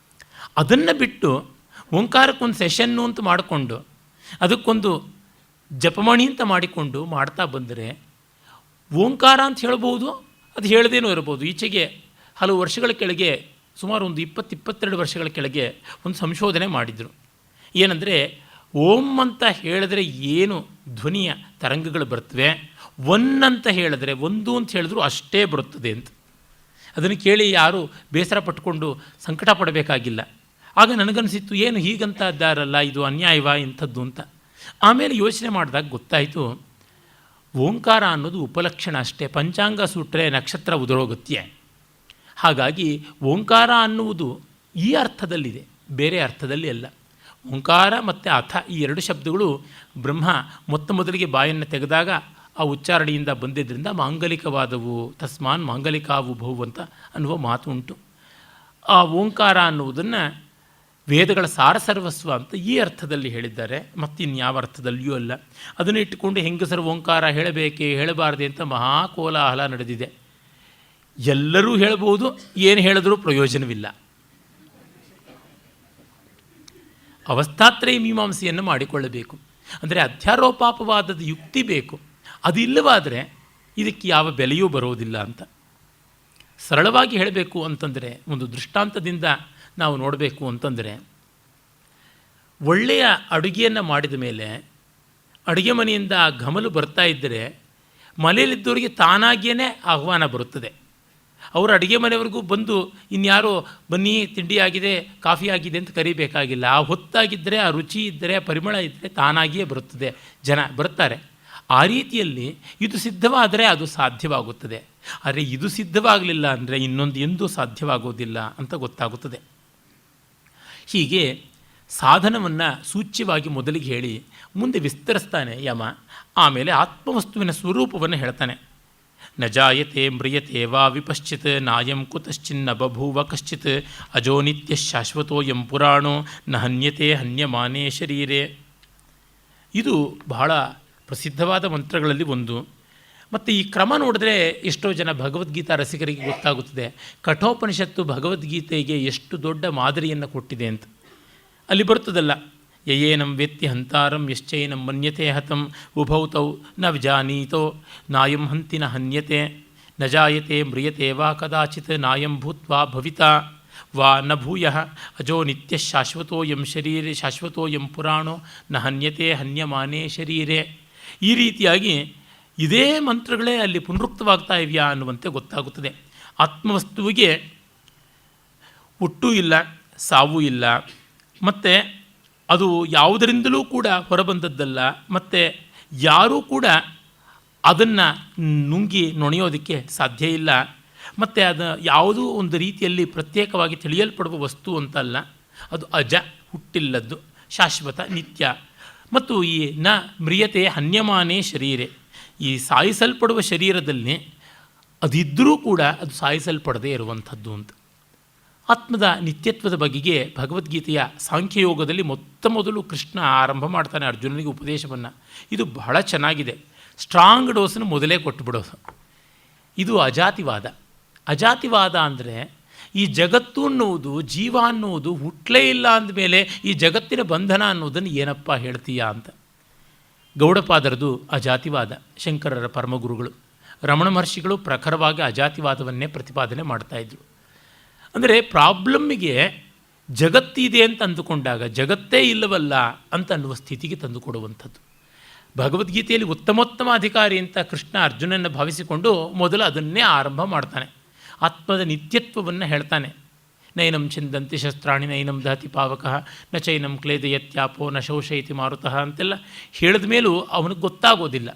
ಅದನ್ನು ಬಿಟ್ಟು ಓಂಕಾರಕ್ಕೊಂದು ಸೆಷನ್ನು ಅಂತ ಮಾಡಿಕೊಂಡು ಅದಕ್ಕೊಂದು ಜಪಮಣಿ ಅಂತ ಮಾಡಿಕೊಂಡು ಮಾಡ್ತಾ ಬಂದರೆ ಓಂಕಾರ ಅಂತ ಹೇಳ್ಬೋದು, ಅದು ಹೇಳದೇನೂ ಇರ್ಬೋದು. ಈಚೆಗೆ ಹಲವು ವರ್ಷಗಳ ಕೆಳಗೆ, ಸುಮಾರು ಒಂದು 20-22 ವರ್ಷಗಳ ಕೆಳಗೆ ಒಂದು ಸಂಶೋಧನೆ ಮಾಡಿದರು. ಏನಂದರೆ, ಓಂ ಅಂತ ಹೇಳಿದ್ರೆ ಏನು ಧ್ವನಿಯ ತರಂಗಗಳು ಬರ್ತವೆ, ಒನ್ ಅಂತ ಹೇಳಿದ್ರೆ, ಒಂದು ಅಂತ ಹೇಳಿದ್ರು ಅಷ್ಟೇ ಬರುತ್ತದೆ ಅಂತ. ಅದನ್ನು ಕೇಳಿ ಯಾರೂ ಬೇಸರ ಪಟ್ಕೊಂಡು ಸಂಕಟ ಪಡಬೇಕಾಗಿಲ್ಲ. ಆಗ ನನಗನ್ನಿಸಿತ್ತು, ಏನು ಹೀಗಂತ ಇದ್ದಾರಲ್ಲ, ಇದು ಅನ್ಯಾಯವಾ ಇಂಥದ್ದು ಅಂತ. ಆಮೇಲೆ ಯೋಚನೆ ಮಾಡಿದಾಗ ಗೊತ್ತಾಯಿತು, ಓಂಕಾರ ಅನ್ನೋದು ಉಪಲಕ್ಷಣ ಅಷ್ಟೇ. ಪಂಚಾಂಗ ಸುಟ್ಟರೆ ನಕ್ಷತ್ರ ಉದುರೋಗುತ್ತೆ. ಹಾಗಾಗಿ ಓಂಕಾರ ಅನ್ನುವುದು ಈ ಅರ್ಥದಲ್ಲಿದೆ, ಬೇರೆ ಅರ್ಥದಲ್ಲಿ ಅಲ್ಲ. ಓಂಕಾರ ಮತ್ತು ಅಥ ಈ ಎರಡು ಶಬ್ದಗಳು ಬ್ರಹ್ಮ ಮೊದಲಿಗೆ ಬಾಯನ್ನು ತೆಗೆದಾಗ ಆ ಉಚ್ಚಾರಣೆಯಿಂದ ಬಂದಿದ್ದರಿಂದ ಮಾಂಗಲಿಕವಾದವು, ತಸ್ಮಾನ್ ಮಾಂಗಲಿಕಾವುಭವು ಅಂತ ಅನ್ನುವ ಮಾತು ಉಂಟು. ಆ ಓಂಕಾರ ಅನ್ನುವುದನ್ನು ವೇದಗಳ ಸಾರಸರ್ವಸ್ವ ಅಂತ ಈ ಅರ್ಥದಲ್ಲಿ ಹೇಳಿದ್ದಾರೆ, ಮತ್ತಿನ್ಯಾವ ಅರ್ಥದಲ್ಲಿಯೂ ಅಲ್ಲ. ಅದನ್ನು ಇಟ್ಟುಕೊಂಡು ಹೆಂಗಸರು ಓಂಕಾರ ಹೇಳಬೇಕೇ ಹೇಳಬಾರದೆ ಅಂತ ಮಹಾಕೋಲಾಹಲ ನಡೆದಿದೆ. ಎಲ್ಲರೂ ಹೇಳ್ಬೋದು, ಏನು ಹೇಳಿದ್ರೂ ಪ್ರಯೋಜನವಿಲ್ಲ. ಅವಸ್ಥಾತ್ರಯ ಮೀಮಾಂಸೆಯನ್ನು ಮಾಡಿಕೊಳ್ಳಬೇಕು. ಅಂದರೆ ಅಧ್ಯಾರೋಪಾಪವಾದದ ಯುಕ್ತಿ ಬೇಕು. ಅದು ಇಲ್ಲವಾದರೆ ಇದಕ್ಕೆ ಯಾವ ಬೆಲೆಯೂ ಬರೋದಿಲ್ಲ ಅಂತ. ಸರಳವಾಗಿ ಹೇಳಬೇಕು ಅಂತಂದರೆ, ಒಂದು ದೃಷ್ಟಾಂತದಿಂದ ನಾವು ನೋಡಬೇಕು ಅಂತಂದರೆ, ಒಳ್ಳೆಯ ಅಡುಗೆಯನ್ನು ಮಾಡಿದ ಮೇಲೆ ಅಡುಗೆ ಮನೆಯಿಂದ ಆ ಘಮಲು ಬರ್ತಾ ಇದ್ದರೆ ಮನೆಯಲ್ಲಿದ್ದವರಿಗೆ ತಾನಾಗಿಯೇ ಆಹ್ವಾನ ಬರುತ್ತದೆ. ಅವರು ಅಡುಗೆ ಮನೆಯವರೆಗೂ ಬಂದು ಇನ್ಯಾರೋ ಬನ್ನಿ ತಿಂಡಿ ಆಗಿದೆ, ಕಾಫಿ ಆಗಿದೆ ಅಂತ ಕರಿಬೇಕಾಗಿಲ್ಲ. ಆ ಹೊತ್ತಾಗಿದ್ದರೆ, ಆ ರುಚಿ ಇದ್ದರೆ, ಆ ಪರಿಮಳ ಇದ್ದರೆ ತಾನಾಗಿಯೇ ಬರುತ್ತದೆ, ಜನ ಬರ್ತಾರೆ. ಆ ರೀತಿಯಲ್ಲಿ ಇದು ಸಿದ್ಧವಾದರೆ ಅದು ಸಾಧ್ಯವಾಗುತ್ತದೆ. ಆದರೆ ಇದು ಸಿದ್ಧವಾಗಲಿಲ್ಲ ಅಂದರೆ ಇನ್ನೊಂದು ಎಂದೂ ಸಾಧ್ಯವಾಗೋದಿಲ್ಲ ಅಂತ ಗೊತ್ತಾಗುತ್ತದೆ. ಹೀಗೆ ಸಾಧನವನ್ನು ಸೂಚ್ಯವಾಗಿ ಮೊದಲಿಗೆ ಹೇಳಿ ಮುಂದೆ ವಿಸ್ತರಿಸ್ತಾನೆ ಯಮ. ಆಮೇಲೆ ಆತ್ಮವಸ್ತುವಿನ ಸ್ವರೂಪವನ್ನು ಹೇಳ್ತಾನೆ. ನ ಜಾಯತೆ ಮ್ರಿಯತೆ ವಾ ವಿಪಶ್ಚಿತ್ ನಾಯಂ ಕುತಶ್ಚಿನ್ನ ಬಭೂವ ಕಶ್ಚಿತ್ ಅಜೋ ನಿತ್ಯ ಶಾಶ್ವತೋಯಂ ಪುರಾಣೋ ನ ಹನ್ಯತೆ ಹನ್ಯಮಾನೇ ಶರೀರೆ. ಇದು ಬಹಳ ಪ್ರಸಿದ್ಧವಾದ ಮಂತ್ರಗಳಲ್ಲಿ ಒಂದು. ಮತ್ತು ಈ ಕ್ರಮ ನೋಡಿದ್ರೆ ಎಷ್ಟೋ ಜನ ಭಗವದ್ಗೀತಾ ರಸಿಕರಿಗೆ ಗೊತ್ತಾಗುತ್ತದೆ, ಕಠೋಪನಿಷತ್ತು ಭಗವದ್ಗೀತೆಗೆ ಎಷ್ಟು ದೊಡ್ಡ ಮಾದರಿಯನ್ನು ಕೊಟ್ಟಿದೆ ಅಂತ. ಅಲ್ಲಿ ಬರ್ತದಲ್ಲ, ಯಯೇನಂ ವೇತ್ತಿ ಹಂತಾರಂ ಯಶ್ಚೈನಂ ಮನ್ಯತೆ ಹತಂ ಉಭೌತೌ ನ ವಿಜಾನೀತೋ ನಾಯಂ ಹಂತಿ ನ ಹನ್ಯತೆ ನ ಜಾಯತೆ ಮ್ರಿಯತೆ ವಾ ಕದಾಚಿತ್ ನಾಯಂ ಭೂತ್ವಾ ಭವಿತಾ ವಾ ನ ಭೂಯಃ ಅಜೋ ನಿತ್ಯ ಶಾಶ್ವತೋಯಂ ಶರೀರೆ ಶಾಶ್ವತೋಯಂ ಪುರಾಣೋ ನ ಹನ್ಯತೆ ಹನ್ಯಮಾನೇ ಶರೀರೆ. ಈ ರೀತಿಯಾಗಿ ಇದೇ ಮಂತ್ರಗಳೇ ಅಲ್ಲಿ ಪುನರುಕ್ತವಾಗ್ತಾ ಇವೆಯಾ ಅನ್ನುವಂತೆ ಗೊತ್ತಾಗುತ್ತದೆ. ಆತ್ಮವಸ್ತುವಿಗೆ ಹುಟ್ಟೂ ಇಲ್ಲ, ಸಾವೂ ಇಲ್ಲ, ಮತ್ತು ಅದು ಯಾವುದರಿಂದಲೂ ಕೂಡ ಹೊರಬಂದದ್ದಲ್ಲ, ಮತ್ತು ಯಾರೂ ಕೂಡ ಅದನ್ನು ನುಂಗಿ ನೊಣೆಯೋದಕ್ಕೆ ಸಾಧ್ಯ ಇಲ್ಲ, ಮತ್ತು ಅದು ಯಾವುದೂ ಒಂದು ರೀತಿಯಲ್ಲಿ ಪ್ರತ್ಯೇಕವಾಗಿ ತಿಳಿಯಲ್ಪಡುವ ವಸ್ತು ಅಂತಲ್ಲ. ಅದು ಅಜ, ಹುಟ್ಟಿಲ್ಲದ್ದು, ಶಾಶ್ವತ, ನಿತ್ಯ. ಮತ್ತು ಈ ನ ಮ್ರಿಯತೆ ಹನ್ಯಮಾನೇ ಶರೀರೆ, ಈ ಸಾಯಿಸಲ್ಪಡುವ ಶರೀರದಲ್ಲಿ ಅದಿದ್ದರೂ ಕೂಡ ಅದು ಸಾಯಿಸಲ್ಪಡದೇ ಇರುವಂಥದ್ದು ಅಂತ. ಆತ್ಮದ ನಿತ್ಯತ್ವದ ಬಗೆಗೆ ಭಗವದ್ಗೀತೆಯ ಸಾಂಖ್ಯಯೋಗದಲ್ಲಿ ಮೊದಲು ಕೃಷ್ಣ ಆರಂಭ ಮಾಡ್ತಾನೆ ಅರ್ಜುನನಿಗೆ ಉಪದೇಶವನ್ನು. ಇದು ಬಹಳ ಚೆನ್ನಾಗಿದೆ. ಸ್ಟ್ರಾಂಗ್ ಡೋಸನ್ನು ಮೊದಲೇ ಕೊಟ್ಟುಬಿಡೋದು. ಇದು ಅಜಾತಿವಾದ. ಅಜಾತಿವಾದ ಅಂದರೆ ಈ ಜಗತ್ತು ಅನ್ನುವುದು, ಜೀವ ಅನ್ನುವುದು ಹುಟ್ಟಲೇ ಇಲ್ಲ ಅಂದಮೇಲೆ ಈ ಜಗತ್ತಿನ ಬಂಧನ ಅನ್ನೋದನ್ನು ಏನಪ್ಪ ಹೇಳ್ತೀಯಾ ಅಂತ. ಗೌಡಪಾದರದು ಅಜಾತಿವಾದ, ಶಂಕರರ ಪರಮಗುರುಗಳು. ರಮಣ ಮಹರ್ಷಿಗಳು ಪ್ರಖರವಾಗಿ ಅಜಾತಿವಾದವನ್ನೇ ಪ್ರತಿಪಾದನೆ ಮಾಡ್ತಾಯಿದ್ರು. ಅಂದರೆ ಪ್ರಾಬ್ಲಮ್ಮಿಗೆ ಜಗತ್ತಿದೆ ಅಂತ ಅಂದುಕೊಂಡಾಗ ಜಗತ್ತೇ ಇಲ್ಲವಲ್ಲ ಅಂತ ಅನ್ನುವ ಸ್ಥಿತಿಗೆ ತಂದುಕೊಡುವಂಥದ್ದು. ಭಗವದ್ಗೀತೆಯಲ್ಲಿ ಉತ್ತಮೋತ್ತಮ ಅಧಿಕಾರಿ ಅಂತ ಕೃಷ್ಣ ಅರ್ಜುನನ್ನು ಭಾವಿಸಿಕೊಂಡು ಮೊದಲು ಅದನ್ನೇ ಆರಂಭ ಮಾಡ್ತಾನೆ. ಆತ್ಮದ ನಿತ್ಯತ್ವವನ್ನು ಹೇಳ್ತಾನೆ. ನೈನಂ ಛಿಂದಂತಿ ಶಸ್ತ್ರಾಣಿ ನೈನಂ ದಹತಿ ಪಾವಕಃ ನ ಚೈನಂ ಕ್ಲೇದಯತ್ಯಾಪೋ ನ ಶೋಷಯತಿ ಮಾರುತಃ ಅಂತೆಲ್ಲ ಹೇಳಿದ ಮೇಲೂ ಅವನಿಗೆ ಗೊತ್ತಾಗೋದಿಲ್ಲ.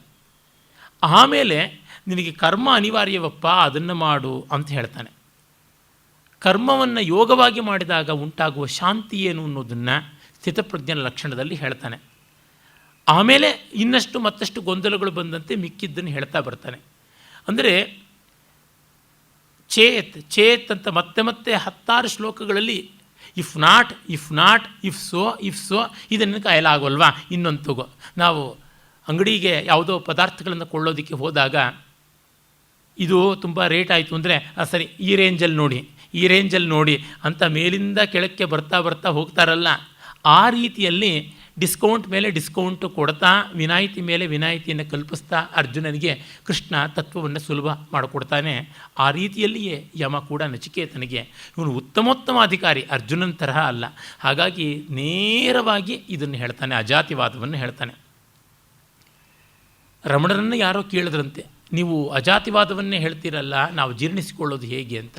ಆಮೇಲೆ ನಿನಗೆ ಕರ್ಮ ಅನಿವಾರ್ಯವಪ್ಪ, ಅದನ್ನು ಮಾಡು ಅಂತ ಹೇಳ್ತಾನೆ. ಕರ್ಮವನ್ನು ಯೋಗವಾಗಿ ಮಾಡಿದಾಗ ಉಂಟಾಗುವ ಶಾಂತಿ ಏನು ಅನ್ನೋದನ್ನು ಸ್ಥಿತಪ್ರಜ್ಞನ ಲಕ್ಷಣದಲ್ಲಿ ಹೇಳ್ತಾನೆ. ಆಮೇಲೆ ಇನ್ನಷ್ಟು ಮತ್ತಷ್ಟು ಗೊಂದಲಗಳು ಬಂದಂತೆ ಮಿಕ್ಕಿದ್ದನ್ನು ಹೇಳ್ತಾ ಬರ್ತಾನೆ. ಅಂದರೆ ಚೇತ್ ಅಂತ ಮತ್ತೆ 10 ಶ್ಲೋಕಗಳಲ್ಲಿ ಇಫ್ ನಾಟ್ ಇಫ್ ಸೋ ಇದನ್ನು ಕಾಯಲಾಗೋಲ್ವಾ, ಇನ್ನೊಂದು ತಗೋ. ನಾವು ಅಂಗಡಿಗೆ ಯಾವುದೋ ಪದಾರ್ಥಗಳನ್ನು ಕೊಳ್ಳೋದಕ್ಕೆ ಹೋದಾಗ ಇದು ತುಂಬ ರೇಟ್ ಆಯಿತು ಅಂದರೆ ಸರಿ ಈ ರೇಂಜಲ್ಲಿ ನೋಡಿ ಅಂತ ಮೇಲಿಂದ ಕೆಳಕ್ಕೆ ಬರ್ತಾ ಹೋಗ್ತಾರಲ್ಲ, ಆ ರೀತಿಯಲ್ಲಿ ಡಿಸ್ಕೌಂಟ್ ಮೇಲೆ ಡಿಸ್ಕೌಂಟು ಕೊಡ್ತಾ ವಿನಾಯಿತಿ ಮೇಲೆ ವಿನಾಯಿತಿಯನ್ನು ಕಲ್ಪಿಸ್ತಾ ಅರ್ಜುನನಿಗೆ ಕೃಷ್ಣ ತತ್ವವನ್ನು ಸುಲಭ ಮಾಡಿಕೊಡ್ತಾನೆ. ಆ ರೀತಿಯಲ್ಲಿಯೇ ಯಮ ಕೂಡ ನಚಿಕೇತನಿಗೆ ಇವನು ಉತ್ತಮೋತ್ತಮ ಅಧಿಕಾರಿ, ಅರ್ಜುನನ ತರಹ ಅಲ್ಲ. ಹಾಗಾಗಿ ನೇರವಾಗಿ ಇದನ್ನು ಹೇಳ್ತಾನೆ, ಅಜಾತಿವಾದವನ್ನು ಹೇಳ್ತಾನೆ. ರಮಣರನ್ನು ಯಾರೋ ಕೇಳಿದ್ರಂತೆ, ನೀವು ಅಜಾತಿವಾದವನ್ನೇ ಹೇಳ್ತೀರಲ್ಲ, ನಾವು ಜೀರ್ಣಿಸಿಕೊಳ್ಳೋದು ಹೇಗೆ ಅಂತ.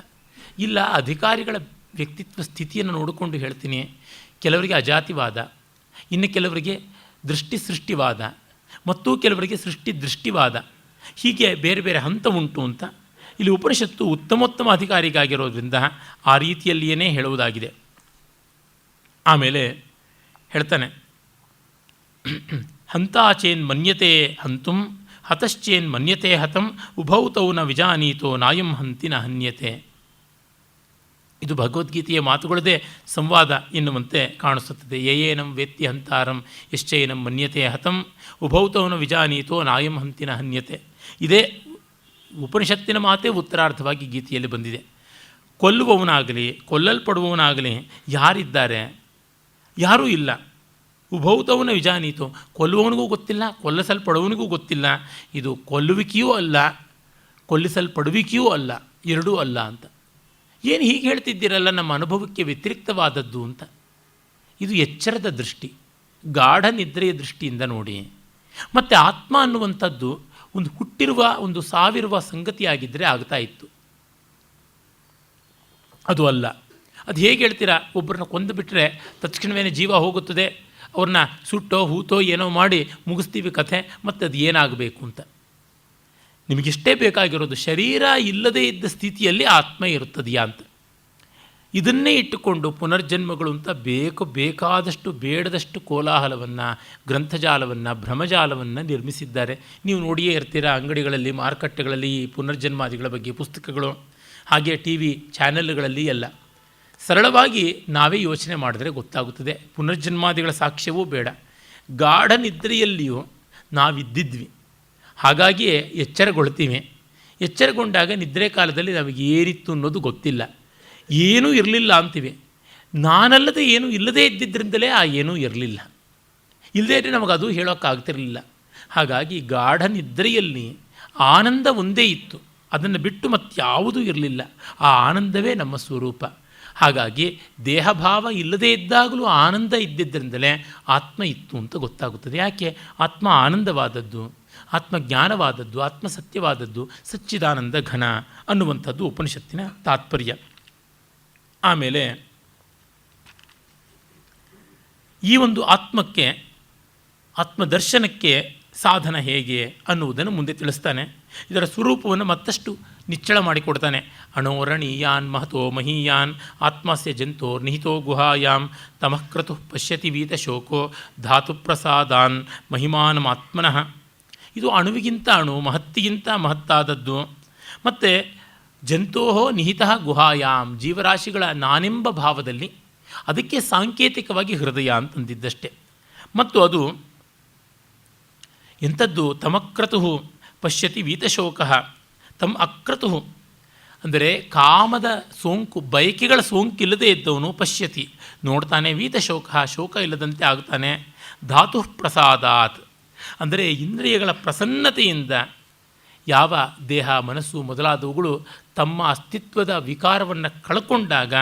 ಇಲ್ಲ, ಅಧಿಕಾರಿಗಳ ವ್ಯಕ್ತಿತ್ವ ಸ್ಥಿತಿಯನ್ನು ನೋಡಿಕೊಂಡು ಹೇಳ್ತೀನಿ. ಕೆಲವರಿಗೆ ಅಜಾತಿವಾದ, ಇನ್ನು ಕೆಲವರಿಗೆ ದೃಷ್ಟಿ ಸೃಷ್ಟಿವಾದ, ಮತ್ತು ಕೆಲವರಿಗೆ ಸೃಷ್ಟಿ ದೃಷ್ಟಿವಾದ, ಹೀಗೆ ಬೇರೆ ಬೇರೆ ಹಂತ ಉಂಟು ಅಂತ ಇಲ್ಲಿ ಉಪನಿಷತ್ತು ಉತ್ತಮೋತ್ತಮ ಅಧಿಕಾರಿಗಾಗಿರೋದ್ರಿಂದ ಆ ರೀತಿಯಲ್ಲಿಯೇ ಹೇಳುವುದಾಗಿದೆ. ಆಮೇಲೆ ಹೇಳ್ತಾನೆ, ಹಂತಾಚೇನ್ ಮನ್ಯತೆ ಹಂತುಂ ಹತಶ್ಚೇನ್ ಮನ್ಯತೆ ಹತಂ ಉಭೌತೌ ನ ವಿಜಾನೀತೋ ನಾಯಂ ಹಂತಿ ನ ಹನ್ಯತೆ. ಇದು ಭಗವದ್ಗೀತೆಯ ಮಾತುಗಳದೇ ಸಂವಾದ ಎನ್ನುವಂತೆ ಕಾಣಿಸುತ್ತದೆ. ಯಯೇನಂ ವೇತ್ತಿ ಹಂತಾರಂ ಯಶ್ಚೈನಂ ಮನ್ಯತೆ ಹತಂ ಉಭೌತೌ ನ ವಿಜಾನೀತೋ ನಾಯಂ ಹಂತಿ ನ ಹನ್ಯತೆ. ಇದೇ ಉಪನಿಷತ್ತಿನ ಮಾತೇ ಉತ್ತರಾರ್ಥವಾಗಿ ಗೀತೆಯಲ್ಲಿ ಬಂದಿದೆ. ಕೊಲ್ಲುವವನಾಗಲಿ ಕೊಲ್ಲಲ್ಪಡುವವನಾಗಲಿ ಯಾರಿದ್ದಾರೆ? ಯಾರೂ ಇಲ್ಲ. ಉಭೌತವನ ವಿಜಾನೀತು, ಕೊಲ್ಲುವವನಿಗೂ ಗೊತ್ತಿಲ್ಲ, ಕೊಲ್ಲಿಸಲ್ಪಡುವವನಿಗೂ ಗೊತ್ತಿಲ್ಲ. ಇದು ಕೊಲ್ಲುವಿಕೆಯೂ ಅಲ್ಲ, ಕೊಲ್ಲಿಸಲ್ಪಡುವಿಕೆಯೂ ಅಲ್ಲ, ಎರಡೂ ಅಲ್ಲ ಅಂತ. ಏನು ಹೀಗೆ ಹೇಳ್ತಿದ್ದೀರಲ್ಲ, ನಮ್ಮ ಅನುಭವಕ್ಕೆ ವ್ಯತಿರಿಕ್ತವಾದದ್ದು ಅಂತ. ಇದು ಎಚ್ಚರದ ದೃಷ್ಟಿ, ಗಾಢ ನಿದ್ರೆಯ ದೃಷ್ಟಿಯಿಂದ ನೋಡಿ. ಮತ್ತು ಆತ್ಮ ಅನ್ನುವಂಥದ್ದು ಒಂದು ಹುಟ್ಟಿರುವ ಒಂದು ಸಾವಿರುವ ಸಂಗತಿಯಾಗಿದ್ದರೆ ಆಗ್ತಾ ಇತ್ತು. ಅದು ಅಲ್ಲ. ಅದು ಹೇಗೆ ಹೇಳ್ತೀರಾ? ಒಬ್ಬರನ್ನ ಕೊಂದು ಬಿಟ್ಟರೆ ತಕ್ಷಣವೇ ಜೀವ ಹೋಗುತ್ತದೆ, ಅವ್ರನ್ನ ಸುಟ್ಟೋ ಹೂತೋ ಏನೋ ಮಾಡಿ ಮುಗಿಸ್ತೀವಿ ಕಥೆ, ಮತ್ತು ಅದು ಏನಾಗಬೇಕು ಅಂತ. ನಿಮಗಿಷ್ಟೇ ಬೇಕಾಗಿರೋದು ಶರೀರ ಇಲ್ಲದೇ ಇದ್ದ ಸ್ಥಿತಿಯಲ್ಲಿ ಆತ್ಮ ಇರುತ್ತದೆಯಾ ಅಂತ. ಇದನ್ನೇ ಇಟ್ಟುಕೊಂಡು ಪುನರ್ಜನ್ಮಗಳು ಅಂತ ಬೇಕಾದಷ್ಟು ಬೇಡದಷ್ಟು ಕೋಲಾಹಲವನ್ನು, ಗ್ರಂಥಜಾಲವನ್ನು, ಭ್ರಮಜಾಲವನ್ನು ನಿರ್ಮಿಸಿದ್ದಾರೆ. ನೀವು ನೋಡಿಯೇ ಇರ್ತೀರ ಅಂಗಡಿಗಳಲ್ಲಿ, ಮಾರುಕಟ್ಟೆಗಳಲ್ಲಿ ಈ ಪುನರ್ಜನ್ಮಾದಿಗಳ ಬಗ್ಗೆ ಪುಸ್ತಕಗಳು, ಹಾಗೆ ಟಿ ವಿ ಚಾನೆಲ್ಗಳಲ್ಲಿ ಎಲ್ಲ. ಸರಳವಾಗಿ ನಾವೇ ಯೋಚನೆ ಮಾಡಿದ್ರೆ ಗೊತ್ತಾಗುತ್ತದೆ. ಪುನರ್ಜನ್ಮಾದಿಗಳ ಸಾಕ್ಷ್ಯವೂ ಬೇಡ. ಗಾಢ ನಿದ್ರೆಯಲ್ಲಿಯೂ ನಾವಿದ್ದಿದ್ವಿ, ಹಾಗಾಗಿಯೇ ಎಚ್ಚರಗೊಳ್ತೀವಿ. ಎಚ್ಚರಗೊಂಡಾಗ ನಿದ್ರೆ ಕಾಲದಲ್ಲಿ ನಮಗೆ ಏನಿತ್ತು ಅನ್ನೋದು ಗೊತ್ತಿಲ್ಲ, ಏನೂ ಇರಲಿಲ್ಲ ಅಂತೀವಿ. ನಾನಲ್ಲದೆ ಏನೂ ಇಲ್ಲದೇ ಇದ್ದಿದ್ದರಿಂದಲೇ ಆ ಏನೂ ಇರಲಿಲ್ಲ, ಇಲ್ಲದೇ ಇದ್ದರೆ ನಮಗದು ಹೇಳೋಕ್ಕಾಗ್ತಿರಲಿಲ್ಲ. ಹಾಗಾಗಿ ಗಾಢ ನಿದ್ರೆಯಲ್ಲಿ ಆನಂದ ಒಂದೇ ಇತ್ತು, ಅದನ್ನು ಬಿಟ್ಟು ಮತ್ತಾವುದೂ ಇರಲಿಲ್ಲ. ಆ ಆನಂದವೇ ನಮ್ಮ ಸ್ವರೂಪ. ಹಾಗಾಗಿ ದೇಹಭಾವ ಇಲ್ಲದೇ ಇದ್ದಾಗಲೂ ಆನಂದ ಇದ್ದಿದ್ದರಿಂದಲೇ ಆತ್ಮ ಇತ್ತು ಅಂತ ಗೊತ್ತಾಗುತ್ತದೆ. ಯಾಕೆ? ಆತ್ಮ ಆನಂದವಾದದ್ದು, ಆತ್ಮಜ್ಞಾನವಾದದ್ದು, ಆತ್ಮಸತ್ಯವಾದದ್ದು, ಸಚ್ಚಿದಾನಂದ ಘನ ಅನ್ನುವಂಥದ್ದು ಉಪನಿಷತ್ತಿನ ತಾತ್ಪರ್ಯ. ಆಮೇಲೆ ಈ ಒಂದು ಆತ್ಮಕ್ಕೆ, ಆತ್ಮದರ್ಶನಕ್ಕೆ ಸಾಧನ ಹೇಗೆ ಅನ್ನುವುದನ್ನು ಮುಂದೆ ತಿಳಿಸ್ತಾನೆ. ಇದರ ಸ್ವರೂಪವನ್ನು ಮತ್ತಷ್ಟು ನಿಚ್ಚಳ ಮಾಡಿಕೊಡ್ತಾನೆ. ಅಣೋರಣೀಯಾನ್ ಮಹತೋ ಮಹೀಯಾನ್ ಆತ್ಮಸ್ಯ ಜಂತೋರ್ ನಿಹಿತೋ ಗುಹಾಯಾಂ ತಮಃಕ್ರತು ಪಶ್ಯತಿ ವೀತಶೋಕೋ ಧಾತು ಪ್ರಸಾದಾನ್ ಮಹಿಮಾನಮಾತ್ಮನಃ. ಇದು ಅಣುವಿಗಿಂತ ಅಣು, ಮಹತ್ತಿಗಿಂತ ಮಹತ್ತಾದದ್ದು. ಮತ್ತು ಜಂತೋ ನಿಹಿತ ಗುಹಾಯಾಮ್, ಜೀವರಾಶಿಗಳ ನಾನೆಂಬ ಭಾವದಲ್ಲಿ, ಅದಕ್ಕೆ ಸಾಂಕೇತಿಕವಾಗಿ ಹೃದಯ ಅಂತಂದಿದ್ದಷ್ಟೆ. ಮತ್ತು ಅದು ಎಂಥದ್ದು? ತಮಕ್ರತು ಪಶ್ಯತಿ ವೀತಶೋಕ ತಮ್ ಅಕ್ರತು, ಅಂದರೆ ಕಾಮದ ಸೋಂಕು, ಬಯಕೆಗಳ ಸೋಂಕಿಲ್ಲದೆ ಇದ್ದವನು ಪಶ್ಯತಿ, ನೋಡ್ತಾನೆ. ವೀತಶೋಕ, ಶೋಕ ಇಲ್ಲದಂತೆ ಆಗ್ತಾನೆ. ಧಾತು ಪ್ರಸಾದಾತ್, ಅಂದರೆ ಇಂದ್ರಿಯಗಳ ಪ್ರಸನ್ನತೆಯಿಂದ ಯಾವ ದೇಹ, ಮನಸ್ಸು ಮೊದಲಾದವುಗಳು ತಮ್ಮ ಅಸ್ತಿತ್ವದ ವಿಕಾರವನ್ನು ಕಳ್ಕೊಂಡಾಗ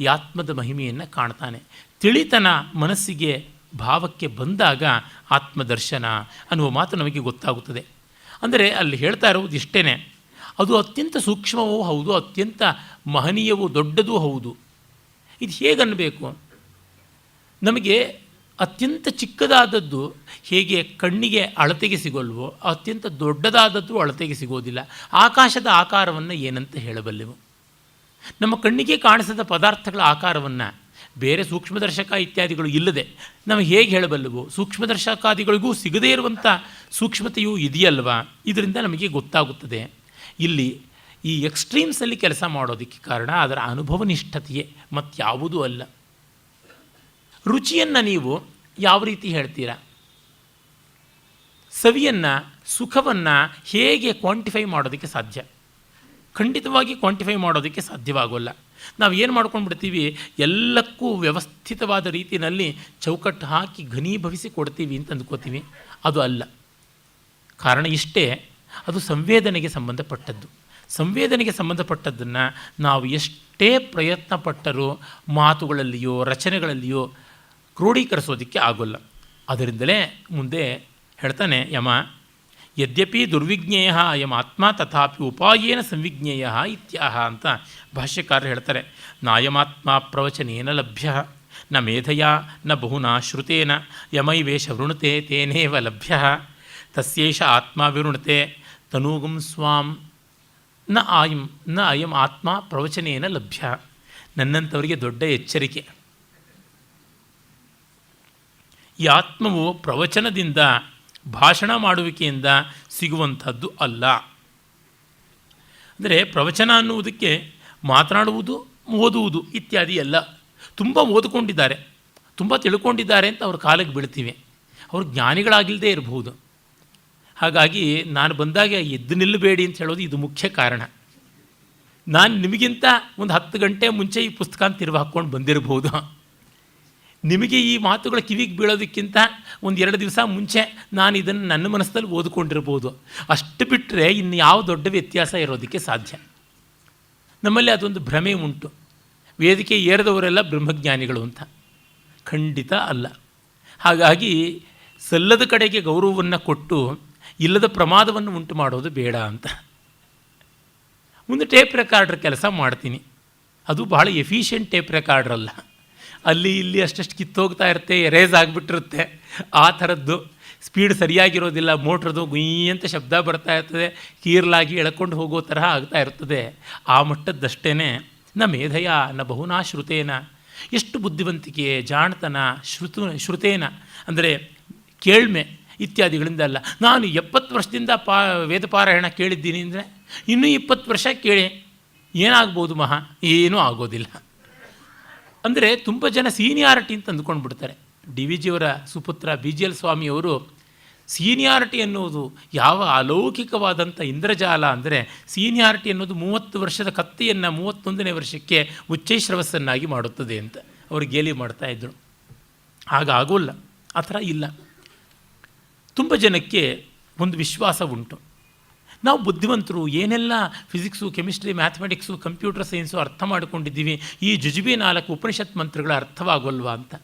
ಈ ಆತ್ಮದ ಮಹಿಮೆಯನ್ನು ಕಾಣ್ತಾನೆ. ತಿಳಿತನ ಮನಸ್ಸಿಗೆ, ಭಾವಕ್ಕೆ ಬಂದಾಗ ಆತ್ಮದರ್ಶನ ಅನ್ನುವ ಮಾತು ನಮಗೆ ಗೊತ್ತಾಗುತ್ತದೆ. ಅಂದರೆ ಅಲ್ಲಿ ಹೇಳ್ತಾ ಇರುವುದು ಇಷ್ಟೇ, ಅದು ಅತ್ಯಂತ ಸೂಕ್ಷ್ಮವೂ ಹೌದು, ಅತ್ಯಂತ ಮಹನೀಯವೂ ದೊಡ್ಡದೂ ಹೌದು. ಇದು ಹೇಗನ್ನಬೇಕು? ನಮಗೆ ಅತ್ಯಂತ ಚಿಕ್ಕದಾದದ್ದು ಹೇಗೆ ಕಣ್ಣಿಗೆ ಅಳತೆಗೆ ಸಿಗೋಲ್ವೋ, ಅತ್ಯಂತ ದೊಡ್ಡದಾದದ್ದು ಅಳತೆಗೆ ಸಿಗೋದಿಲ್ಲ. ಆಕಾಶದ ಆಕಾರವನ್ನು ಏನಂತ ಹೇಳಬಲ್ಲೆವು? ನಮ್ಮ ಕಣ್ಣಿಗೆ ಕಾಣಿಸದ ಪದಾರ್ಥಗಳ ಆಕಾರವನ್ನು ಬೇರೆ ಸೂಕ್ಷ್ಮದರ್ಶಕ ಇತ್ಯಾದಿಗಳು ಇಲ್ಲದೆ ನಾವು ಹೇಗೆ ಹೇಳಬಲ್ಲೆವು? ಸೂಕ್ಷ್ಮದರ್ಶಕಾದಿಗಳಿಗೂ ಸಿಗದೇ ಇರುವಂಥ ಸೂಕ್ಷ್ಮತೆಯೂ ಇದೆಯಲ್ವಾ? ಇದರಿಂದ ನಮಗೆ ಗೊತ್ತಾಗುತ್ತದೆ. ಇಲ್ಲಿ ಈ ಎಕ್ಸ್ಟ್ರೀಮ್ಸಲ್ಲಿ ಕೆಲಸ ಮಾಡೋದಕ್ಕೆ ಕಾರಣ ಅದರ ಅನುಭವನಿಷ್ಠತೆಯೇ, ಮತ್ತಾವುದೂ ಅಲ್ಲ. ರುಚಿಯನ್ನು ನೀವು ಯಾವ ರೀತಿ ಹೇಳ್ತೀರಾ? ಸವಿಯನ್ನು, ಸುಖವನ್ನು ಹೇಗೆ ಕ್ವಾಂಟಿಫೈ ಮಾಡೋದಕ್ಕೆ ಸಾಧ್ಯ? ಖಂಡಿತವಾಗಿ ಕ್ವಾಂಟಿಫೈ ಮಾಡೋದಕ್ಕೆ ಸಾಧ್ಯವಾಗೋಲ್ಲ. ನಾವು ಏನು ಮಾಡ್ಕೊಂಡು ಬಿಡ್ತೀವಿ, ಎಲ್ಲಕ್ಕೂ ವ್ಯವಸ್ಥಿತವಾದ ರೀತಿಯಲ್ಲಿ ಚೌಕಟ್ಟು ಹಾಕಿ ಘನೀಭವಿಸಿ ಕೊಡ್ತೀವಿ ಅಂತ ಅಂದ್ಕೋತೀವಿ. ಅದು ಅಲ್ಲ. ಕಾರಣ ಇಷ್ಟೇ, ಅದು ಸಂವೇದನೆಗೆ ಸಂಬಂಧಪಟ್ಟದ್ದು. ಸಂವೇದನೆಗೆ ಸಂಬಂಧಪಟ್ಟದ್ದನ್ನು ನಾವು ಎಷ್ಟೇ ಪ್ರಯತ್ನ ಪಟ್ಟರೂ ಮಾತುಗಳಲ್ಲಿಯೋ ರಚನೆಗಳಲ್ಲಿಯೋ ಕ್ರೋಢೀಕರಿಸೋದಕ್ಕೆ ಆಗೋಲ್ಲ. ಅದರಿಂದಲೇ ಮುಂದೆ ಹೇಳ್ತಾನೆ ಯಮ, ಯದ್ಯಪಿ ದುರ್ವಿಜ್ಞೇಯ ಅಯಂ ಆತ್ಮ ತಥಾಪಿ ಉಪಾಯೇನ ಸಂವಿಜ್ಞೇಯ ಇತ್ಯಾಹ ಅಂತ ಭಾಷ್ಯಕಾರರು ಹೇಳ್ತಾರೆ. ನಾಯಮಾತ್ಮ ಪ್ರವಚನೇನ ಲಭ್ಯ ನ ಮೇಧಯ ನ ಬಹುನಾ ಶ್ರುತೇನ ಯಮೈವೇಶ ವೃಣುತೆ ತೇನೇವ ಲಭ್ಯ ತಸ್ಯೇಷ ಆತ್ಮ ವಿವೃಣತೆ ತನೂಗಂ ಸ್ವಾಂ ನ ಅಯಂ ಆತ್ಮ ಪ್ರವಚನೇನ ಲಭ್ಯ. ನನ್ನಂಥವರಿಗೆ ದೊಡ್ಡ ಎಚ್ಚರಿಕೆ. ಈ ಆತ್ಮವು ಪ್ರವಚನದಿಂದ, ಭಾಷಣ ಮಾಡುವಿಕೆಯಿಂದ ಸಿಗುವಂಥದ್ದು ಅಲ್ಲ. ಅಂದರೆ ಪ್ರವಚನ ಅನ್ನುವುದಕ್ಕೆ ಮಾತನಾಡುವುದು, ಓದುವುದು ಇತ್ಯಾದಿ ಎಲ್ಲ. ತುಂಬ ಓದಿಕೊಂಡಿದ್ದಾರೆ, ತುಂಬ ತಿಳ್ಕೊಂಡಿದ್ದಾರೆ ಅಂತ ಅವ್ರ ಕಾಲಿಗೆ ಬೀಳ್ತೀವಿ. ಅವರು ಜ್ಞಾನಿಗಳಾಗಿಲ್ಲದೇ ಇರಬಹುದು. ಹಾಗಾಗಿ ನಾನು ಬಂದಾಗ ಎದ್ದು ನಿಲ್ಲಬೇಡಿ ಅಂತ ಹೇಳೋದು ಇದು ಮುಖ್ಯ ಕಾರಣ. ನಾನು ನಿಮಗಿಂತ ಒಂದು 10 ಗಂಟೆ ಮುಂಚೆ ಈ ಪುಸ್ತಕ ತಿರುವು ಹಾಕ್ಕೊಂಡು ಬಂದಿರಬಹುದು. ನಿಮಗೆ ಈ ಮಾತುಗಳ ಕಿವಿಗೆ ಬೀಳೋದಕ್ಕಿಂತ ಒಂದು 2 ದಿವಸ ಮುಂಚೆ ನಾನು ಇದನ್ನು ನನ್ನ ಮನಸ್ಸಲ್ಲಿ ಓದಿಕೊಂಡಿರ್ಬೋದು. ಅಷ್ಟು ಬಿಟ್ಟರೆ ಇನ್ನು ಯಾವ ದೊಡ್ಡ ವ್ಯತ್ಯಾಸ ಇರೋದಕ್ಕೆ ಸಾಧ್ಯ. ನಮ್ಮಲ್ಲಿ ಅದೊಂದು ಭ್ರಮೆ ಉಂಟು, ವೇದಿಕೆ ಏರಿದವರೆಲ್ಲ ಬ್ರಹ್ಮಜ್ಞಾನಿಗಳು ಅಂತ. ಖಂಡಿತ ಅಲ್ಲ. ಹಾಗಾಗಿ ಸಲ್ಲದ ಕಡೆಗೆ ಗೌರವವನ್ನು ಕೊಟ್ಟು ಇಲ್ಲದ ಪ್ರಮಾದವನ್ನು ಉಂಟು ಮಾಡೋದು ಬೇಡ ಅಂತ. ಒಂದು ಟೇಪ್ ರೆಕಾರ್ಡ್ರ್ ಕೆಲಸ ಮಾಡ್ತೀನಿ. ಅದು ಬಹಳ ಎಫಿಷಿಯೆಂಟ್ ಟೇಪ್ ರೆಕಾರ್ಡ್ರಲ್ಲ. ಅಲ್ಲಿ ಇಲ್ಲಿ ಅಷ್ಟಷ್ಟು ಕಿತ್ತೋಗ್ತಾ ಇರುತ್ತೆ, ಎರೇಸ್ ಆಗಿಬಿಟ್ಟಿರುತ್ತೆ. ಆ ಥರದ್ದು ಸ್ಪೀಡ್ ಸರಿಯಾಗಿರೋದಿಲ್ಲ. ಮೋಟ್ರದು ಗುಯ್ ಅಂತ ಶಬ್ದ ಬರ್ತಾ ಇರ್ತದೆ, ಕೀರ್ಲಾಗಿ ಎಳ್ಕೊಂಡು ಹೋಗೋ ತರಹ ಆಗ್ತಾ ಇರ್ತದೆ. ಆ ಮಟ್ಟದ್ದಷ್ಟೇ. ನ ಮೇಧಯ ನ ಬಹುನಾ ಶ್ರುತೇನ. ಎಷ್ಟು ಬುದ್ಧಿವಂತಿಕೆ, ಜಾಣತನ, ಶ್ರುತೇನ ಅಂದರೆ ಕೇಳ್ಮೆ ಇತ್ಯಾದಿಗಳಿಂದ ಅಲ್ಲ. ನಾನು 70 ವರ್ಷದಿಂದ ವೇದಪಾರಾಯಣ ಕೇಳಿದ್ದೀನಿ ಅಂದರೆ ಇನ್ನೂ 20 ವರ್ಷ ಕೇಳಿ ಏನಾಗ್ಬೋದು ಮಹಾ? ಏನೂ ಆಗೋದಿಲ್ಲ. ಅಂದರೆ ತುಂಬ ಜನ ಸೀನಿಯಾರಿಟಿ ಅಂತ ಅಂದ್ಕೊಂಡು ಬಿಡ್ತಾರೆ. ಡಿ ವಿ ಜಿಯವರ ಸುಪುತ್ರ ಬಿ ಜಿ ಎಲ್ ಸ್ವಾಮಿಯವರು ಸೀನಿಯಾರಿಟಿ ಅನ್ನೋದು ಯಾವ ಅಲೌಕಿಕವಾದಂಥ ಇಂದ್ರಜಾಲ ಅಂದರೆ, ಸೀನಿಯಾರಿಟಿ ಅನ್ನೋದು 30 ವರ್ಷದ ಕತ್ತೆಯನ್ನು 31ನೇ ವರ್ಷಕ್ಕೆ ಉಚ್ಚೈಶ್ರವಸ್ಸನ್ನಾಗಿ ಮಾಡುತ್ತದೆ ಅಂತ ಅವರು ಗೇಲಿ ಮಾಡ್ತಾಯಿದ್ರು. ಹಾಗಾಗೋಲ್ಲ, ಆ ಥರ ಇಲ್ಲ. ತುಂಬ ಜನಕ್ಕೆ ಒಂದು ವಿಶ್ವಾಸ ಉಂಟು, ನಾವು ಬುದ್ಧಿವಂತರು, ಏನೆಲ್ಲ physics, chemistry, mathematics, computer science ಅರ್ಥ ಮಾಡಿಕೊಂಡಿದ್ದೀವಿ, ಈ ಜುಜುಬಿ 4 ಉಪನಿಷತ್ ಮಂತ್ರಗಳು ಅರ್ಥವಾಗೋಲ್ವಾ ಅಂತ.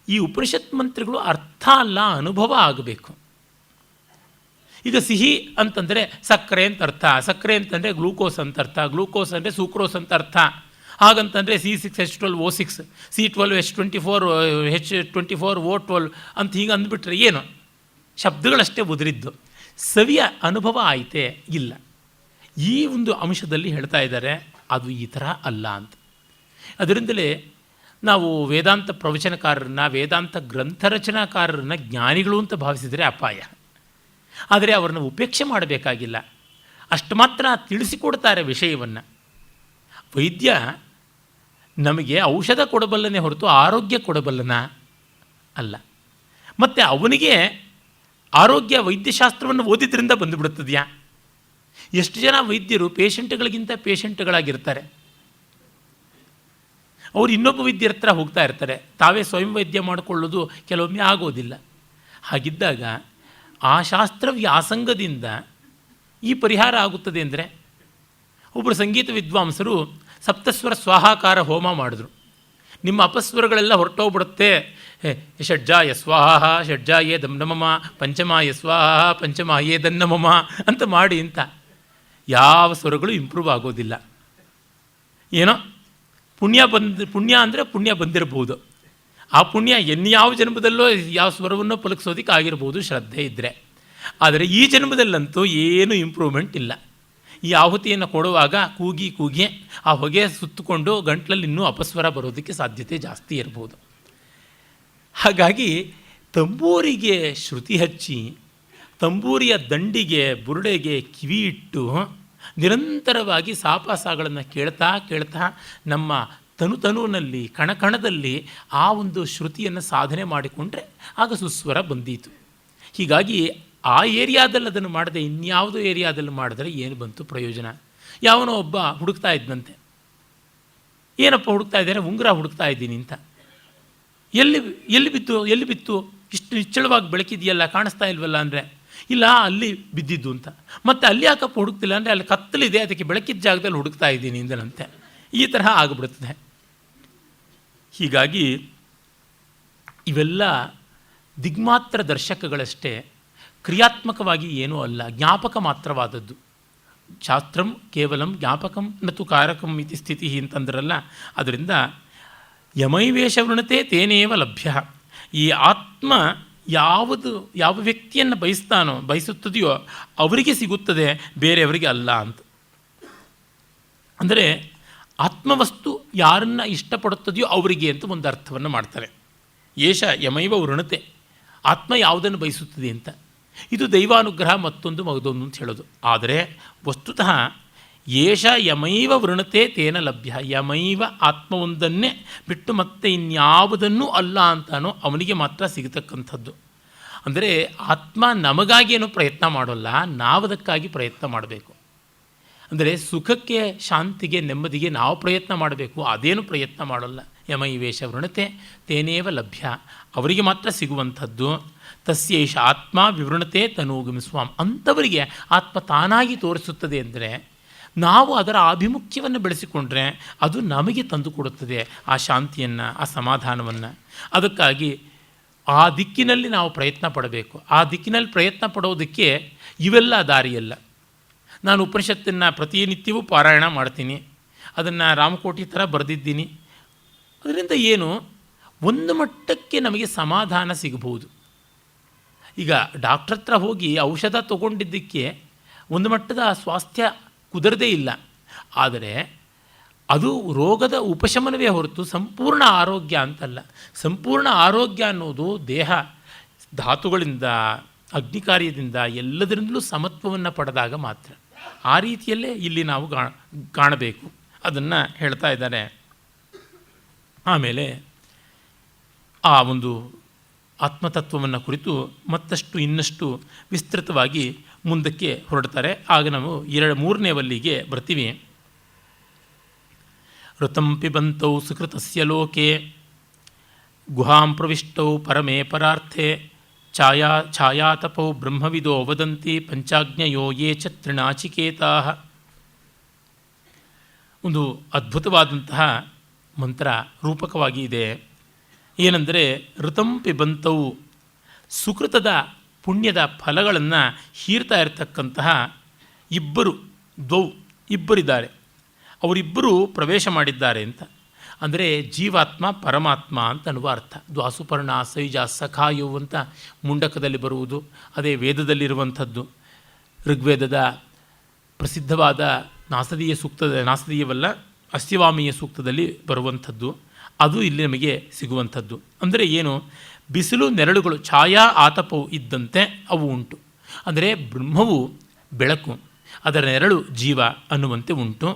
ಈ ಉಪನಿಷತ್ ಮಂತ್ರಗಳು ಅರ್ಥ ಅಲ್ಲ, ಅನುಭವ ಆಗಬೇಕು. ಈಗ ಸಿಹಿ ಅಂತಂದರೆ ಸಕ್ಕರೆ ಅಂತ ಅರ್ಥ, ಸಕ್ಕರೆ ಅಂತಂದರೆ ಗ್ಲೂಕೋಸ್ ಅಂತ ಅರ್ಥ, ಗ್ಲೂಕೋಸ್ ಅಂದರೆ ಸೂಕ್ರೋಸ್ ಅಂತ ಅರ್ಥ. ಹಾಗಂತಂದರೆ C6H12O6, C12H24, H24O12 ಅಂತ ಹೀಗೆ ಅಂದ್ಬಿಟ್ರೆ ಏನು? ಶಬ್ದಗಳಷ್ಟೇ ಉದುರಿದ್ದು, ಸವಿಯ ಅನುಭವ ಆಯಿತೇ ಇಲ್ಲ. ಈ ಒಂದು ಅಂಶದಲ್ಲಿ ಹೇಳ್ತಾ ಇದ್ದಾರೆ ಅದು ಈ ಥರ ಅಲ್ಲ ಅಂತ. ಅದರಿಂದಲೇ ನಾವು ವೇದಾಂತ ಪ್ರವಚನಕಾರರನ್ನ, ವೇದಾಂತ ಗ್ರಂಥರಚನಾಕಾರರನ್ನ ಜ್ಞಾನಿಗಳು ಅಂತ ಭಾವಿಸಿದರೆ ಅಪಾಯ. ಆದರೆ ಅವರನ್ನು ಉಪೇಕ್ಷೆ ಮಾಡಬೇಕಾಗಿಲ್ಲ. ಅಷ್ಟು ಮಾತ್ರ ತಿಳಿಸಿಕೊಡ್ತಾರೆ ವಿಷಯವನ್ನು. ವೈದ್ಯ ನಮಗೆ ಔಷಧ ಕೊಡಬಲ್ಲನೇ ಹೊರತು ಆರೋಗ್ಯ ಕೊಡಬಲ್ಲನ ಅಲ್ಲ. ಮತ್ತು ಅವನಿಗೆ ಆರೋಗ್ಯ ವೈದ್ಯಶಾಸ್ತ್ರವನ್ನು ಓದಿದ್ರಿಂದ ಬಂದುಬಿಡುತ್ತದೆಯಾ? ಎಷ್ಟು ಜನ ವೈದ್ಯರು ಪೇಷಂಟ್ಗಳಿಗಿಂತ ಪೇಷಂಟ್ಗಳಾಗಿರ್ತಾರೆ. ಅವರು ಇನ್ನೊಬ್ಬ ವೈದ್ಯರ ಹತ್ರ ಹೋಗ್ತಾ ಇರ್ತಾರೆ, ತಾವೇ ಸ್ವಯಂ ವೈದ್ಯ ಮಾಡಿಕೊಳ್ಳೋದು ಕೆಲವೊಮ್ಮೆ ಆಗೋದಿಲ್ಲ. ಹಾಗಿದ್ದಾಗ ಆ ಶಾಸ್ತ್ರ ವ್ಯಾಸಂಗದಿಂದ ಈ ಪರಿಹಾರ ಆಗುತ್ತದೆ ಅಂದರೆ, ಒಬ್ಬರು ಸಂಗೀತ ವಿದ್ವಾಂಸರು ಸಪ್ತಸ್ವರ ಸ್ವಾಹಾಕಾರ ಹೋಮ ಮಾಡಿದ್ರು. ನಿಮ್ಮ ಅಪಸ್ವರಗಳೆಲ್ಲ ಹೊರಟೋಗ್ಬಿಡುತ್ತೆ, ಷಡ್ಜಾಯ ಸ್ವಾಹ, ಷಡ್ಜಾಯೇ ದನ್ನಮಮ, ಪಂಚಮಾಯ ಸ್ವಾಹ, ಪಂಚಮಾಯೇ ದನ್ನಮಮ ಅಂತ ಮಾಡಿ ಅಂತ. ಯಾವ ಸ್ವರಗಳು ಇಂಪ್ರೂವ್ ಆಗೋದಿಲ್ಲ. ಏನೋ ಪುಣ್ಯ ಅಂದರೆ ಪುಣ್ಯ ಬಂದಿರಬಹುದು. ಆ ಪುಣ್ಯ ಯಾವ ಜನ್ಮದಲ್ಲೋ ಯಾವ ಸ್ವರವನ್ನು ಪಲಕಿಸೋದಕ್ಕೆ ಆಗಿರ್ಬೋದು ಶ್ರದ್ಧೆ ಇದ್ದರೆ. ಆದರೆ ಈ ಜನ್ಮದಲ್ಲಂತೂ ಏನೂ ಇಂಪ್ರೂವ್ಮೆಂಟ್ ಇಲ್ಲ. ಈ ಆಹುತಿಯನ್ನು ಕೊಡುವಾಗ ಕೂಗಿ ಕೂಗಿ ಆ ಹೊಗೆ ಸುತ್ತಕೊಂಡು ಗಂಟ್ಲಲ್ಲಿ ಇನ್ನೂ ಅಪಸ್ವರ ಬರೋದಕ್ಕೆ ಸಾಧ್ಯತೆ ಜಾಸ್ತಿ ಇರ್ಬೋದು. ಹಾಗಾಗಿ ತಂಬೂರಿಗೆ ಶ್ರುತಿ ಹಚ್ಚಿ, ತಂಬೂರಿಯ ದಂಡಿಗೆ ಬುರುಡೆಗೆ ಕಿವಿ ಇಟ್ಟು ನಿರಂತರವಾಗಿ ಸಾಪಾಸಗಳನ್ನು ಕೇಳ್ತಾ ಕೇಳ್ತಾ ನಮ್ಮ ತನುನಲ್ಲಿ ಕಣಕಣದಲ್ಲಿ ಆ ಒಂದು ಶ್ರುತಿಯನ್ನು ಸಾಧನೆ ಮಾಡಿಕೊಂಡ್ರೆ ಆಗ ಸುಸ್ವರ ಬಂದೀತು. ಹೀಗಾಗಿ ಆ ಏರಿಯಾದಲ್ಲಿ ಅದನ್ನು ಮಾಡದೆ ಇನ್ಯಾವುದೋ ಏರಿಯಾದಲ್ಲಿ ಮಾಡಿದ್ರೆ ಏನು ಬಂತು ಪ್ರಯೋಜನ? ಯಾವನೋ ಒಬ್ಬ ಹುಡುಕ್ತಾ ಇದ್ದಂತೆ, ಏನಪ್ಪ ಹುಡುಕ್ತಾ ಇದ್ದಾರೆ? ಉಂಗುರ ಹುಡುಕ್ತಾ ಇದ್ದೀನಿ ಅಂತ. ಎಲ್ಲಿ ಬಿತ್ತು ಇಷ್ಟು ನಿಚ್ಚಳವಾಗಿ ಬೆಳಕಿದೆಯಲ್ಲ, ಕಾಣಿಸ್ತಾ ಇಲ್ವಲ್ಲ ಅಂದರೆ, ಇಲ್ಲ ಅಲ್ಲಿ ಬಿದ್ದಿದ್ದು ಅಂತ. ಮತ್ತು ಅಲ್ಲಿ ಯಾಕಪ್ಪ ಹುಡುಕ್ತಿಲ್ಲ ಅಂದರೆ, ಅಲ್ಲಿ ಕತ್ತಲಿದೆ, ಅದಕ್ಕೆ ಬೆಳಕಿದ್ದ ಜಾಗದಲ್ಲಿ ಹುಡುಕ್ತಾ ಇದ್ದೀನಿ ಅಂದನಂತೆ. ಈ ತರಹ ಆಗಿಬಿಡುತ್ತದೆ. ಹೀಗಾಗಿ ಇವೆಲ್ಲ ದಿಗ್ಮಾತ್ರ ದರ್ಶಕಗಳಷ್ಟೇ, ಕ್ರಿಯಾತ್ಮಕವಾಗಿ ಏನೂ ಅಲ್ಲ, ಜ್ಞಾಪಕ ಮಾತ್ರವಾದದ್ದು. ಶಾಸ್ತ್ರಂ ಕೇವಲಂ ಜ್ಞಾಪಕಂ ನತು ಕಾರಕಂ ಇತಿ ಸ್ಥಿತಿ ಅಂತಂದ್ರಲ್ಲ, ಅದರಿಂದ ಯಮೈವೇಶ ವೃಣತೆ ತೇನೇವ ಲಭ್ಯ. ಈ ಆತ್ಮ ಯಾವ ವ್ಯಕ್ತಿಯನ್ನು ಬಯಸುತ್ತದೆಯೋ ಅವರಿಗೆ ಸಿಗುತ್ತದೆ, ಬೇರೆಯವರಿಗೆ ಅಲ್ಲ ಅಂತ. ಅಂದರೆ ಆತ್ಮವಸ್ತು ಯಾರನ್ನು ಇಷ್ಟಪಡುತ್ತದೆಯೋ ಅವರಿಗೆ ಅಂತ ಒಂದು ಅರ್ಥವನ್ನು ಮಾಡ್ತಾರೆ. ಏಷ ಯಮೈವ ವೃಣತೆ, ಆತ್ಮ ಯಾವುದನ್ನು ಬಯಸುತ್ತದೆ ಅಂತ. ಇದು ದೈವಾನುಗ್ರಹ ಮತ್ತೊಂದು ಮಗದೊಂದು ಅಂತ ಹೇಳೋದು. ಆದರೆ ವಸ್ತುತಃ ಏಷ ಯಮೈವ ವೃಣತೆ ತೇನ ಲಭ್ಯ, ಯಮೈವ ಆತ್ಮವೊಂದನ್ನೇ ಬಿಟ್ಟು ಮತ್ತೆ ಇನ್ಯಾವುದನ್ನೂ ಅಲ್ಲ ಅಂತಾನೋ ಅವನಿಗೆ ಮಾತ್ರ ಸಿಗತಕ್ಕಂಥದ್ದು. ಅಂದರೆ ಆತ್ಮ ನಮಗಾಗಿ ಏನೋ ಪ್ರಯತ್ನ ಮಾಡೋಲ್ಲ, ನಾವದಕ್ಕಾಗಿ ಪ್ರಯತ್ನ ಮಾಡಬೇಕು. ಅಂದರೆ ಸುಖಕ್ಕೆ, ಶಾಂತಿಗೆ, ನೆಮ್ಮದಿಗೆ ನಾವು ಪ್ರಯತ್ನ ಮಾಡಬೇಕು, ಅದೇನು ಪ್ರಯತ್ನ ಮಾಡೋಲ್ಲ. ಯಮೈವೇಶ ವೃಣತೆ ತೇನೇವ ಲಭ್ಯ, ಅವರಿಗೆ ಮಾತ್ರ ಸಿಗುವಂಥದ್ದು. ತಸ್ಯೇಷ ಆತ್ಮ ವಿವೃಣತೆ ತನೂಗಮಿ ಸ್ವಾಂ, ಅಂಥವರಿಗೆ ಆತ್ಮ ತಾನಾಗಿ ತೋರಿಸುತ್ತದೆ. ಅಂದರೆ ನಾವು ಅದರ ಆಭಿಮುಖ್ಯವನ್ನು ಬೆಳೆಸಿಕೊಂಡ್ರೆ ಅದು ನಮಗೆ ತಂದುಕೊಡುತ್ತದೆ ಆ ಶಾಂತಿಯನ್ನು, ಆ ಸಮಾಧಾನವನ್ನು. ಅದಕ್ಕಾಗಿ ಆ ದಿಕ್ಕಿನಲ್ಲಿ ನಾವು ಪ್ರಯತ್ನ ಪಡಬೇಕು. ಆ ದಿಕ್ಕಿನಲ್ಲಿ ಪ್ರಯತ್ನ ಪಡೋದಕ್ಕೆ ಇವೆಲ್ಲ ದಾರಿಯಲ್ಲ. ನಾನು ಉಪನಿಷತ್ತನ್ನು ಪ್ರತಿನಿತ್ಯವೂ ಪಾರಾಯಣ ಮಾಡ್ತೀನಿ, ಅದನ್ನು ರಾಮಕೋಟಿ ಥರ ಬರೆದಿದ್ದೀನಿ. ಅದರಿಂದ ಏನು, ಒಂದು ಮಟ್ಟಕ್ಕೆ ನಮಗೆ ಸಮಾಧಾನ ಸಿಗಬಹುದು. ಈಗ ಡಾಕ್ಟ್ರ್ ಹತ್ರ ಹೋಗಿ ಔಷಧ ತಗೊಂಡಿದ್ದಕ್ಕೆ ಒಂದು ಮಟ್ಟದ ಸ್ವಾಸ್ಥ್ಯ ಕುದುರದೇ ಇಲ್ಲ, ಆದರೆ ಅದು ರೋಗದ ಉಪಶಮನವೇ ಹೊರತು ಸಂಪೂರ್ಣ ಆರೋಗ್ಯ ಅಂತಲ್ಲ. ಸಂಪೂರ್ಣ ಆರೋಗ್ಯ ಅನ್ನೋದು ದೇಹ ಧಾತುಗಳಿಂದ, ಅಗ್ನಿಕಾರ್ಯದಿಂದ, ಎಲ್ಲದರಿಂದಲೂ ಸಮತ್ವವನ್ನು ಪಡೆದಾಗ ಮಾತ್ರ. ಆ ರೀತಿಯಲ್ಲೇ ಇಲ್ಲಿ ನಾವು ಕಾಣಬೇಕು, ಅದನ್ನು ಹೇಳ್ತಾ ಇದ್ದಾರೆ. ಆಮೇಲೆ ಆ ಒಂದು ಆತ್ಮತತ್ವವನ್ನು ಕುರಿತು ಮತ್ತಷ್ಟು ಇನ್ನಷ್ಟು ವಿಸ್ತೃತವಾಗಿ ಮುಂದಕ್ಕೆ ಹೊರಡ್ತಾರೆ. ಆಗ ನಾವು ಮೂರನೇ ವಲ್ಲಿಗೆ ಬರ್ತೀವಿ. ಋತಂ ಪಿಬಂತೌ ಸುಕೃತಸ್ಯ ಲೋಕೆ ಗುಹಾಂ ಪ್ರವಿಷ್ಟೌ ಪರಮೇ ಪರಾರ್ಥೆ ಛಾಯಾತಪೌ ಬ್ರಹ್ಮವಿದೋ ವದಂತಿ ಪಂಚಾಜ್ಞಯೋ ಯೇ ಚ ತ್ರಿನಾಚಿಕೇತಾಃ. ಒಂದು ಅದ್ಭುತವಾದಂತಹ ಮಂತ್ರ ರೂಪಕವಾಗಿ ಇದೆ. ಏನೆಂದರೆ, ಋತಂ ಪಿಬಂತೌ, ಸುಕೃತದ ಪುಣ್ಯದ ಫಲಗಳನ್ನು ಹೀರ್ತಾ ಇರತಕ್ಕಂತಹ ಇಬ್ಬರಿದ್ದಾರೆ, ಅವರಿಬ್ಬರು ಪ್ರವೇಶ ಮಾಡಿದ್ದಾರೆ ಅಂತ. ಅಂದರೆ ಜೀವಾತ್ಮ ಪರಮಾತ್ಮ ಅಂತ ಅನ್ನುವ ಅರ್ಥ. ದ್ವಾಸುಪರ್ಣ ಸೈಜ ಸಖಾಯು ಅಂತ ಮುಂಡಕದಲ್ಲಿ ಬರುವುದು, ಅದೇ ವೇದದಲ್ಲಿರುವಂಥದ್ದು. ಋಗ್ವೇದದ ಪ್ರಸಿದ್ಧವಾದ ನಾಸದೀಯವಲ್ಲ ಅಸ್ಯವಾಮೀಯ ಸೂಕ್ತದಲ್ಲಿ ಬರುವಂಥದ್ದು. ಅದು ಇಲ್ಲಿ ನಮಗೆ ಸಿಗುವಂಥದ್ದು. ಅಂದರೆ ಏನು, ಬಿಸಿಲು ನೆರಳುಗಳು ಛಾಯಾ ಆತಪವು ಇದ್ದಂತೆ ಅವು ಉಂಟು. ಅಂದರೆ ಬ್ರಹ್ಮವು ಬೆಳಕು, ಅದರ ನೆರಳು ಜೀವ ಅನ್ನುವಂತೆ ಉಂಟು.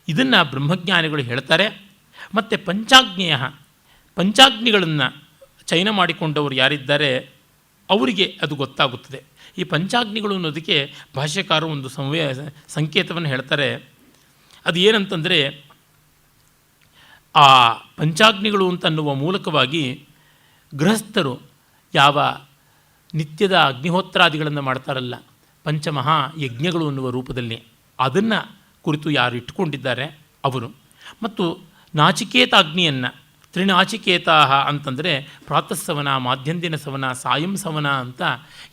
ಇದನ್ನು ಬ್ರಹ್ಮಜ್ಞಾನಿಗಳು ಹೇಳ್ತಾರೆ. ಮತ್ತು ಪಂಚಾಗ್ನಿಗಳನ್ನು ಚಯನ ಮಾಡಿಕೊಂಡವರು ಯಾರಿದ್ದಾರೆ ಅವರಿಗೆ ಅದು ಗೊತ್ತಾಗುತ್ತದೆ. ಈ ಪಂಚಾಗ್ನಿಗಳು ಅನ್ನೋದಕ್ಕೆ ಭಾಷ್ಯಕಾರರು ಒಂದು ಸಂಕೇತವನ್ನು ಹೇಳ್ತಾರೆ. ಅದು ಏನಂತಂದರೆ, ಆ ಪಂಚಾಗ್ನಿಗಳು ಅಂತನ್ನುವ ಮೂಲಕವಾಗಿ ಗೃಹಸ್ಥರು ಯಾವ ನಿತ್ಯದ ಅಗ್ನಿಹೋತ್ರಾದಿಗಳನ್ನು ಮಾಡ್ತಾರಲ್ಲ, ಪಂಚಮಹಾ ಯಜ್ಞಗಳು ಅನ್ನುವ ರೂಪದಲ್ಲಿ, ಅದನ್ನು ಕುರಿತು ಯಾರು ಇಟ್ಟುಕೊಂಡಿದ್ದಾರೆ ಅವರು. ಮತ್ತು ನಾಚಿಕೇತಾಗ್ನಿಯನ್ನು ತ್ರಿನಾಚಿಕೇತಾಹ ಅಂತಂದರೆ ಪ್ರಾತಃಸವನ, ಮಾಧ್ಯಂದಿನ ಸವನ, ಸಾಯಂ ಸವನ ಅಂತ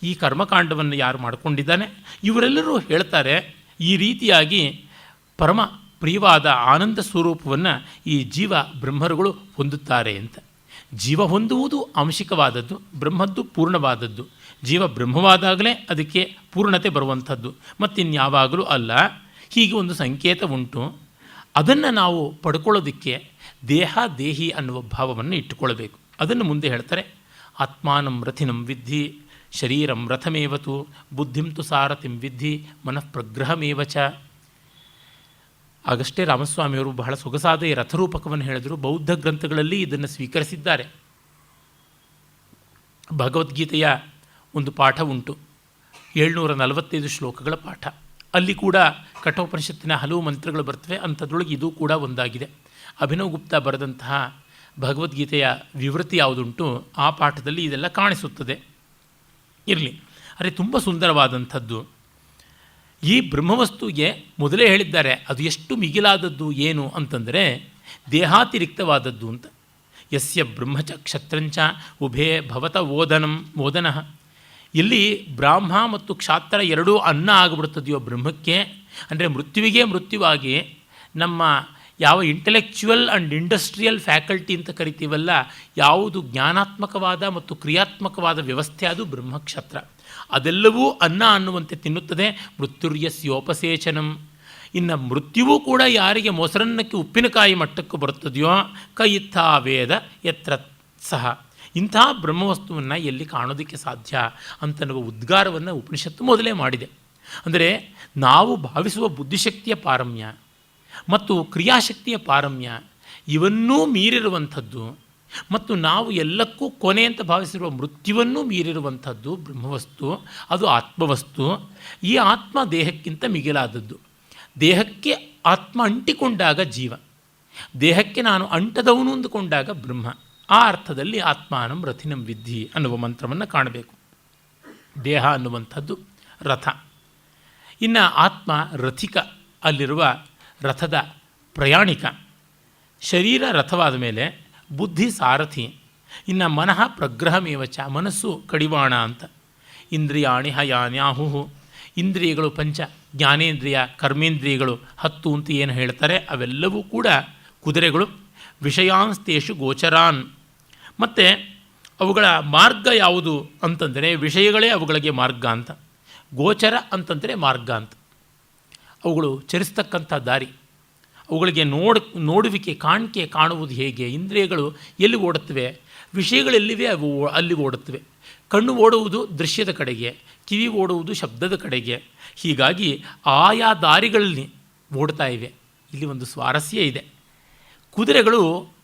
ಈ ಕರ್ಮಕಾಂಡವನ್ನು ಯಾರು ಮಾಡಿಕೊಂಡಿದ್ದಾನೆ ಇವರೆಲ್ಲರೂ ಹೇಳ್ತಾರೆ, ಈ ರೀತಿಯಾಗಿ ಪರಮ ಪ್ರಿಯವಾದ ಆನಂದ ಸ್ವರೂಪವನ್ನು ಈ ಜೀವ ಬ್ರಹ್ಮರುಗಳು ಹೊಂದುತ್ತಾರೆ ಅಂತ. ಜೀವ ಹೊಂದುವುದು ಆಂಶಿಕವಾದದ್ದು, ಬ್ರಹ್ಮದ್ದು ಪೂರ್ಣವಾದದ್ದು. ಜೀವ ಬ್ರಹ್ಮವಾದಾಗಲೇ ಅದಕ್ಕೆ ಪೂರ್ಣತೆ ಬರುವಂಥದ್ದು, ಮತ್ತಿನ್ಯಾವಾಗಲೂ ಅಲ್ಲ. ಹೀಗೆ ಒಂದು ಸಂಕೇತ ಉಂಟು. ಅದನ್ನು ನಾವು ಪಡ್ಕೊಳ್ಳೋದಕ್ಕೆ ದೇಹಿ ಅನ್ನುವ ಭಾವವನ್ನು ಇಟ್ಟುಕೊಳ್ಬೇಕು. ಅದನ್ನು ಮುಂದೆ ಹೇಳ್ತಾರೆ. ಆತ್ಮಾನಂ ರಥಿನಂ ವಿದ್ಧಿ ಶರೀರಂ ರಥಮೇವತು ಬುದ್ಧಿಂ ತು ಸಾರಥಿಂ ವಿದ್ಧಿ ಮನಃ ಪ್ರಗ್ರಹಮೇವ ಚ. ಆಗಷ್ಟೇ ರಾಮಸ್ವಾಮಿಯವರು ಬಹಳ ಸೊಗಸಾದ ಈ ರಥರೂಪಕವನ್ನು ಹೇಳಿದರು. ಬೌದ್ಧ ಗ್ರಂಥಗಳಲ್ಲಿ ಇದನ್ನು ಸ್ವೀಕರಿಸಿದ್ದಾರೆ. ಭಗವದ್ಗೀತೆಯ ಒಂದು ಪಾಠ ಉಂಟು, 745 ಶ್ಲೋಕಗಳ ಪಾಠ. ಅಲ್ಲಿ ಕೂಡ ಕಠೋಪನಿಷತ್ತಿನ ಹಲವು ಮಂತ್ರಗಳು ಬರ್ತವೆ. ಅಂಥದ್ರೊಳಗೆ ಇದು ಕೂಡ ಒಂದಾಗಿದೆ. ಅಭಿನವ್ ಗುಪ್ತ ಬರೆದಂತಹ ಭಗವದ್ಗೀತೆಯ ವಿವೃತಿ ಯಾವುದುಂಟು ಆ ಪಾಠದಲ್ಲಿ ಇದೆಲ್ಲ ಕಾಣಿಸುತ್ತದೆ. ಇರಲಿ, ಆದರೆ ತುಂಬ ಸುಂದರವಾದಂಥದ್ದು. ಈ ಬ್ರಹ್ಮವಸ್ತುಗೆ ಮೊದಲೇ ಹೇಳಿದ್ದಾರೆ ಅದು ಎಷ್ಟು ಮಿಗಿಲಾದದ್ದು ಏನು ಅಂತಂದರೆ ದೇಹಾತಿರಿಕ್ತವಾದದ್ದು ಅಂತ. ಯಸ್ಯ ಬ್ರಹ್ಮಚ ಕ್ಷತ್ರಂಚ ಉಭೇ ಭವತ ಓದನಃ. ಎಲ್ಲಿ ಬ್ರಾಹ್ಮ ಮತ್ತು ಕ್ಷಾತ್ರ ಎರಡೂ ಅನ್ನ ಆಗಿಬಿಡುತ್ತದೆಯೋ ಬ್ರಹ್ಮಕ್ಕೆ, ಅಂದರೆ ಮೃತ್ಯುವಿಗೆ ಮೃತ್ಯುವಾಗಿ ನಮ್ಮ ಯಾವ ಇಂಟೆಲೆಕ್ಚುವಲ್ ಆ್ಯಂಡ್ ಇಂಡಸ್ಟ್ರಿಯಲ್ ಫ್ಯಾಕಲ್ಟಿ ಅಂತ ಕರಿತೀವಲ್ಲ, ಯಾವುದು ಜ್ಞಾನಾತ್ಮಕವಾದ ಮತ್ತು ಕ್ರಿಯಾತ್ಮಕವಾದ ವ್ಯವಸ್ಥೆ ಅದು ಬ್ರಹ್ಮಕ್ಷತ್ರ. ಅದೆಲ್ಲವೂ ಅನ್ನ ಅನ್ನುವಂತೆ ತಿನ್ನುತ್ತದೆ. ಮೃತ್ಯುರ್ಯಸ್ಯೋಪಸೇಚನಂ. ಇನ್ನು ಮೃತ್ಯುವೂ ಕೂಡ ಯಾರಿಗೆ ಮೊಸರನ್ನಕ್ಕೆ ಉಪ್ಪಿನಕಾಯಿ ಮಟ್ಟಕ್ಕೆ ಬರುತ್ತದೆಯೋ ಕೈತ್ಥ ವೇದ ಯತ್ರ ಸಹ. ಇಂಥ ಬ್ರಹ್ಮವಸ್ತುವನ್ನು ಎಲ್ಲಿ ಕಾಣೋದಕ್ಕೆ ಸಾಧ್ಯ ಅಂತನ್ನುವ ಉದ್ಗಾರವನ್ನು ಉಪನಿಷತ್ತು ಮೊದಲೇ ಮಾಡಿದೆ. ಅಂದರೆ ನಾವು ಭಾವಿಸುವ ಬುದ್ಧಿಶಕ್ತಿಯ ಪಾರಮ್ಯ ಮತ್ತು ಕ್ರಿಯಾಶಕ್ತಿಯ ಪಾರಮ್ಯ ಇವನ್ನೂ ಮೀರಿರುವಂಥದ್ದು ಮತ್ತು ನಾವು ಎಲ್ಲಕ್ಕೂ ಕೊನೆ ಅಂತ ಭಾವಿಸಿರುವ ಮೃತ್ಯುವನ್ನೂ ಮೀರಿರುವಂಥದ್ದು ಬ್ರಹ್ಮವಸ್ತು. ಅದು ಆತ್ಮವಸ್ತು. ಈ ಆತ್ಮ ದೇಹಕ್ಕಿಂತ ಮಿಗಿಲಾದದ್ದು. ದೇಹಕ್ಕೆ ಆತ್ಮ ಅಂಟಿಕೊಂಡಾಗ ಜೀವ, ದೇಹಕ್ಕೆ ನಾನು ಅಂಟದವನು ಅಂದುಕೊಂಡಾಗ ಬ್ರಹ್ಮ. ಆ ಅರ್ಥದಲ್ಲಿ ಆತ್ಮಾನಂ ರಥಿನಂ ವಿದ್ಧಿ ಅನ್ನುವ ಮಂತ್ರವನ್ನು ಕಾಣಬೇಕು. ದೇಹ ಅನ್ನುವಂಥದ್ದು ರಥ. ಇನ್ನು ಆತ್ಮ ರಥಿಕ, ಅಲ್ಲಿರುವ ರಥದ ಪ್ರಯಾಣಿಕ. ಶರೀರ ರಥವಾದ ಮೇಲೆ ಬುದ್ಧಿ ಸಾರಥಿ. ಇನ್ನು ಮನಃ ಪ್ರಗ್ರಹಮೇವಚ, ಮನಸ್ಸು ಕಡಿವಾಣ ಅಂತ. ಇಂದ್ರಿಯಾಣಿ ಹಯಾನ್ಯಾಹು. ಇಂದ್ರಿಯಗಳು ಪಂಚ, ಜ್ಞಾನೇಂದ್ರಿಯ ಕರ್ಮೇಂದ್ರಿಯಗಳು 10 ಅಂತ ಏನು ಹೇಳ್ತಾರೆ ಅವೆಲ್ಲವೂ ಕೂಡ ಕುದುರೆಗಳು. ವಿಷಯಾಂಸ್ತೇಷು ಗೋಚರಾನ್. ಮತ್ತು ಅವುಗಳ ಮಾರ್ಗ ಯಾವುದು ಅಂತಂದರೆ ವಿಷಯಗಳೇ ಅವುಗಳಿಗೆ ಮಾರ್ಗ ಅಂತ. ಗೋಚರ ಅಂತಂದರೆ ಮಾರ್ಗ ಅಂತ. ಅವುಗಳು ಚರಿಸ್ತಕ್ಕಂಥ ದಾರಿ, ಅವುಗಳಿಗೆ ನೋಡುವಿಕೆ, ಕಾಣಿಕೆ, ಕಾಣುವುದು ಹೇಗೆ. ಇಂದ್ರಿಯಗಳು ಎಲ್ಲಿ ಓಡುತ್ತವೆ, ವಿಷಯಗಳೆಲ್ಲಿವೆ ಅವು ಅಲ್ಲಿಗೆ ಓಡುತ್ತವೆ. ಕಣ್ಣು ಓಡುವುದು ದೃಶ್ಯದ ಕಡೆಗೆ, ಕಿವಿ ಓಡುವುದು ಶಬ್ದದ ಕಡೆಗೆ. ಹೀಗಾಗಿ ಆಯಾ ದಾರಿಗಳಲ್ಲಿ ಓಡ್ತಾ ಇವೆ. ಇಲ್ಲಿ ಒಂದು ಸ್ವಾರಸ್ಯ ಇದೆ. ಕುದುರೆಗಳು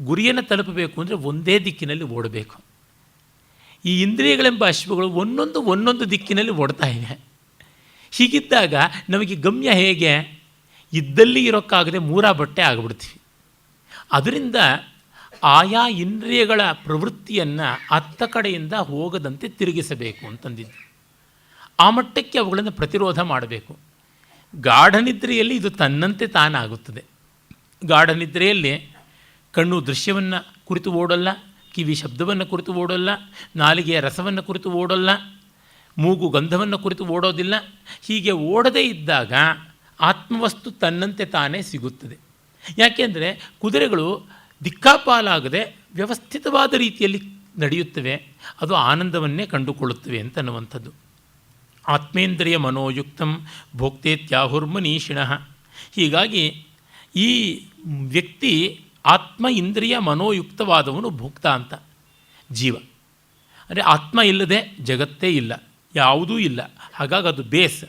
ಗುರಿಯನ್ನು ತಲುಪಬೇಕು ಅಂದರೆ ಒಂದೇ ದಿಕ್ಕಿನಲ್ಲಿ ಓಡಬೇಕು. ಈ ಇಂದ್ರಿಯಗಳೆಂಬ ಅಶ್ವಗಳು ಒಂದೊಂದು ದಿಕ್ಕಿನಲ್ಲಿ ಓಡ್ತಾ ಇವೆ. ಹೀಗಿದ್ದಾಗ ನಮಗೆ ಗಮ್ಯ ಹೇಗೆ? ಇದ್ದಲ್ಲಿ ಇರೋಕ್ಕಾಗದೆ ಮೂರಾ ಬಟ್ಟೆ ಆಗಿಬಿಡ್ತೀವಿ. ಅದರಿಂದ ಆಯಾ ಇಂದ್ರಿಯಗಳ ಪ್ರವೃತ್ತಿಯನ್ನು ಅತ್ತ ಕಡೆಯಿಂದ ಹೋಗದಂತೆ ತಿರುಗಿಸಬೇಕು ಅಂತಂದಿದ್ದು. ಆ ಮಟ್ಟಕ್ಕೆ ಅವುಗಳನ್ನು ಪ್ರತಿರೋಧ ಮಾಡಬೇಕು. ಗಾಢನಿದ್ರೆಯಲ್ಲಿ ಇದು ತನ್ನಂತೆ ತಾನಾಗುತ್ತದೆ. ಗಾಢನಿದ್ರೆಯಲ್ಲಿ ಕಣ್ಣು ದೃಶ್ಯವನ್ನು ಕುರಿತು ಓಡೋಲ್ಲ, ಕಿವಿ ಶಬ್ದವನ್ನು ಕುರಿತು ಓಡೋಲ್ಲ, ನಾಲಿಗೆಯ ರಸವನ್ನು ಕುರಿತು ಓಡೋಲ್ಲ, ಮೂಗು ಗಂಧವನ್ನು ಕುರಿತು ಓಡೋದಿಲ್ಲ. ಹೀಗೆ ಓಡದೇ ಇದ್ದಾಗ ಆತ್ಮವಸ್ತು ತನ್ನಂತೆ ತಾನೇ ಸಿಗುತ್ತದೆ. ಯಾಕೆಂದರೆ ಕುದುರೆಗಳು ದಿಕ್ಕಾಪಾಲಾಗದೆ ವ್ಯವಸ್ಥಿತವಾದ ರೀತಿಯಲ್ಲಿ ನಡೆಯುತ್ತವೆ. ಅದು ಆನಂದವನ್ನೇ ಕಂಡುಕೊಳ್ಳುತ್ತವೆ ಅಂತನ್ನುವಂಥದ್ದು. ಆತ್ಮೇಂದ್ರಿಯ ಮನೋಯುಕ್ತಂ ಭೋಕ್ತೇತ್ಯಾಹುರ್ಮನೀಷಿಣಃ. ಹೀಗಾಗಿ ಈ ವ್ಯಕ್ತಿ ಆತ್ಮ ಇಂದ್ರಿಯ ಮನೋಯುಕ್ತವಾದವನು ಭೋಕ್ತ ಅಂತ ಜೀವ. ಅಂದರೆ ಆತ್ಮ ಇಲ್ಲದೆ ಜಗತ್ತೇ ಇಲ್ಲ, ಯಾವುದೂ ಇಲ್ಲ. ಹಾಗಾಗಿ ಅದು ಬೇಸ್.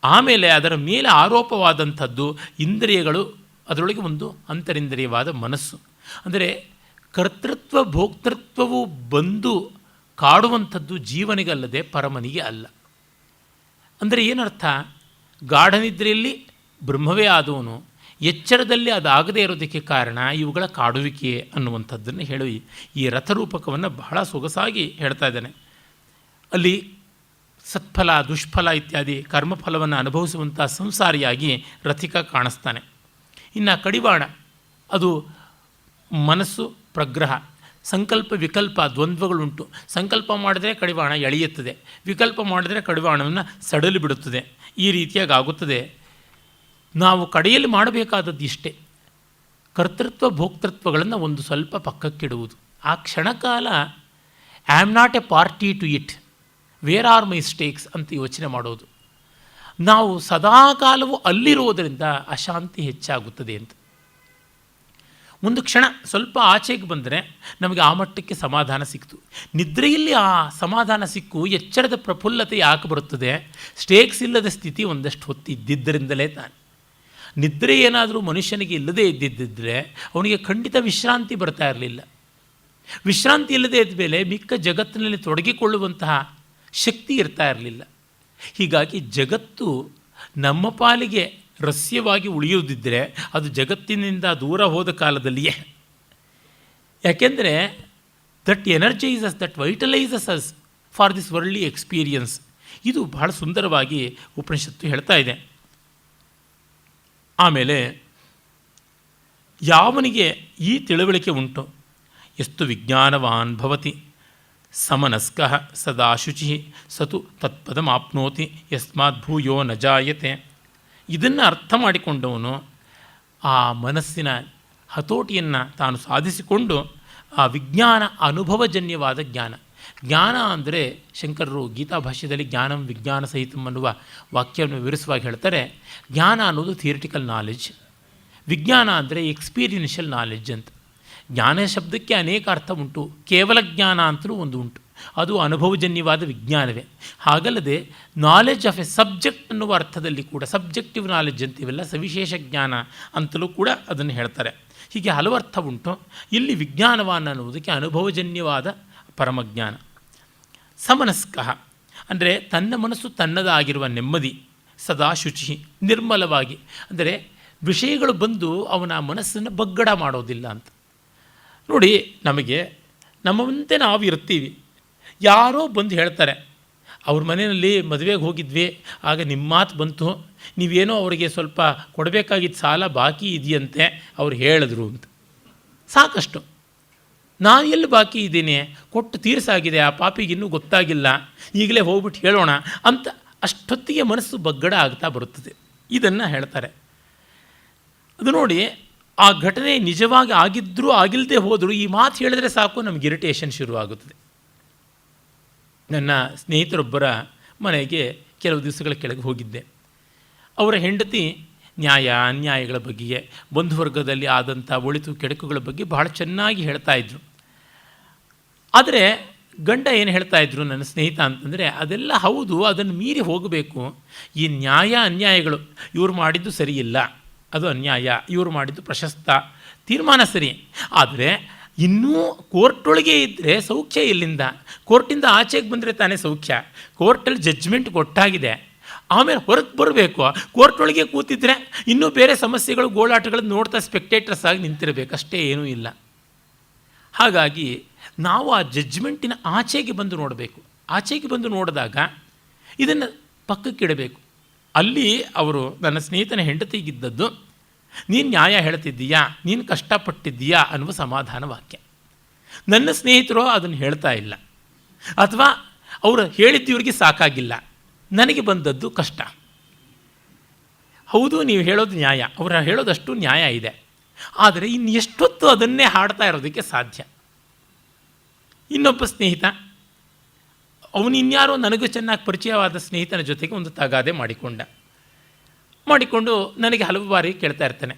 ಆಮೇಲೆ ಅದರ ಮೇಲೆ ಆರೋಪವಾದಂಥದ್ದು ಇಂದ್ರಿಯಗಳು, ಅದರೊಳಗೆ ಒಂದು ಅಂತರಿಂದ್ರಿಯವಾದ ಮನಸ್ಸು. ಅಂದರೆ ಕರ್ತೃತ್ವ ಭೋಕ್ತೃತ್ವವು ಬಂದು ಕಾಡುವಂಥದ್ದು ಜೀವನಿಗಲ್ಲದೆ ಪರಮನಿಗೆ ಅಲ್ಲ. ಅಂದರೆ ಏನರ್ಥ? ಗಾಢನಿದ್ರೆಯಲ್ಲಿ ಬ್ರಹ್ಮವೇ ಆದವನು, ಎಚ್ಚರದಲ್ಲಿ ಅದಾಗದೇ ಇರೋದಕ್ಕೆ ಕಾರಣ ಇವುಗಳ ಕಾಡುವಿಕೆ ಅನ್ನುವಂಥದ್ದನ್ನು ಹೇಳಿ ಈ ರಥರೂಪಕವನ್ನು ಬಹಳ ಸೊಗಸಾಗಿ ಹೇಳ್ತಾ ಇದ್ದಾನೆ. ಅಲ್ಲಿ ಸತ್ಫಲ ದುಷ್ಫಲ ಇತ್ಯಾದಿ ಕರ್ಮಫಲವನ್ನು ಅನುಭವಿಸುವಂಥ ಸಂಸಾರಿಯಾಗಿ ರಥಿಕ ಕಾಣಿಸ್ತಾನೆ. ಇನ್ನು ಕಡಿವಾಣ ಅದು ಮನಸ್ಸು ಪ್ರಗ್ರಹ. ಸಂಕಲ್ಪ ವಿಕಲ್ಪ ದ್ವಂದ್ವಗಳುಂಟು. ಸಂಕಲ್ಪ ಮಾಡಿದರೆ ಕಡಿವಾಣ ಎಳೆಯುತ್ತದೆ, ವಿಕಲ್ಪ ಮಾಡಿದರೆ ಕಡಿವಾಣವನ್ನು ಸಡಲಿ ಬಿಡುತ್ತದೆ. ಈ ರೀತಿಯಾಗಿ ಆಗುತ್ತದೆ. ನಾವು ಕಡೆಯಲ್ಲಿ ಮಾಡಬೇಕಾದದ್ದು ಇಷ್ಟೇ, ಕರ್ತೃತ್ವ ಭೋಕ್ತೃತ್ವಗಳನ್ನು ಒಂದು ಸ್ವಲ್ಪ ಪಕ್ಕಕ್ಕಿಡುವುದು. ಆ ಕ್ಷಣಕಾಲ I am not a party to it, where are my stakes ಅಂತ ಯೋಚನೆ ಮಾಡೋದು. ನಾವು ಸದಾಕಾಲವೂ ಅಲ್ಲಿರೋದರಿಂದ ಅಶಾಂತಿ ಹೆಚ್ಚಾಗುತ್ತದೆ ಅಂತ. ಒಂದು ಕ್ಷಣ ಸ್ವಲ್ಪ ಆಚೆಗೆ ಬಂದರೆ ನಮಗೆ ಆ ಮಟ್ಟಕ್ಕೆ ಸಮಾಧಾನ ಸಿಕ್ತು. ನಿದ್ರೆಯಲ್ಲಿ ಆ ಸಮಾಧಾನ ಸಿಕ್ಕು ಎಚ್ಚರದ ಪ್ರಫುಲ್ಲತೆ ಯಾಕೆ ಬರುತ್ತದೆ? ಸ್ಟೇಕ್ಸ್ ಇಲ್ಲದ ಸ್ಥಿತಿ ಒಂದಷ್ಟು ಹೊತ್ತು ಇದ್ದಿದ್ದರಿಂದಲೇ ತಾನೆ. ನಿದ್ರೆ ಏನಾದರೂ ಮನುಷ್ಯನಿಗೆ ಇಲ್ಲದೇ ಇದ್ದಿದ್ದರೆ ಅವನಿಗೆ ಖಂಡಿತ ವಿಶ್ರಾಂತಿ ಬರ್ತಾ ಇರಲಿಲ್ಲ. ವಿಶ್ರಾಂತಿ ಇಲ್ಲದೇ ಇದ್ದ ಮೇಲೆ ಮಿಕ್ಕ ಜಗತ್ತಿನಲ್ಲಿ ತೊಡಗಿಕೊಳ್ಳುವಂತಹ ಶಕ್ತಿ ಇರ್ತಾ ಇರಲಿಲ್ಲ. ಹೀಗಾಗಿ ಜಗತ್ತು ನಮ್ಮ ಪಾಲಿಗೆ ರಸ್ಯವಾಗಿ ಉಳಿಯುವುದಿದ್ದರೆ ಅದು ಜಗತ್ತಿನಿಂದ ದೂರ ಹೋದ ಕಾಲದಲ್ಲಿಯೇ. ಯಾಕೆಂದರೆ that energises, that vitalises us for this worldly experience. ಇದು ಬಹಳ ಸುಂದರವಾಗಿ ಉಪನಿಷತ್ತು ಹೇಳ್ತಾ ಇದೆ. ಆಮೇಲೆ ಯಾವನಿಗೆ ಈ ತಿಳುವಳಿಕೆ ಉಂಟು, ಎಷ್ಟು ವಿಜ್ಞಾನವಾನ್ ಭವತಿ ಸಮನಸ್ಕಃ ಸದಾ ಶುಚಿ ಸತು ತತ್ಪದಮಾಪ್ನೋತಿ ಯಸ್ಮಾತ್ ಭೂಯೋ ನ ಜಾಯತೆ. ಇದನ್ನು ಅರ್ಥ ಮಾಡಿಕೊಂಡವನು ಆ ಮನಸ್ಸಿನ ಹತೋಟಿಯನ್ನು ತಾನು ಸಾಧಿಸಿಕೊಂಡು ಆ ವಿಜ್ಞಾನ ಅನುಭವಜನ್ಯವಾದ ಜ್ಞಾನ. ಜ್ಞಾನ ಅಂದರೆ ಶಂಕರರು ಗೀತಾಭಾಷ್ಯದಲ್ಲಿ ಜ್ಞಾನಂ ವಿಜ್ಞಾನ ಸಹಿತಂ ಅನ್ನುವ ವಾಕ್ಯವನ್ನು ವಿವರಿಸುವಾಗಿ ಹೇಳ್ತಾರೆ. ಜ್ಞಾನ ಅನ್ನೋದು ಥಿಯರಿಟಿಕಲ್ ನಾಲೆಡ್ಜ್, ವಿಜ್ಞಾನ ಅಂದರೆ ಎಕ್ಸ್ಪೀರಿಯನ್ಷಿಯಲ್ ನಾಲೆಡ್ಜ್ ಅಂತ. ಜ್ಞಾನ ಶಬ್ದಕ್ಕೆ ಅನೇಕ ಅರ್ಥ ಉಂಟು. ಕೇವಲ ಜ್ಞಾನ ಅಂತಲೂ ಒಂದು ಉಂಟು, ಅದು ಅನುಭವಜನ್ಯವಾದ ವಿಜ್ಞಾನವೇ. ಹಾಗಲ್ಲದೆ ನಾಲೆಡ್ಜ್ ಆಫ್ ಎ ಸಬ್ಜೆಕ್ಟ್ ಅನ್ನುವ ಅರ್ಥದಲ್ಲಿ ಕೂಡ ಸಬ್ಜೆಕ್ಟಿವ್ ನಾಲೆಡ್ಜ್ ಅಂತೀವಲ್ಲ, ಸವಿಶೇಷ ಜ್ಞಾನ ಅಂತಲೂ ಕೂಡ ಅದನ್ನು ಹೇಳ್ತಾರೆ. ಹೀಗೆ ಹಲವು ಅರ್ಥ ಉಂಟು. ಇಲ್ಲಿ ವಿಜ್ಞಾನವಾನ್ ಅನ್ನುವುದಕ್ಕೆ ಅನುಭವಜನ್ಯವಾದ ಪರಮಜ್ಞಾನ. ಸಮನಸ್ಕಃ ಅಂದರೆ ತನ್ನ ಮನಸ್ಸು ತನ್ನದಾಗಿರುವ ನೆಮ್ಮದಿ, ಸದಾ ಶುಚಿ ನಿರ್ಮಲವಾಗಿ, ಅಂದರೆ ವಿಷಯಗಳು ಬಂದು ಅವನ ಮನಸ್ಸನ್ನು ಬಗ್ಗಡ ಮಾಡೋದಿಲ್ಲ ಅಂತ. ನೋಡಿ, ನಮಗೆ ನಮ್ಮಂತೆ ನಾವು ಇರ್ತೀವಿ, ಯಾರೋ ಬಂದು ಹೇಳ್ತಾರೆ ಅವ್ರ ಮನೆಯಲ್ಲಿ ಮದುವೆಗೆ ಹೋಗಿದ್ವಿ, ಆಗ ನಿಮ್ಮ ಮಾತು ಬಂತು, ನೀವೇನೋ ಅವರಿಗೆ ಸ್ವಲ್ಪ ಕೊಡಬೇಕಾಗಿದ್ದ ಸಾಲ ಬಾಕಿ ಇದೆಯಂತೆ ಅವ್ರು ಹೇಳಿದ್ರು ಅಂತ. ಸಾಕಷ್ಟು. ನಾನು ಎಲ್ಲಿ ಬಾಕಿ ಇದ್ದೀನಿ, ಕೊಟ್ಟು ತೀರಿಸಾಗಿದೆ, ಆ ಪಾಪಿಗಿನ್ನೂ ಗೊತ್ತಾಗಿಲ್ಲ, ಈಗಲೇ ಹೋಗ್ಬಿಟ್ಟು ಹೇಳೋಣ ಅಂತ ಅಷ್ಟೊತ್ತಿಗೆ ಮನಸ್ಸು ಬಗ್ಗಡ ಆಗ್ತಾ ಬರುತ್ತದೆ. ಇದನ್ನು ಹೇಳ್ತಾರೆ. ಅದು ನೋಡಿ, ಆ ಘಟನೆ ನಿಜವಾಗಿ ಆಗಿದ್ದರೂ ಆಗಿಲ್ಲದೆ ಹೋದರೂ ಈ ಮಾತು ಹೇಳಿದ್ರೆ ಸಾಕು ನಮಗೆ ಇರಿಟೇಷನ್ ಶುರುವಾಗುತ್ತದೆ. ನನ್ನ ಸ್ನೇಹಿತರೊಬ್ಬರ ಮನೆಗೆ ಕೆಲವು ದಿವಸಗಳ ಕೆಳಗೆ ಹೋಗಿದ್ದೆ. ಅವರ ಹೆಂಡತಿ ನ್ಯಾಯ ಅನ್ಯಾಯಗಳ ಬಗ್ಗೆ, ಬಂಧುವರ್ಗದಲ್ಲಿ ಆದಂಥ ಒಳಿತು ಕೆಡುಕುಗಳ ಬಗ್ಗೆ ಬಹಳ ಚೆನ್ನಾಗಿ ಹೇಳ್ತಾ ಇದ್ರು. ಆದರೆ ಗಂಡ ಏನು ಹೇಳ್ತಾ ಇದ್ರು ನನ್ನ ಸ್ನೇಹಿತ ಅಂತಂದರೆ, ಅದೆಲ್ಲ ಹೌದು, ಅದನ್ನು ಮೀರಿ ಹೋಗಬೇಕು. ಈ ನ್ಯಾಯ ಅನ್ಯಾಯಗಳು, ಇವರು ಮಾಡಿದ್ದು ಸರಿಯಿಲ್ಲ, ಅದು ಅನ್ಯಾಯ, ಇವರು ಮಾಡಿದ್ದು ಪ್ರಶಸ್ತ, ತೀರ್ಮಾನ ಸರಿ. ಆದರೆ ಇನ್ನೂ ಕೋರ್ಟೊಳಗೆ ಇದ್ದರೆ ಸೌಖ್ಯ ಎಲ್ಲಿಂದ? ಕೋರ್ಟಿಂದ ಆಚೆಗೆ ಬಂದರೆ ತಾನೇ ಸೌಖ್ಯ. ಕೋರ್ಟಲ್ಲಿ ಜಡ್ಜ್ಮೆಂಟ್ ಕೊಟ್ಟಾಗಿದೆ, ಆಮೇಲೆ ಹೊರಗೆ ಬರಬೇಕು. ಕೋರ್ಟೊಳಗೆ ಕೂತಿದ್ರೆ ಇನ್ನೂ ಬೇರೆ ಸಮಸ್ಯೆಗಳು ಗೋಳಾಟಗಳನ್ನು ನೋಡ್ತಾ ಸ್ಪೆಕ್ಟೇಟರ್ಸ್ ಆಗಿ ನಿಂತಿರಬೇಕು, ಅಷ್ಟೇ ಏನೂ ಇಲ್ಲ. ಹಾಗಾಗಿ ನಾವು ಆ ಜಡ್ಜ್ಮೆಂಟಿನ ಆಚೆಗೆ ಬಂದು ನೋಡಬೇಕು. ಆಚೆಗೆ ಬಂದು ನೋಡಿದಾಗ ಇದನ್ನು ಪಕ್ಕಕ್ಕಿಡಬೇಕು. ಅಲ್ಲಿ ಅವರು ನನ್ನ ಸ್ನೇಹಿತನ ಹೆಂಡತಿಗಿದ್ದದ್ದು, ನೀನು ನ್ಯಾಯ ಹೇಳ್ತಿದ್ದೀಯಾ, ನೀನು ಕಷ್ಟಪಟ್ಟಿದ್ದೀಯಾ ಅನ್ನುವ ಸಮಾಧಾನ ವಾಕ್ಯ. ನನ್ನ ಸ್ನೇಹಿತರು ಅದನ್ನು ಹೇಳ್ತಾ ಇಲ್ಲ, ಅಥವಾ ಅವರು ಹೇಳಿದ್ದು ಸಾಕಾಗಿಲ್ಲ, ನನಗೆ ಬಂದದ್ದು ಕಷ್ಟ. ಹೌದು, ನೀವು ಹೇಳೋದು ನ್ಯಾಯ, ಅವರ ಹೇಳೋದಷ್ಟು ನ್ಯಾಯ ಇದೆ. ಆದರೆ ಇನ್ನು ಎಷ್ಟೊತ್ತು ಅದನ್ನೇ ಹಾಡ್ತಾ ಇರೋದಕ್ಕೆ ಸಾಧ್ಯ? ಇನ್ನೊಬ್ಬ ಸ್ನೇಹಿತ, ಅವನು ಇನ್ಯಾರೋ ನನಗೂ ಚೆನ್ನಾಗಿ ಪರಿಚಯವಾದ ಸ್ನೇಹಿತನ ಜೊತೆಗೆ ಒಂದು ತಗಾದೆ ಮಾಡಿಕೊಂಡು ನನಗೆ ಹಲವು ಬಾರಿ ಕೇಳ್ತಾ ಇರ್ತಾನೆ,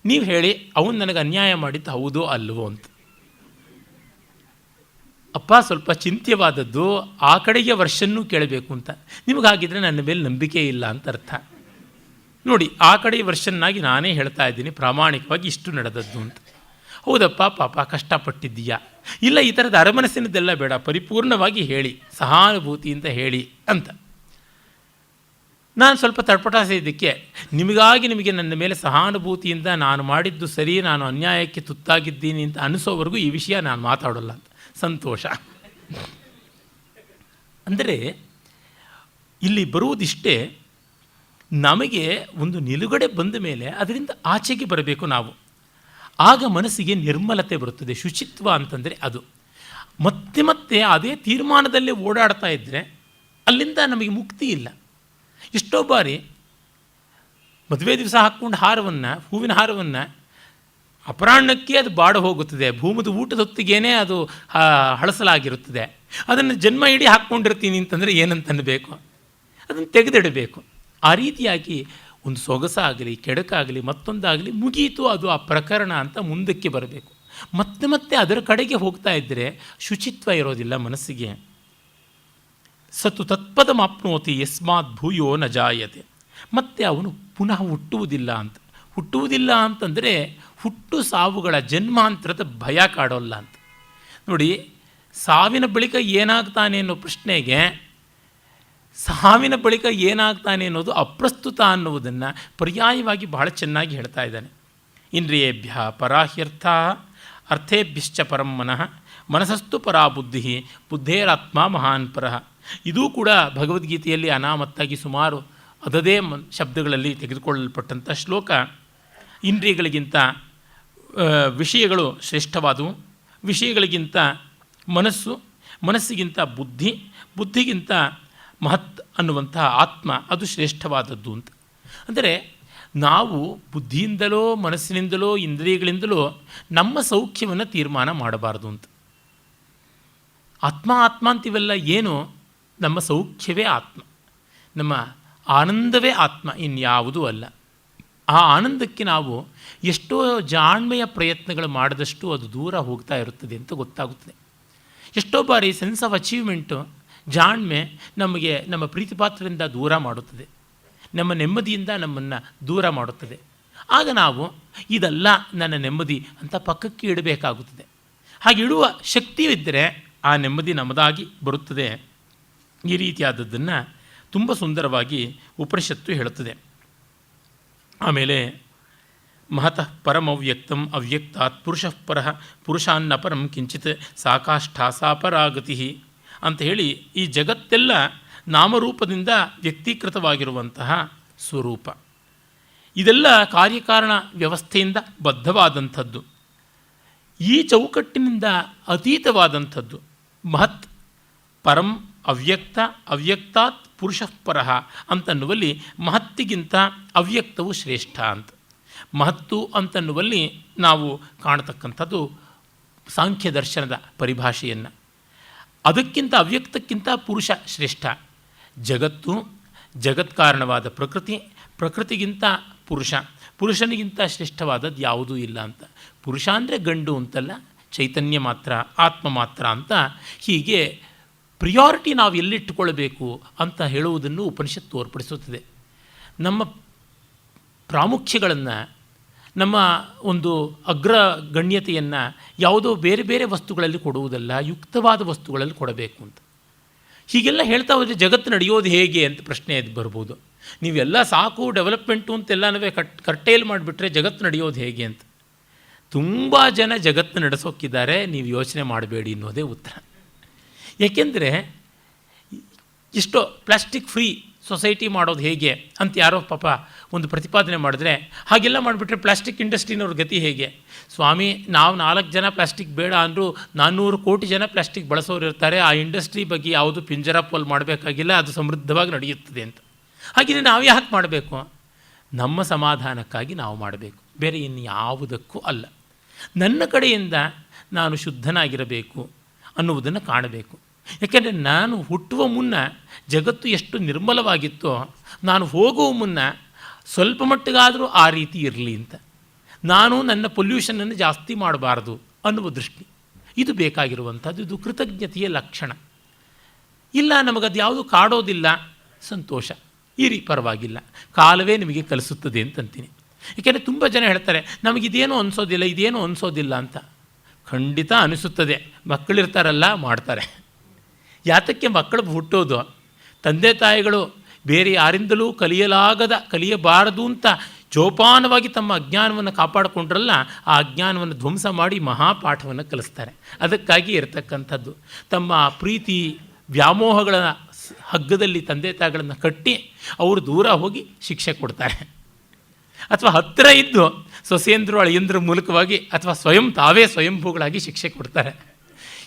ನೀವು ಹೇಳಿ ಅವನು ನನಗೆ ಅನ್ಯಾಯ ಮಾಡಿದ್ದು ಹೌದೋ ಅಲ್ವೋ ಅಂತ. ಅಪ್ಪ, ಸ್ವಲ್ಪ ಚಿಂತ್ಯವಾದದ್ದು, ಆ ಕಡೆಗೆ ವರ್ಷನ್ನೂ ಕೇಳಬೇಕು ಅಂತ. ನಿಮಗಾಗಿದ್ದರೆ ನನ್ನ ಮೇಲೆ ನಂಬಿಕೆ ಇಲ್ಲ ಅಂತ ಅರ್ಥ. ನೋಡಿ, ಆ ಕಡೆ ವರ್ಷನ್ನಾಗಿ ನಾನೇ ಹೇಳ್ತಾ ಇದ್ದೀನಿ, ಪ್ರಾಮಾಣಿಕವಾಗಿ ಇಷ್ಟು ನಡೆದದ್ದು ಅಂತ. ಹೌದಪ್ಪ, ಪಾಪ ಕಷ್ಟಪಟ್ಟಿದ್ದೀಯಾ, ಇಲ್ಲ ಈ ಥರದ ಅರಮನಸ್ಸಿನದ್ದೆಲ್ಲ ಬೇಡ, ಪರಿಪೂರ್ಣವಾಗಿ ಹೇಳಿ, ಸಹಾನುಭೂತಿಯಿಂದ ಹೇಳಿ ಅಂತ. ನಾನು ಸ್ವಲ್ಪ ತಡ್ಪಟಾಸೆ ಇದಕ್ಕೆ, ನಿಮಗೆ ನನ್ನ ಮೇಲೆ ಸಹಾನುಭೂತಿಯಿಂದ ನಾನು ಮಾಡಿದ್ದು ಸರಿ, ನಾನು ಅನ್ಯಾಯಕ್ಕೆ ತುತ್ತಾಗಿದ್ದೀನಿ ಅಂತ ಅನಿಸೋವರೆಗೂ ಈ ವಿಷಯ ನಾನು ಮಾತಾಡೋಲ್ಲ ಅಂತ. ಸಂತೋಷ. ಅಂದರೆ ಇಲ್ಲಿ ಬರುವುದಿಷ್ಟೇ, ನಮಗೆ ಒಂದು ನಿಲುಗಡೆ ಬಂದ ಮೇಲೆ ಅದರಿಂದ ಆಚೆಗೆ ಬರಬೇಕು ನಾವು. ಆಗ ಮನಸ್ಸಿಗೆ ನಿರ್ಮಲತೆ ಬರುತ್ತದೆ. ಶುಚಿತ್ವ ಅಂತಂದರೆ ಅದು. ಮತ್ತೆ ಮತ್ತೆ ಅದೇ ತೀರ್ಮಾನದಲ್ಲೇ ಓಡಾಡ್ತಾ ಇದ್ದರೆ ಅಲ್ಲಿಂದ ನಮಗೆ ಮುಕ್ತಿ ಇಲ್ಲ. ಎಷ್ಟೋ ಬಾರಿ ಮದುವೆ ದಿವಸ ಹಾಕ್ಕೊಂಡು ಹಾರವನ್ನು, ಹೂವಿನ ಹಾರವನ್ನು ಅಪರಾಹ್ನಕ್ಕೆ ಅದು ಬಾಡ ಹೋಗುತ್ತದೆ, ಭೂಮದ ಊಟದ ಹೊತ್ತಿಗೇನೆ ಅದು ಹಳಸಲಾಗಿರುತ್ತದೆ. ಅದನ್ನು ಜನ್ಮ ಇಡೀ ಹಾಕ್ಕೊಂಡಿರ್ತೀನಿ ಅಂತಂದರೆ ಏನಂತನ್ನಬೇಕು, ಅದನ್ನು ತೆಗೆದಿಡಬೇಕು. ಆ ರೀತಿಯಾಗಿ ಒಂದು ಸೊಗಸಾಗಲಿ ಕೆಡಕಾಗಲಿ ಮತ್ತೊಂದಾಗಲಿ ಮುಗೀತು, ಅದು ಆ ಪ್ರಕರಣ ಅಂತ ಮುಂದಕ್ಕೆ ಬರಬೇಕು. ಮತ್ತೆ ಮತ್ತೆ ಅದರ ಕಡೆಗೆ ಹೋಗ್ತಾ ಇದ್ದರೆ ಶುಚಿತ್ವ ಇರೋದಿಲ್ಲ ಮನಸ್ಸಿಗೆ. ಸತು ತತ್ಪದಮಾಪ್ನೋತಿ ಯಸ್ಮಾತ್ ಭೂಯೋ ನ ಜಾಯತೆ. ಮತ್ತೆ ಅವನು ಪುನಃ ಹುಟ್ಟುವುದಿಲ್ಲ ಅಂತಂದರೆ ಹುಟ್ಟು ಸಾವುಗಳ ಜನ್ಮಾಂತರದ ಭಯ ಕಾಡೋಲ್ಲ ಅಂತ. ನೋಡಿ, ಸಾವಿನ ಬಳಿಕ ಏನಾಗ್ತಾನೆ ಅನ್ನೋ ಪ್ರಶ್ನೆಗೆ ಸಾವಿನ ಬಳಿಕ ಏನಾಗ್ತಾನೆ ಅನ್ನೋದು ಅಪ್ರಸ್ತುತ ಅನ್ನುವುದನ್ನು ಪರ್ಯಾಯವಾಗಿ ಬಹಳ ಚೆನ್ನಾಗಿ ಹೇಳ್ತಾ ಇದ್ದಾನೆ. ಇಂದ್ರಿಯೇಭ್ಯ ಪರಾಹ್ಯರ್ಥ ಅರ್ಥೇಭ್ಯಶ್ಚ ಪರಂ ಮನಃ ಮನಸ್ಸಸ್ತು ಪರಾ ಬುದ್ಧಿ ಬುದ್ಧೇರಾತ್ಮ ಮಹಾನ್ ಪರಃ. ಇದೂ ಕೂಡ ಭಗವದ್ಗೀತೆಯಲ್ಲಿ ಅನಾಮತ್ತಾಗಿ ಸುಮಾರು ಅದದೇ ಶಬ್ದಗಳಲ್ಲಿ ತೆಗೆದುಕೊಳ್ಳಲ್ಪಟ್ಟಂಥ ಶ್ಲೋಕ. ಇಂದ್ರಿಯಗಳಿಗಿಂತ ವಿಷಯಗಳು ಶ್ರೇಷ್ಠವಾದವು, ವಿಷಯಗಳಿಗಿಂತ ಮನಸ್ಸು, ಮನಸ್ಸಿಗಿಂತ ಬುದ್ಧಿ, ಬುದ್ಧಿಗಿಂತ ಮಹತ್ ಅನ್ನುವಂತಹ ಆತ್ಮ ಅದು ಶ್ರೇಷ್ಠವಾದದ್ದು ಅಂತ. ಅಂದರೆ ನಾವು ಬುದ್ಧಿಯಿಂದಲೋ ಮನಸ್ಸಿನಿಂದಲೋ ಇಂದ್ರಿಯಗಳಿಂದಲೋ ನಮ್ಮ ಸೌಖ್ಯವನ್ನು ತೀರ್ಮಾನ ಮಾಡಬಾರ್ದು ಅಂತ. ಆತ್ಮ ಆತ್ಮ ಅಂತೀವೆಲ್ಲ ಏನು? ನಮ್ಮ ಸೌಖ್ಯವೇ ಆತ್ಮ, ನಮ್ಮ ಆನಂದವೇ ಆತ್ಮ, ಇನ್ಯಾವುದೂ ಅಲ್ಲ. ಆ ಆನಂದಕ್ಕೆ ನಾವು ಎಷ್ಟೋ ಜಾಣ್ಮೆಯ ಪ್ರಯತ್ನಗಳು ಮಾಡಿದಷ್ಟು ಅದು ದೂರ ಹೋಗ್ತಾ ಇರುತ್ತದೆ ಅಂತ ಗೊತ್ತಾಗುತ್ತದೆ. ಎಷ್ಟೋ ಬಾರಿ ಸೆನ್ಸ್ ಆಫ್ ಅಚೀವ್ಮೆಂಟು, ಜಾಣ್ಮೆ ನಮಗೆ ನಮ್ಮ ಪ್ರೀತಿಪಾತ್ರರಿಂದ ದೂರ ಮಾಡುತ್ತದೆ, ನಮ್ಮ ನೆಮ್ಮದಿಯಿಂದ ನಮ್ಮನ್ನು ದೂರ ಮಾಡುತ್ತದೆ. ಆಗ ನಾವು ಇದಲ್ಲ ನನ್ನ ನೆಮ್ಮದಿ ಅಂತ ಪಕ್ಕಕ್ಕೆ ಇಡಬೇಕಾಗುತ್ತದೆ. ಹಾಗೆ ಇಡುವ ಶಕ್ತಿಯಿದ್ದರೆ ಆ ನೆಮ್ಮದಿ ನಮ್ಮದಾಗಿ ಬರುತ್ತದೆ. ಈ ರೀತಿಯಾದದ್ದನ್ನು ತುಂಬ ಸುಂದರವಾಗಿ ಉಪನಿಷತ್ತು ಹೇಳುತ್ತದೆ. ಆಮೇಲೆ ಮಹತಃ ಪರಮವ್ಯಕ್ತಂ ಅವ್ಯಕ್ತಾತ್ ಪುರುಷಃ ಪರಃ ಪುರುಷಾನ್ನ ಪರಂ ಕಿಂಚಿತ್ ಸಾಕಾಷ್ಠಾ ಸಾಪರಾಗತಿ ಅಂತ ಹೇಳಿ ಈ ಜಗತ್ತೆಲ್ಲ ನಾಮರೂಪದಿಂದ ವ್ಯಕ್ತೀಕೃತವಾಗಿರುವಂತಹ ಸ್ವರೂಪ. ಇದೆಲ್ಲ ಕಾರ್ಯಕಾರಣ ವ್ಯವಸ್ಥೆಯಿಂದ ಬದ್ಧವಾದಂಥದ್ದು, ಈ ಚೌಕಟ್ಟಿನಿಂದ ಅತೀತವಾದಂಥದ್ದು. ಮಹತ್ ಪರಂ ಅವ್ಯಕ್ತ ಅವ್ಯಕ್ತಾತ್ ಪುರುಷಃ ಪರಃ ಅಂತನ್ನುವಲ್ಲಿ ಮಹತ್ತಿಗಿಂತ ಅವ್ಯಕ್ತವು ಶ್ರೇಷ್ಠ ಅಂತ. ಮಹತ್ತು ಅಂತನ್ನುವಲ್ಲಿ ನಾವು ಕಾಣತಕ್ಕಂಥದ್ದು ಸಾಂಖ್ಯ ದರ್ಶನದ ಪರಿಭಾಷೆಯನ್ನು. ಅದಕ್ಕಿಂತ ಅವ್ಯಕ್ತಕ್ಕಿಂತ ಪುರುಷ ಶ್ರೇಷ್ಠ. ಜಗತ್ತು, ಜಗತ್ಕಾರಣವಾದ ಪ್ರಕೃತಿ, ಪ್ರಕೃತಿಗಿಂತ ಪುರುಷ, ಪುರುಷನಿಗಿಂತ ಶ್ರೇಷ್ಠವಾದದ್ದು ಯಾವುದೂ ಇಲ್ಲ ಅಂತ. ಪುರುಷ ಅಂದರೆ ಗಂಡು ಅಂತಲ್ಲ, ಚೈತನ್ಯ ಮಾತ್ರ, ಆತ್ಮ ಮಾತ್ರ ಅಂತ. ಹೀಗೆ ಪ್ರಿಯಾರಿಟಿ ನಾವು ಎಲ್ಲಿಟ್ಟುಕೊಳ್ಬೇಕು ಅಂತ ಹೇಳುವುದನ್ನು ಉಪನಿಷತ್ತು ತೋರ್ಪಡಿಸುತ್ತದೆ. ನಮ್ಮ ಪ್ರಾಮುಖ್ಯಗಳನ್ನು, ನಮ್ಮ ಒಂದು ಅಗ್ರಗಣ್ಯತೆಯನ್ನು ಯಾವುದೋ ಬೇರೆ ಬೇರೆ ವಸ್ತುಗಳಲ್ಲಿ ಕೊಡುವುದಲ್ಲ, ಯುಕ್ತವಾದ ವಸ್ತುಗಳಲ್ಲಿ ಕೊಡಬೇಕು ಅಂತ. ಹೀಗೆಲ್ಲ ಹೇಳ್ತಾ ಹೋದರೆ ಜಗತ್ತು ನಡೆಯೋದು ಹೇಗೆ ಅಂತ ಪ್ರಶ್ನೆ ಎದ್ದು ಬರ್ಬೋದು. ನೀವೆಲ್ಲ ಸಾಕು ಡೆವಲಪ್ಮೆಂಟು ಅಂತೆಲ್ಲನೂ ಕರ್ಟೇಲ್ ಮಾಡಿಬಿಟ್ರೆ ಜಗತ್ತು ನಡೆಯೋದು ಹೇಗೆ ಅಂತ. ತುಂಬ ಜನ ಜಗತ್ತು ನಡೆಸೋಕ್ಕಿದ್ದಾರೆ, ನೀವು ಯೋಚನೆ ಮಾಡಬೇಡಿ ಅನ್ನೋದೇ ಉತ್ತರ. ಏಕೆಂದರೆ ಎಷ್ಟೋ ಪ್ಲಾಸ್ಟಿಕ್ ಫ್ರೀ ಸೊಸೈಟಿ ಮಾಡೋದು ಹೇಗೆ ಅಂತ ಯಾರೋ ಪಾಪ ಒಂದು ಪ್ರತಿಪಾದನೆ ಮಾಡಿದ್ರೆ, ಹಾಗೆಲ್ಲ ಮಾಡಿಬಿಟ್ರೆ ಪ್ಲಾಸ್ಟಿಕ್ ಇಂಡಸ್ಟ್ರಿನವ್ರ ಗತಿ ಹೇಗೆ? ಸ್ವಾಮಿ, ನಾವು 4 ಜನ ಪ್ಲಾಸ್ಟಿಕ್ ಬೇಡ ಅಂದರೂ 400 ಕೋಟಿ ಜನ ಪ್ಲಾಸ್ಟಿಕ್ ಬಳಸೋರು ಇರ್ತಾರೆ. ಆ ಇಂಡಸ್ಟ್ರಿ ಬಗ್ಗೆ ಯಾವುದು ಪಿಂಜರ ಪೋಲ್ ಮಾಡಬೇಕಾಗಿಲ್ಲ, ಅದು ಸಮೃದ್ಧವಾಗಿ ನಡೆಯುತ್ತದೆ ಅಂತ. ಹಾಗೆಯೇ ನಾವು ಯಾಕೆ ಮಾಡಬೇಕು? ನಮ್ಮ ಸಮಾಧಾನಕ್ಕಾಗಿ ನಾವು ಮಾಡಬೇಕು, ಬೇರೆ ಇನ್ಯಾವುದಕ್ಕೂ ಅಲ್ಲ. ನನ್ನ ಕಡೆಯಿಂದ ನಾನು ಶುದ್ಧನಾಗಿರಬೇಕು ಅನ್ನುವುದನ್ನು ಕಾಣಬೇಕು. ಯಾಕೆಂದರೆ ನಾನು ಹುಟ್ಟುವ ಮುನ್ನ ಜಗತ್ತು ಎಷ್ಟು ನಿರ್ಮಲವಾಗಿತ್ತೋ, ನಾನು ಹೋಗುವ ಮುನ್ನ ಸ್ವಲ್ಪ ಮಟ್ಟಿಗಾದರೂ ಆ ರೀತಿ ಇರಲಿ ಅಂತ. ನಾನು ನನ್ನ ಪೊಲ್ಯೂಷನನ್ನು ಜಾಸ್ತಿ ಮಾಡಬಾರ್ದು ಅನ್ನುವ ದೃಷ್ಟಿ, ಇದು ಬೇಕಾಗಿರುವಂಥದ್ದು. ಇದು ಕೃತಜ್ಞತೆಯ ಲಕ್ಷಣ. ಇಲ್ಲ, ನಮಗದು ಯಾವುದು ಕಾಡೋದಿಲ್ಲ, ಸಂತೋಷ, ಇರಿ, ಪರವಾಗಿಲ್ಲ, ಕಾಲವೇ ನಿಮಗೆ ಕಲಿಸುತ್ತದೆ ಅಂತಂತೀನಿ. ಏಕೆಂದರೆ ತುಂಬ ಜನ ಹೇಳ್ತಾರೆ ನಮಗಿದೇನೂ ಅನಿಸೋದಿಲ್ಲ, ಇದೇನೂ ಅನಿಸೋದಿಲ್ಲ ಅಂತ. ಖಂಡಿತ ಅನಿಸುತ್ತದೆ. ಮಕ್ಕಳಿರ್ತಾರಲ್ಲ, ಮಾಡ್ತಾರೆ. ಯಾತಕ್ಕೆ ಮಕ್ಕಳು ಹುಟ್ಟೋದು? ತಂದೆ ತಾಯಿಗಳು ಬೇರೆ ಯಾರಿಂದಲೂ ಕಲಿಯಬಾರದು ಅಂತ ಜೋಪಾನವಾಗಿ ತಮ್ಮ ಅಜ್ಞಾನವನ್ನು ಕಾಪಾಡಿಕೊಂಡ್ರಲ್ಲ, ಆ ಅಜ್ಞಾನವನ್ನು ಧ್ವಂಸ ಮಾಡಿ ಮಹಾಪಾಠವನ್ನು ಕಲಿಸ್ತಾರೆ. ಅದಕ್ಕಾಗಿ ಇರತಕ್ಕಂಥದ್ದು. ತಮ್ಮ ಪ್ರೀತಿ ವ್ಯಾಮೋಹಗಳ ಹಗ್ಗದಲ್ಲಿ ತಂದೆ ತಾಯಿಗಳನ್ನು ಕಟ್ಟಿ ಅವರು ದೂರ ಹೋಗಿ ಶಿಕ್ಷೆ ಕೊಡ್ತಾರೆ. ಅಥವಾ ಹತ್ತಿರ ಇದ್ದು ಸೊಸೆಯಂದರು ಅಳಿಯಂದ್ರ ಮೂಲಕವಾಗಿ ಅಥವಾ ತಾವೇ ಸ್ವಯಂಭೂಗಳಾಗಿ ಶಿಕ್ಷೆ ಕೊಡ್ತಾರೆ.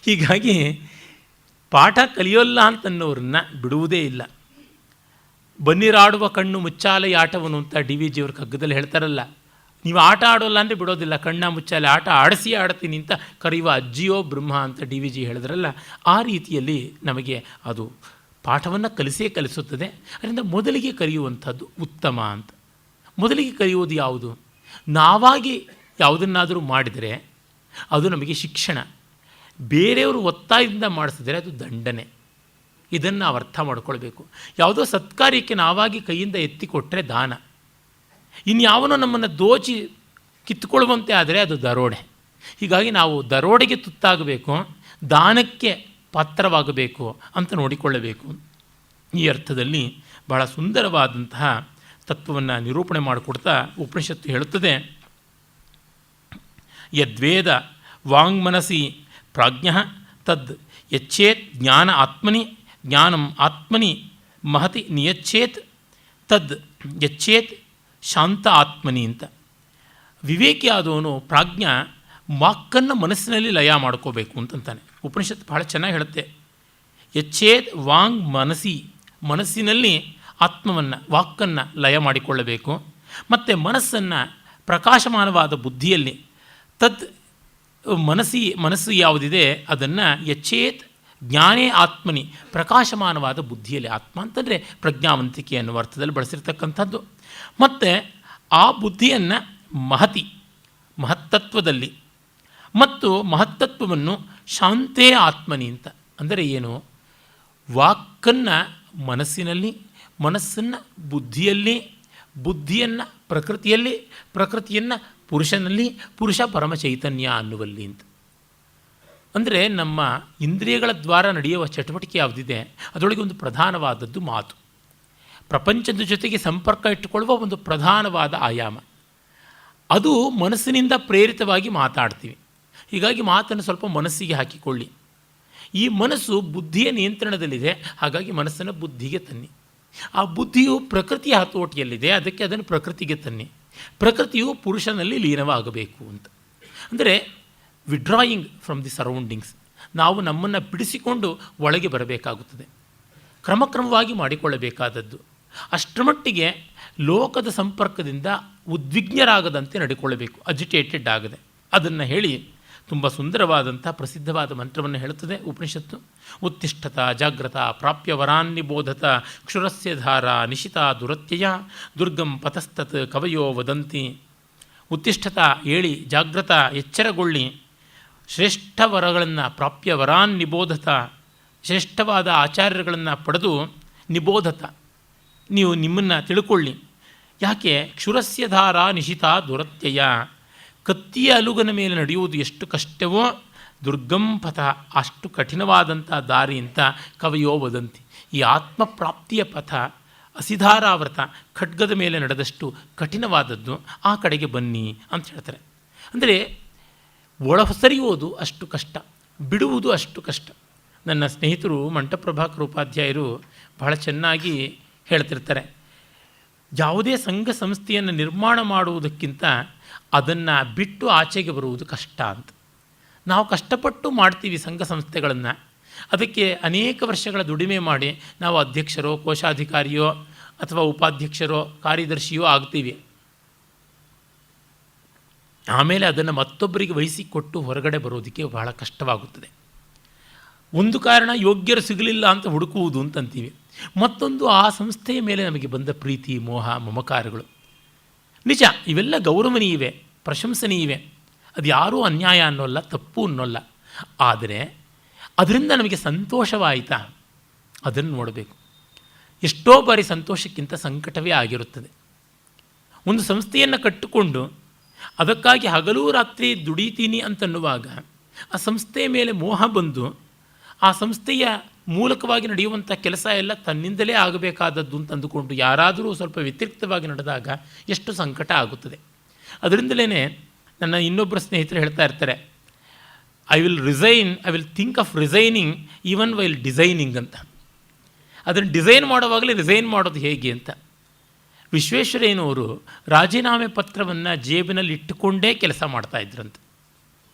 ಹೀಗಾಗಿ ಪಾಠ ಕಲಿಯೋಲ್ಲ ಅಂತನ್ನೋರನ್ನ ಬಿಡುವುದೇ ಇಲ್ಲ. ಬನ್ನಿರಾಡುವ ಕಣ್ಣು ಮುಚ್ಚಾಲೆ ಆಟವನು ಅಂತ DVG ಅವ್ರ ಕಗ್ಗದಲ್ಲಿ ಹೇಳ್ತಾರಲ್ಲ. ನೀವು ಆಟ ಆಡೋಲ್ಲ ಅಂದರೆ ಬಿಡೋದಿಲ್ಲ, ಕಣ್ಣ ಮುಚ್ಚಾಲೆ ಆಟ ಆಡಿಸಿ ಆಡ್ತೀನಿ ಅಂತ ಕರೆಯುವ ಅಜ್ಜಿಯೋ ಬ್ರಹ್ಮ ಅಂತ DVG ಹೇಳಿದ್ರಲ್ಲ. ಆ ರೀತಿಯಲ್ಲಿ ನಮಗೆ ಅದು ಪಾಠವನ್ನು ಕಲಿಸುತ್ತದೆ. ಅದರಿಂದ ಮೊದಲಿಗೆ ಕಲಿಯುವಂಥದ್ದು ಉತ್ತಮ ಅಂತ. ಮೊದಲಿಗೆ ಕಲಿಯುವುದು ಯಾವುದು? ನಾವಾಗಿ ಯಾವುದನ್ನಾದರೂ ಮಾಡಿದರೆ ಅದು ನಮಗೆ ಶಿಕ್ಷಣ. ಬೇರೆಯವರು ಒತ್ತಾಯದಿಂದ ಮಾಡಿಸಿದರೆ ಅದು ದಂಡನೆ. ಇದನ್ನು ನಾವು ಅರ್ಥ ಮಾಡ್ಕೊಳ್ಬೇಕು. ಯಾವುದೋ ಸತ್ಕಾರ್ಯಕ್ಕೆ ನಾವಾಗಿ ಕೈಯಿಂದ ಎತ್ತಿಕೊಟ್ಟರೆ ದಾನ. ಇನ್ಯಾವನೋ ನಮ್ಮನ್ನು ದೋಚಿ ಕಿತ್ತುಕೊಳ್ಳುವಂತೆ ಆದರೆ ಅದು ದರೋಡೆ. ಹೀಗಾಗಿ ನಾವು ದರೋಡೆಗೆ ತುತ್ತಾಗಬೇಕು, ದಾನಕ್ಕೆ ಪಾತ್ರವಾಗಬೇಕು ಅಂತ ನೋಡಿಕೊಳ್ಳಬೇಕು. ಈ ಅರ್ಥದಲ್ಲಿ ಬಹಳ ಸುಂದರವಾದಂತಹ ತತ್ವವನ್ನು ನಿರೂಪಣೆ ಮಾಡಿಕೊಡ್ತಾ ಉಪನಿಷತ್ತು ಹೇಳುತ್ತದೆ, ಯದ್ವೇದ ವಾಂಗ್ಮನಸಿ ಪ್ರಾಜ್ಞ ತದ್ ಯಚ್ಚೇತ್ ಜ್ಞಾನ ಆತ್ಮನಿ ಜ್ಞಾನಂ ಆತ್ಮನಿ ಮಹತಿ ನಿಯಚ್ಚೇತ್ ತದ್ ಯಚ್ಚೇತ್ ಶಾಂತ ಆತ್ಮನಿ ಅಂತ. ವಿವೇಕಿ ಆದವನು ಪ್ರಾಜ್ಞ ವಾಕ್ಕನ್ನು ಮನಸ್ಸಿನಲ್ಲಿ ಲಯ ಮಾಡ್ಕೋಬೇಕು ಅಂತಂತಾನೆ. ಉಪನಿಷತ್ತು ಬಹಳ ಚೆನ್ನಾಗಿ ಹೇಳುತ್ತೆ, ಯಚ್ಚೇತ್ ವಾಂಗ್ ಮನಸಿ, ಮನಸ್ಸಿನಲ್ಲಿ ಆತ್ಮವನ್ನು ವಾಕ್ಕನ್ನು ಲಯ ಮಾಡಿಕೊಳ್ಳಬೇಕು, ಮತ್ತು ಮನಸ್ಸನ್ನು ಪ್ರಕಾಶಮಾನವಾದ ಬುದ್ಧಿಯಲ್ಲಿ ತದ್ ಮನಸ್ಸು ಯಾವುದಿದೆ ಅದನ್ನು ಯಚ್ಚೇತ್ ಜ್ಞಾನೇ ಆತ್ಮನಿ, ಪ್ರಕಾಶಮಾನವಾದ ಬುದ್ಧಿಯಲ್ಲಿ, ಆತ್ಮ ಅಂತಂದರೆ ಪ್ರಜ್ಞಾವಂತಿಕೆ ಅನ್ನುವ ಅರ್ಥದಲ್ಲಿ ಬಳಸಿರ್ತಕ್ಕಂಥದ್ದು, ಮತ್ತು ಆ ಬುದ್ಧಿಯನ್ನು ಮಹತಿ ಮಹತ್ತತ್ವದಲ್ಲಿ ಮತ್ತು ಮಹತ್ತತ್ವವನ್ನು ಶಾಂತೇ ಆತ್ಮನಿ ಅಂತ. ಅಂದರೆ ಏನು, ವಾಕ್ಕನ್ನು ಮನಸ್ಸಿನಲ್ಲಿ, ಮನಸ್ಸನ್ನು ಬುದ್ಧಿಯಲ್ಲಿ, ಬುದ್ಧಿಯನ್ನು ಪ್ರಕೃತಿಯಲ್ಲಿ, ಪ್ರಕೃತಿಯನ್ನು ಪುರುಷನಲ್ಲಿ, ಪುರುಷ ಪರಮ ಚೈತನ್ಯ ಅನ್ನುವಲ್ಲಿ ಅಂತ. ಅಂದರೆ ನಮ್ಮ ಇಂದ್ರಿಯಗಳ ದ್ವಾರ ನಡೆಯುವ ಚಟುವಟಿಕೆ ಯಾವುದಿದೆ ಅದರೊಳಗೆ ಒಂದು ಪ್ರಧಾನವಾದದ್ದು ಮಾತು, ಪ್ರಪಂಚದ ಜೊತೆಗೆ ಸಂಪರ್ಕ ಇಟ್ಟುಕೊಳ್ಳುವ ಒಂದು ಪ್ರಧಾನವಾದ ಆಯಾಮ. ಅದು ಮನಸ್ಸಿನಿಂದ ಪ್ರೇರಿತವಾಗಿ ಮಾತಾಡ್ತೀವಿ. ಹೀಗಾಗಿ ಮಾತನ್ನು ಸ್ವಲ್ಪ ಮನಸ್ಸಿಗೆ ಹಾಕಿಕೊಳ್ಳಿ. ಈ ಮನಸ್ಸು ಬುದ್ಧಿಯ ನಿಯಂತ್ರಣದಲ್ಲಿದೆ, ಹಾಗಾಗಿ ಮನಸ್ಸನ್ನು ಬುದ್ಧಿಗೆ ತನ್ನಿ. ಆ ಬುದ್ಧಿಯು ಪ್ರಕೃತಿಯ ಹತೋಟಿಯಲ್ಲಿದೆ, ಅದಕ್ಕೆ ಅದನ್ನು ಪ್ರಕೃತಿಗೆ ತನ್ನಿ. ಪ್ರಕೃತಿಯು ಪುರುಷನಲ್ಲಿ ಲೀನವಾಗಬೇಕು ಅಂತ. ಅಂದರೆ ವಿಡ್ರಾಯಿಂಗ್ ಫ್ರಮ್ ದಿ ಸರೌಂಡಿಂಗ್ಸ್, ನಾವು ನಮ್ಮನ್ನು ಬಿಡಿಸಿಕೊಂಡು ಒಳಗೆ ಬರಬೇಕಾಗುತ್ತದೆ, ಕ್ರಮಕ್ರಮವಾಗಿ ಮಾಡಿಕೊಳ್ಳಬೇಕಾದದ್ದು. ಅಷ್ಟರಮಟ್ಟಿಗೆ ಲೋಕದ ಸಂಪರ್ಕದಿಂದ ಉದ್ವಿಗ್ನರಾಗದಂತೆ ನಡಿಕೊಳ್ಳಬೇಕು, ಅಜಿಟೇಟೆಡ್ ಆಗದೆ. ಅದನ್ನು ಹೇಳಿ ತುಂಬ ಸುಂದರವಾದಂಥ ಪ್ರಸಿದ್ಧವಾದ ಮಂತ್ರವನ್ನು ಹೇಳುತ್ತದೆ ಉಪನಿಷತ್ತು. ಉತ್ತಿಷ್ಠತ ಜಾಗ್ರತ ಪ್ರಾಪ್ಯ ವರಾನ್ನಿಬೋಧತ ಕ್ಷುರಸ್ಯ ಧಾರ ನಿಶಿತ ದುರತ್ಯಯ ದುರ್ಗಂ ಪತಸ್ತತ್ ಕವಯೋ ವದಂತಿ. ಉತ್ತಿಷ್ಠತ ಏಳಿ, ಜಾಗ್ರತ ಎಚ್ಚರಗೊಳ್ಳಿ, ಶ್ರೇಷ್ಠ ವರಗಳನ್ನು ಪ್ರಾಪ್ಯ ವರಾನ್ ನಿಬೋಧತ, ಶ್ರೇಷ್ಠವಾದ ಆಚಾರ್ಯಗಳನ್ನು ಪಡೆದು ನಿಬೋಧತ, ನೀವು ನಿಮ್ಮನ್ನು ತಿಳ್ಕೊಳ್ಳಿ. ಯಾಕೆ, ಕ್ಷುರಸ್ಯ ಧಾರ ನಿಶಿತ ದುರತ್ಯಯ, ಕತ್ತಿಯ ಅಲುಗನ ಮೇಲೆ ನಡೆಯುವುದು ಎಷ್ಟು ಕಷ್ಟವೋ ದುರ್ಗಂ ಪಥ, ಅಷ್ಟು ಕಠಿಣವಾದಂಥ ದಾರಿ ಅಂತ ಕವಿಯೋ ವದಂತಿ. ಈ ಆತ್ಮಪ್ರಾಪ್ತಿಯ ಪಥ ಅಸಿಧಾರಾವ್ರತ, ಖಡ್ಗದ ಮೇಲೆ ನಡೆದಷ್ಟು ಕಠಿಣವಾದದ್ದು, ಆ ಕಡೆಗೆ ಬನ್ನಿ ಅಂತ ಹೇಳ್ತಾರೆ. ಅಂದರೆ ಒಳಸರಿಯುವುದು ಅಷ್ಟು ಕಷ್ಟ, ಬಿಡುವುದು ಅಷ್ಟು ಕಷ್ಟ. ನನ್ನ ಸ್ನೇಹಿತರು ಮಂಟಪ್ರಭಾಕರ ಉಪಾಧ್ಯಾಯರು ಬಹಳ ಚೆನ್ನಾಗಿ ಹೇಳ್ತಿರ್ತಾರೆ, ಯಾವುದೇ ಸಂಘ ಸಂಸ್ಥೆಯನ್ನು ನಿರ್ಮಾಣ ಮಾಡುವುದಕ್ಕಿಂತ ಅದನ್ನು ಬಿಟ್ಟು ಆಚೆಗೆ ಬರುವುದು ಕಷ್ಟ ಅಂತ. ನಾವು ಕಷ್ಟಪಟ್ಟು ಮಾಡ್ತೀವಿ ಸಂಘ ಸಂಸ್ಥೆಗಳನ್ನು, ಅದಕ್ಕೆ ಅನೇಕ ವರ್ಷಗಳ ದುಡಿಮೆ ಮಾಡಿ ನಾವು ಅಧ್ಯಕ್ಷರೋ ಕೋಶಾಧಿಕಾರಿಯೋ ಅಥವಾ ಉಪಾಧ್ಯಕ್ಷರೋ ಕಾರ್ಯದರ್ಶಿಯೋ ಆಗ್ತೀವಿ. ಆಮೇಲೆ ಅದನ್ನು ಮತ್ತೊಬ್ಬರಿಗೆ ವಹಿಸಿಕೊಟ್ಟು ಹೊರಗಡೆ ಬರೋದಕ್ಕೆ ಬಹಳ ಕಷ್ಟವಾಗುತ್ತದೆ. ಒಂದು ಕಾರಣ ಯೋಗ್ಯರು ಸಿಗಲಿಲ್ಲ ಅಂತ ಹುಡುಕುವುದು ಅಂತಂತೀವಿ, ಮತ್ತೊಂದು ಆ ಸಂಸ್ಥೆಯ ಮೇಲೆ ನಮಗೆ ಬಂದ ಪ್ರೀತಿ ಮೋಹ ಮಮಕಾರಗಳು. ನಿಜ, ಇವೆಲ್ಲ ಗೌರವನೀಯವೇ, ಪ್ರಶಂಸನೀಯವೇ, ಅದು ಯಾರೂ ಅನ್ಯಾಯ ಅನ್ನೋಲ್ಲ, ತಪ್ಪು ಅನ್ನೋಲ್ಲ. ಆದರೆ ಅದರಿಂದ ನಮಗೆ ಸಂತೋಷವಾಯಿತಾ ಅದನ್ನು ನೋಡಬೇಕು. ಎಷ್ಟೋ ಬಾರಿ ಸಂತೋಷಕ್ಕಿಂತ ಸಂಕಟವೇ ಆಗಿರುತ್ತದೆ. ಒಂದು ಸಂಸ್ಥೆಯನ್ನು ಕಟ್ಟಿಕೊಂಡು ಅದಕ್ಕಾಗಿ ಹಗಲೂ ರಾತ್ರಿ ದುಡಿತೀನಿ ಅಂತನ್ನುವಾಗ ಆ ಸಂಸ್ಥೆಯ ಮೇಲೆ ಮೋಹ ಬಂದು ಆ ಸಂಸ್ಥೆಯ ಮೂಲಕವಾಗಿ ನಡೆಯುವಂಥ ಕೆಲಸ ಎಲ್ಲ ತನ್ನಿಂದಲೇ ಆಗಬೇಕಾದದ್ದು ಅಂತ ಅಂದುಕೊಂಡು ಯಾರಾದರೂ ಸ್ವಲ್ಪ ವ್ಯತಿರಿಕ್ತವಾಗಿ ನಡೆದಾಗ ಎಷ್ಟು ಸಂಕಟ ಆಗುತ್ತದೆ. ಅದರಿಂದಲೇ ನನ್ನ ಇನ್ನೊಬ್ಬರು ಸ್ನೇಹಿತರು ಹೇಳ್ತಾ ಇರ್ತಾರೆ, I will think of resigning even while designing ಅಂತ. ಅದನ್ನು ಡಿಸೈನ್ ಮಾಡುವಾಗಲೇ ರಿಸೈನ್ ಮಾಡೋದು ಹೇಗೆ ಅಂತ. ವಿಶ್ವೇಶ್ವರಯ್ಯನವರು ರಾಜೀನಾಮೆ ಪತ್ರವನ್ನು ಜೇಬಿನಲ್ಲಿ ಇಟ್ಟುಕೊಂಡೇ ಕೆಲಸ ಮಾಡ್ತಾಯಿದ್ರಂತೆ.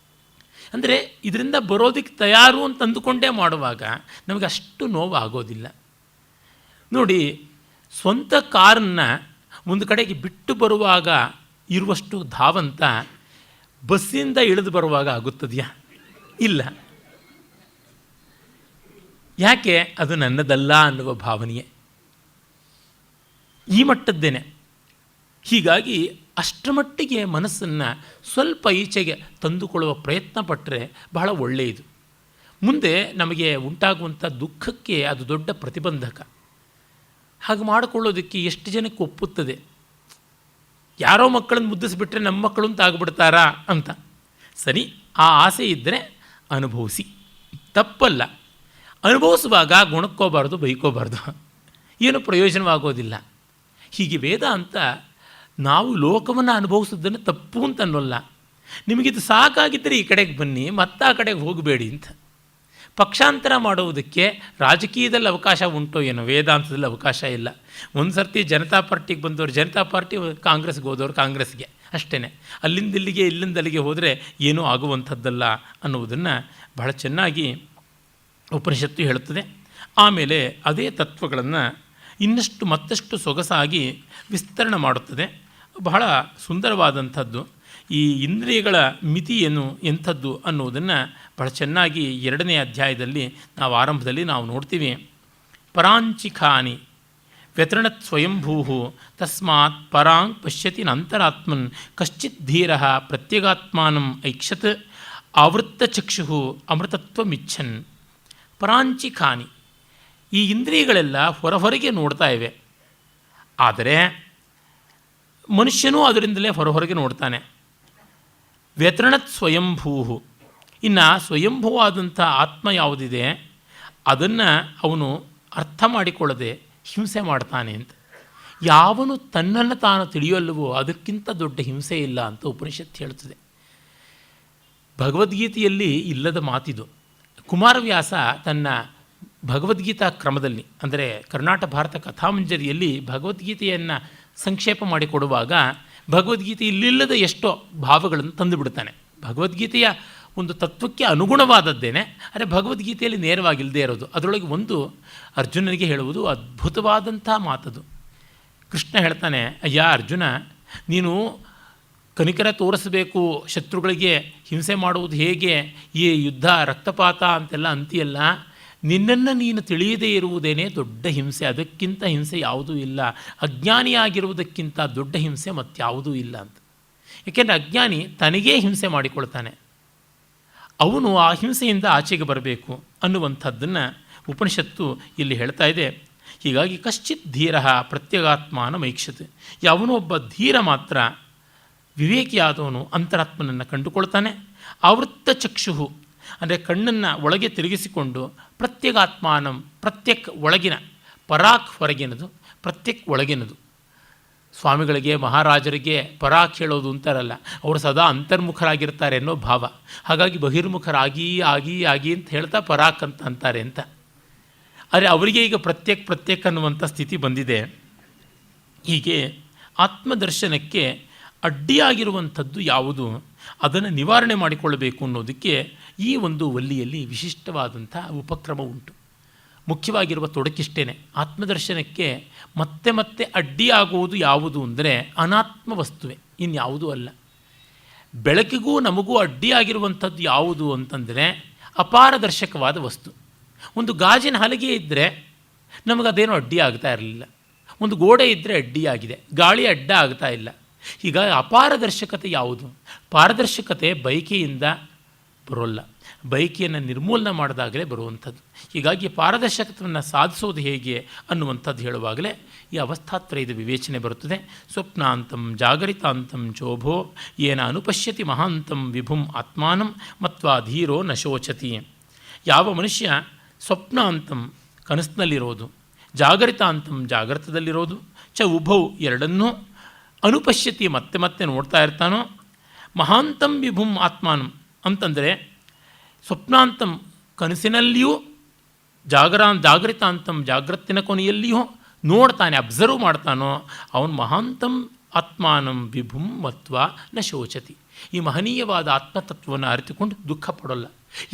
ಅಂದರೆ ಇದರಿಂದ ಬರೋದಕ್ಕೆ ತಯಾರು ಅಂತ ಅಂದುಕೊಂಡೇ ಮಾಡುವಾಗ ನಮಗೆ ಅಷ್ಟು ನೋವು ಆಗೋದಿಲ್ಲ. ನೋಡಿ, ಸ್ವಂತ ಕಾರನ್ನು ಒಂದು ಕಡೆಗೆ ಬಿಟ್ಟು ಬರುವಾಗ ಇರುವಷ್ಟು ಧಾವಂತ ಬಸ್ಸಿಂದ ಇಳಿದು ಬರುವಾಗ ಆಗುತ್ತದೆಯಾ? ಇಲ್ಲ. ಯಾಕೆ? ಅದು ನನ್ನದಲ್ಲ ಅನ್ನುವ ಭಾವನೆಯೇ ಈ ಮಟ್ಟದ್ದೇನೆ. ಹೀಗಾಗಿ ಅಷ್ಟರ ಮಟ್ಟಿಗೆ ಮನಸ್ಸನ್ನು ಸ್ವಲ್ಪ ಈಚೆಗೆ ತಂದುಕೊಳ್ಳುವ ಪ್ರಯತ್ನ ಪಟ್ಟರೆ ಬಹಳ ಒಳ್ಳೆಯದು. ಮುಂದೆ ನಮಗೆ ಉಂಟಾಗುವಂಥ ದುಃಖಕ್ಕೆ ಅದು ದೊಡ್ಡ ಪ್ರತಿಬಂಧಕ. ಹಾಗೆ ಮಾಡಿಕೊಳ್ಳೋದಕ್ಕೆ ಎಷ್ಟು ಜನಕ್ಕೆ ಒಪ್ಪುತ್ತದೆ? ಯಾರೋ ಮಕ್ಕಳನ್ನು ಮುದ್ದಿಸಿಬಿಟ್ರೆ ನಮ್ಮ ಮಕ್ಕಳು ಅಂತ ಆಗಿಬಿಡ್ತಾರಾ ಅಂತ. ಸರಿ, ಆ ಆಸೆ ಇದ್ದರೆ ಅನುಭವಿಸಿ, ತಪ್ಪಲ್ಲ. ಅನುಭವಿಸುವಾಗ ಗುಣಕ್ಕೋಬಾರ್ದು, ಬೈಕೋಬಾರ್ದು. ಏನು ಪ್ರಯೋಜನವಾಗೋದಿಲ್ಲ. ಹೀಗೆ ವೇದಾಂತ ನಾವು ಲೋಕವನ್ನು ಅನುಭವಿಸೋದನ್ನು ತಪ್ಪು ಅಂತ ಅನ್ನೋಲ್ಲ. ನಿಮಗಿದು ಸಾಕಾಗಿದ್ದರೆ ಈ ಕಡೆಗೆ ಬನ್ನಿ, ಮತ್ತೆ ಆ ಕಡೆಗೆ ಹೋಗಬೇಡಿ ಅಂತ. ಪಕ್ಷಾಂತರ ಮಾಡುವುದಕ್ಕೆ ರಾಜಕೀಯದಲ್ಲಿ ಅವಕಾಶ ಉಂಟೋ ಏನೋ, ವೇದಾಂತದಲ್ಲಿ ಅವಕಾಶ ಇಲ್ಲ. ಒಂದು ಸರ್ತಿ ಜನತಾ ಪಾರ್ಟಿಗೆ ಬಂದವರು ಜನತಾ ಪಾರ್ಟಿ, ಕಾಂಗ್ರೆಸ್ಗೆ ಹೋದವರು ಕಾಂಗ್ರೆಸ್ಗೆ, ಅಷ್ಟೇ. ಅಲ್ಲಿಂದ ಇಲ್ಲಿಗೆ ಇಲ್ಲಿಂದ ಅಲ್ಲಿಗೆ ಹೋದರೆ ಏನೂ ಆಗುವಂಥದ್ದಲ್ಲ ಅನ್ನುವುದನ್ನು ಬಹಳ ಚೆನ್ನಾಗಿ ಉಪನಿಷತ್ತು ಹೇಳುತ್ತದೆ. ಆಮೇಲೆ ಅದೇ ತತ್ವಗಳನ್ನು ಇನ್ನಷ್ಟು ಮತ್ತಷ್ಟು ಸೊಗಸಾಗಿ ವಿಸ್ತರಣೆ ಮಾಡುತ್ತದೆ. ಬಹಳ ಸುಂದರವಾದಂಥದ್ದು. ಈ ಇಂದ್ರಿಯಗಳ ಮಿತಿ ಏನು ಎಂಥದ್ದು ಅನ್ನುವುದನ್ನು ಬಹಳ ಚೆನ್ನಾಗಿ 2ನೇ ಅಧ್ಯಾಯದಲ್ಲಿ ನಾವು ಆರಂಭದಲ್ಲಿ ನಾವು ನೋಡ್ತೀವಿ. ಪರಾಂಚಿಖಾನಿ ವ್ಯತೃಣತ್ ಸ್ವಯಂಭೂ ತಸ್ಮಾತ್ ಪರಾಂಗ್ ಪಶ್ಯತಿ ನಂತರಾತ್ಮನ್ ಕಶ್ಚಿತ್ ಧೀರ ಪ್ರತ್ಯಗಾತ್ಮಾನಂ ಐಕ್ಷತ್ ಆವೃತ್ತಚಕ್ಷು ಅಮೃತತ್ವಮಿಚ್ಛನ್. ಪರಾಂಚಿಖಾನಿ, ಈ ಇಂದ್ರಿಯಗಳೆಲ್ಲ ಹೊರಹೊರಗೆ ನೋಡ್ತಾ ಇವೆ, ಆದರೆ ಮನುಷ್ಯನೂ ಅದರಿಂದಲೇ ಹೊರಹೊರಗೆ ನೋಡ್ತಾನೆ. ವ್ಯತೃಣತ್ ಸ್ವಯಂಭೂ, ಇನ್ನು ಸ್ವಯಂಭೂವಾದಂಥ ಆತ್ಮ ಯಾವುದಿದೆ ಅದನ್ನು ಅವನು ಅರ್ಥ ಮಾಡಿಕೊಳ್ಳದೆ ಹಿಂಸೆ ಮಾಡ್ತಾನೆ ಅಂತ. ಯಾವನು ತನ್ನನ್ನು ತಾನು ತಿಳಿಯಲ್ಲವೋ ಅದಕ್ಕಿಂತ ದೊಡ್ಡ ಹಿಂಸೆ ಇಲ್ಲ ಅಂತ ಉಪನಿಷತ್ತು ಹೇಳ್ತದೆ. ಭಗವದ್ಗೀತೆಯಲ್ಲಿ ಇಲ್ಲದ ಮಾತಿದು. ಕುಮಾರವ್ಯಾಸ ತನ್ನ ಭಗವದ್ಗೀತಾ ಕ್ರಮದಲ್ಲಿ, ಅಂದರೆ ಕರ್ನಾಟಕ ಭಾರತ ಕಥಾಮಂಜರಿಯಲ್ಲಿ ಭಗವದ್ಗೀತೆಯನ್ನು ಸಂಕ್ಷೇಪ ಮಾಡಿಕೊಡುವಾಗ ಭಗವದ್ಗೀತೆ ಇಲ್ಲಿಲ್ಲದ ಎಷ್ಟೋ ಭಾವಗಳನ್ನು ತಂದುಬಿಡ್ತಾನೆ. ಭಗವದ್ಗೀತೆಯ ಒಂದು ತತ್ವಕ್ಕೆ ಅನುಗುಣವಾದದ್ದೇನೆ, ಆದರೆ ಭಗವದ್ಗೀತೆಯಲ್ಲಿ ನೇರವಾಗಿಲ್ಲದೆ ಇರೋದು. ಅದರೊಳಗೆ ಒಂದು ಅರ್ಜುನನಿಗೆ ಹೇಳುವುದು ಅದ್ಭುತವಾದಂಥ ಮಾತದು. ಕೃಷ್ಣ ಹೇಳ್ತಾನೆ, ಅಯ್ಯ ಅರ್ಜುನ, ನೀನು ಕನಿಕರ ತೋರಿಸಬೇಕು, ಶತ್ರುಗಳಿಗೆ ಹಿಂಸೆ ಮಾಡುವುದು ಹೇಗೆ, ಈ ಯುದ್ಧ ರಕ್ತಪಾತ ಅಂತೆಲ್ಲ ಅಂತೀಯಲ್ಲ, ನಿನ್ನನ್ನು ನೀನು ತಿಳಿಯದೇ ಇರುವುದೇನೇ ದೊಡ್ಡ ಹಿಂಸೆ, ಅದಕ್ಕಿಂತ ಹಿಂಸೆ ಯಾವುದೂ ಇಲ್ಲ. ಅಜ್ಞಾನಿಯಾಗಿರುವುದಕ್ಕಿಂತ ದೊಡ್ಡ ಹಿಂಸೆ ಮತ್ತಾವುದೂ ಇಲ್ಲ ಅಂತ. ಏಕೆಂದರೆ ಅಜ್ಞಾನಿ ತನಗೇ ಹಿಂಸೆ ಮಾಡಿಕೊಳ್ತಾನೆ, ಅವನು ಆ ಹಿಂಸೆಯಿಂದ ಆಚೆಗೆ ಬರಬೇಕು ಅನ್ನುವಂಥದ್ದನ್ನು ಉಪನಿಷತ್ತು ಇಲ್ಲಿ ಹೇಳ್ತಾ ಇದೆ. ಹೀಗಾಗಿ ಕಶ್ಚಿತ್ ಧೀರ ಪ್ರತ್ಯಗಾತ್ಮಾನ ಮೈಕ್ಷತೆ, ಯಾವನೋ ಒಬ್ಬ ಧೀರ ಮಾತ್ರ, ವಿವೇಕಿಯಾದವನು ಅಂತರಾತ್ಮನನ್ನು ಕಂಡುಕೊಳ್ತಾನೆ. ಆವೃತ್ತ ಚಕ್ಷು ಅಂದರೆ ಕಣ್ಣನ್ನು ಒಳಗೆ ತಿರುಗಿಸಿಕೊಂಡು, ಪ್ರತ್ಯಗಾತ್ಮಾನಂ, ಪ್ರತ್ಯಕ್ ಒಳಗಿನ, ಪರಾಕ್ ಹೊರಗಿನದು, ಪ್ರತ್ಯಕ್ ಒಳಗಿನದು. ಸ್ವಾಮಿಗಳಿಗೆ ಮಹಾರಾಜರಿಗೆ ಪರಾಕ್ ಹೇಳೋದು ಅಂತಾರಲ್ಲ, ಅವರು ಸದಾ ಅಂತರ್ಮುಖರಾಗಿರ್ತಾರೆ ಅನ್ನೋ ಭಾವ. ಹಾಗಾಗಿ ಬಹಿರ್ಮುಖರಾಗಿ ಆಗಿ ಆಗಿ ಅಂತ ಹೇಳ್ತಾ ಪರಾಕ್ ಅಂತ ಅಂತಾರೆ ಅಂತ. ಆದರೆ ಅವರಿಗೆ ಈಗ ಪ್ರತ್ಯಕ್ ಅನ್ನುವಂಥ ಸ್ಥಿತಿ ಬಂದಿದೆ. ಹೀಗೆ ಆತ್ಮದರ್ಶನಕ್ಕೆ ಅಡ್ಡಿಯಾಗಿರುವಂಥದ್ದು ಯಾವುದು, ಅದನ್ನು ನಿವಾರಣೆ ಮಾಡಿಕೊಳ್ಳಬೇಕು ಅನ್ನೋದಕ್ಕೆ ಈ ಒಂದು ವಲ್ಲಿಯಲ್ಲಿ ವಿಶಿಷ್ಟವಾದಂಥ ಉಪಕ್ರಮ ಉಂಟು. ಮುಖ್ಯವಾಗಿರುವ ತೊಡಕಿಷ್ಟೇ, ಆತ್ಮದರ್ಶನಕ್ಕೆ ಮತ್ತೆ ಮತ್ತೆ ಅಡ್ಡಿಯಾಗುವುದು ಯಾವುದು ಅಂದರೆ ಅನಾತ್ಮ ವಸ್ತುವೆ, ಇನ್ಯಾವುದೂ ಅಲ್ಲ. ಬೆಳಕಿಗೂ ನಮಗೂ ಅಡ್ಡಿಯಾಗಿರುವಂಥದ್ದು ಯಾವುದು ಅಂತಂದರೆ ಅಪಾರದರ್ಶಕವಾದ ವಸ್ತು. ಒಂದು ಗಾಜಿನ ಹಲಗೆ ಇದ್ದರೆ ನಮಗದೇನೋ ಅಡ್ಡಿ ಆಗ್ತಾ ಇರಲಿಲ್ಲ, ಒಂದು ಗೋಡೆ ಇದ್ದರೆ ಅಡ್ಡಿಯಾಗಿದೆ, ಗಾಳಿ ಅಡ್ಡ ಆಗ್ತಾ ಇಲ್ಲ. ಹೀಗಾಗಿ ಅಪಾರದರ್ಶಕತೆ ಯಾವುದು? ಪಾರದರ್ಶಕತೆ ಬಯಕೆಯಿಂದ ಬರೋಲ್ಲ, ಬಯಕೆಯನ್ನು ನಿರ್ಮೂಲನೆ ಮಾಡಿದಾಗಲೇ ಬರುವಂಥದ್ದು. ಹೀಗಾಗಿ ಪಾರದರ್ಶಕತೆಯನ್ನು ಸಾಧಿಸೋದು ಹೇಗೆ ಅನ್ನುವಂಥದ್ದು ಹೇಳುವಾಗಲೇ ಈ ಅವಸ್ಥಾತ್ರಯದ ವಿವೇಚನೆ ಬರುತ್ತದೆ. ಸ್ವಪ್ನಾಂತಂ ಜಾಗರಿತಾಂತಂ ಚೋಭೋ ಏನ ಅನುಪಶ್ಯತಿ ಮಹಾಂತಂ ವಿಭುಂ ಆತ್ಮಾನಂ ಮತ್ವಾ ಧೀರೋ ನ ಶೋಚತಿ. ಯಾವ ಮನುಷ್ಯ ಸ್ವಪ್ನಾಂತಂ ಕನಸಿನಲ್ಲಿರೋದು, ಜಾಗರಿತಾಂತಂ ಜಾಗೃತದಲ್ಲಿರೋದು, ಉಭೌ ಎರಡನ್ನೂ ಅನುಪಶ್ಯತಿ ಮತ್ತೆ ಮತ್ತೆ ನೋಡ್ತಾ ಇರ್ತಾನೋ, ಮಹಾಂತಂ ವಿಭುಂ ಆತ್ಮಾನಂ ಅಂತಂದರೆ ಸ್ವಪ್ನಾಂತಂ ಕನಸಿನಲ್ಲಿಯೂ, ಜಾಗರಿತಾಂತಂ ಜಾಗೃತಿನ ಕೊನೆಯಲ್ಲಿಯೂ ನೋಡ್ತಾನೆ, ಅಬ್ಸರ್ವ್ ಮಾಡ್ತಾನೋ, ಅವನು ಮಹಾಂತಂ ಆತ್ಮಾನಂ ವಿಭುಂ ಮತ್ವಾ ನ ಶೋಚತಿ. ಈ ಮಹನೀಯವಾದ ಆತ್ಮತತ್ವವನ್ನು ಅರಿತುಕೊಂಡು ದುಃಖ ಪಡೋಲ್ಲ.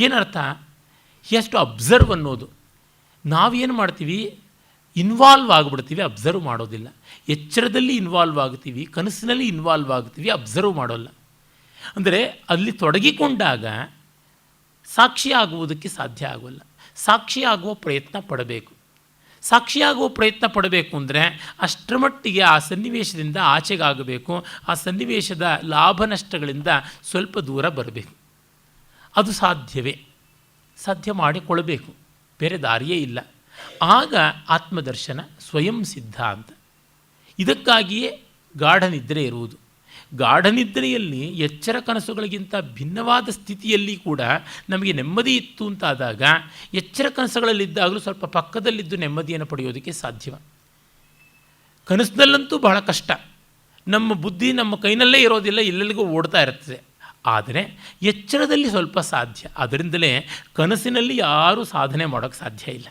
ಏನರ್ಥ? ಎಷ್ಟು ಅಬ್ಸರ್ವ್ ಅನ್ನೋದು. ನಾವೇನು ಮಾಡ್ತೀವಿ, ಇನ್ವಾಲ್ವ್ ಆಗಿಬಿಡ್ತೀವಿ, ಅಬ್ಸರ್ವ್ ಮಾಡೋದಿಲ್ಲ. ಎಚ್ಚರದಲ್ಲಿ ಇನ್ವಾಲ್ವ್ ಆಗ್ತೀವಿ, ಕನಸಿನಲ್ಲಿ ಇನ್ವಾಲ್ವ್ ಆಗ್ತೀವಿ, ಅಬ್ಸರ್ವ್ ಮಾಡೋಲ್ಲ. ಅಂದರೆ ಅಲ್ಲಿ ತೊಡಗಿಕೊಂಡಾಗ ಸಾಕ್ಷಿಯಾಗುವುದಕ್ಕೆ ಸಾಧ್ಯ ಆಗೋಲ್ಲ. ಸಾಕ್ಷಿಯಾಗುವ ಪ್ರಯತ್ನ ಪಡಬೇಕು. ಸಾಕ್ಷಿಯಾಗುವ ಪ್ರಯತ್ನ ಪಡಬೇಕು ಅಂದರೆ ಅಷ್ಟರ ಮಟ್ಟಿಗೆ ಆ ಸನ್ನಿವೇಶದಿಂದ ಆಚೆಗಾಗಬೇಕು, ಆ ಸನ್ನಿವೇಶದ ಲಾಭ ನಷ್ಟಗಳಿಂದ ಸ್ವಲ್ಪ ದೂರ ಬರಬೇಕು. ಅದು ಸಾಧ್ಯವೇ? ಸಾಧ್ಯ ಮಾಡಿಕೊಳ್ಳಬೇಕು, ಬೇರೆ ದಾರಿಯೇ ಇಲ್ಲ. ಆಗ ಆತ್ಮದರ್ಶನ ಸ್ವಯಂ ಸಿದ್ಧ ಅಂತ. ಇದಕ್ಕಾಗಿಯೇ ಗಾಢನಿದ್ರೆ ಇರುವುದು. ಗಾಢನಿದ್ರೆಯಲ್ಲಿ ಎಚ್ಚರ ಕನಸುಗಳಿಗಿಂತ ಭಿನ್ನವಾದ ಸ್ಥಿತಿಯಲ್ಲಿ ಕೂಡ ನಮಗೆ ನೆಮ್ಮದಿ ಇತ್ತು ಅಂತಾದಾಗ ಎಚ್ಚರ ಕನಸುಗಳಲ್ಲಿದ್ದಾಗಲೂ ಸ್ವಲ್ಪ ಪಕ್ಕದಲ್ಲಿದ್ದು ನೆಮ್ಮದಿಯನ್ನು ಪಡೆಯೋದಕ್ಕೆ ಸಾಧ್ಯವ. ಕನಸಿನಲ್ಲಂತೂ ಬಹಳ ಕಷ್ಟ. ನಮ್ಮ ಬುದ್ಧಿ ನಮ್ಮ ಕೈನಲ್ಲೇ ಇರೋದಿಲ್ಲ, ಎಲ್ಲೆಲ್ಲಿಗೂ ಓಡ್ತಾ ಇರ್ತದೆ. ಆದರೆ ಎಚ್ಚರದಲ್ಲಿ ಸ್ವಲ್ಪ ಸಾಧ್ಯ. ಅದರಿಂದಲೇ ಕನಸಿನಲ್ಲಿ ಯಾರೂ ಸಾಧನೆ ಮಾಡೋಕ್ಕೆ ಸಾಧ್ಯ ಇಲ್ಲ.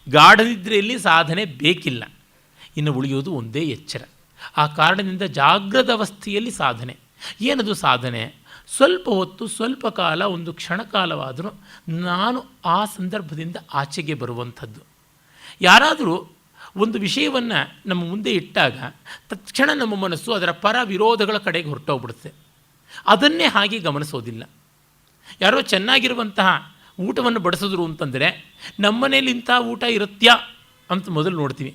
ಗಾಢನಿದ್ರೆಯಲ್ಲಿ ಸಾಧನೆ ಬೇಕಿಲ್ಲ. ಇನ್ನು ಉಳಿಯೋದು ಒಂದೇ ಎಚ್ಚರ. ಆ ಕಾರಣದಿಂದ ಜಾಗೃತ ಅವಸ್ಥೆಯಲ್ಲಿ ಸಾಧನೆ. ಏನದು ಸಾಧನೆ? ಸ್ವಲ್ಪ ಹೊತ್ತು, ಸ್ವಲ್ಪ ಕಾಲ, ಒಂದು ಕ್ಷಣಕಾಲವಾದರೂ ನಾನು ಆ ಸಂದರ್ಭದಿಂದ ಆಚೆಗೆ ಬರುವಂಥದ್ದು. ಯಾರಾದರೂ ಒಂದು ವಿಷಯವನ್ನು ನಮ್ಮ ಮುಂದೆ ಇಟ್ಟಾಗ ತಕ್ಷಣ ನಮ್ಮ ಮನಸ್ಸು ಅದರ ಪರ ವಿರೋಧಗಳ ಕಡೆಗೆ ಹೊರಟೋಗ್ಬಿಡುತ್ತೆ. ಅದನ್ನೇ ಹಾಗೆ ಗಮನಿಸೋದಿಲ್ಲ. ಯಾರೋ ಚೆನ್ನಾಗಿರುವಂತಹ ಊಟವನ್ನು ಬಡಿಸಿದ್ರು ಅಂತಂದರೆ ನಮ್ಮನೇಲಿ ಇಂಥ ಊಟ ಇರುತ್ತ್ಯಾ ಅಂತ ಮೊದಲು ನೋಡ್ತೀವಿ.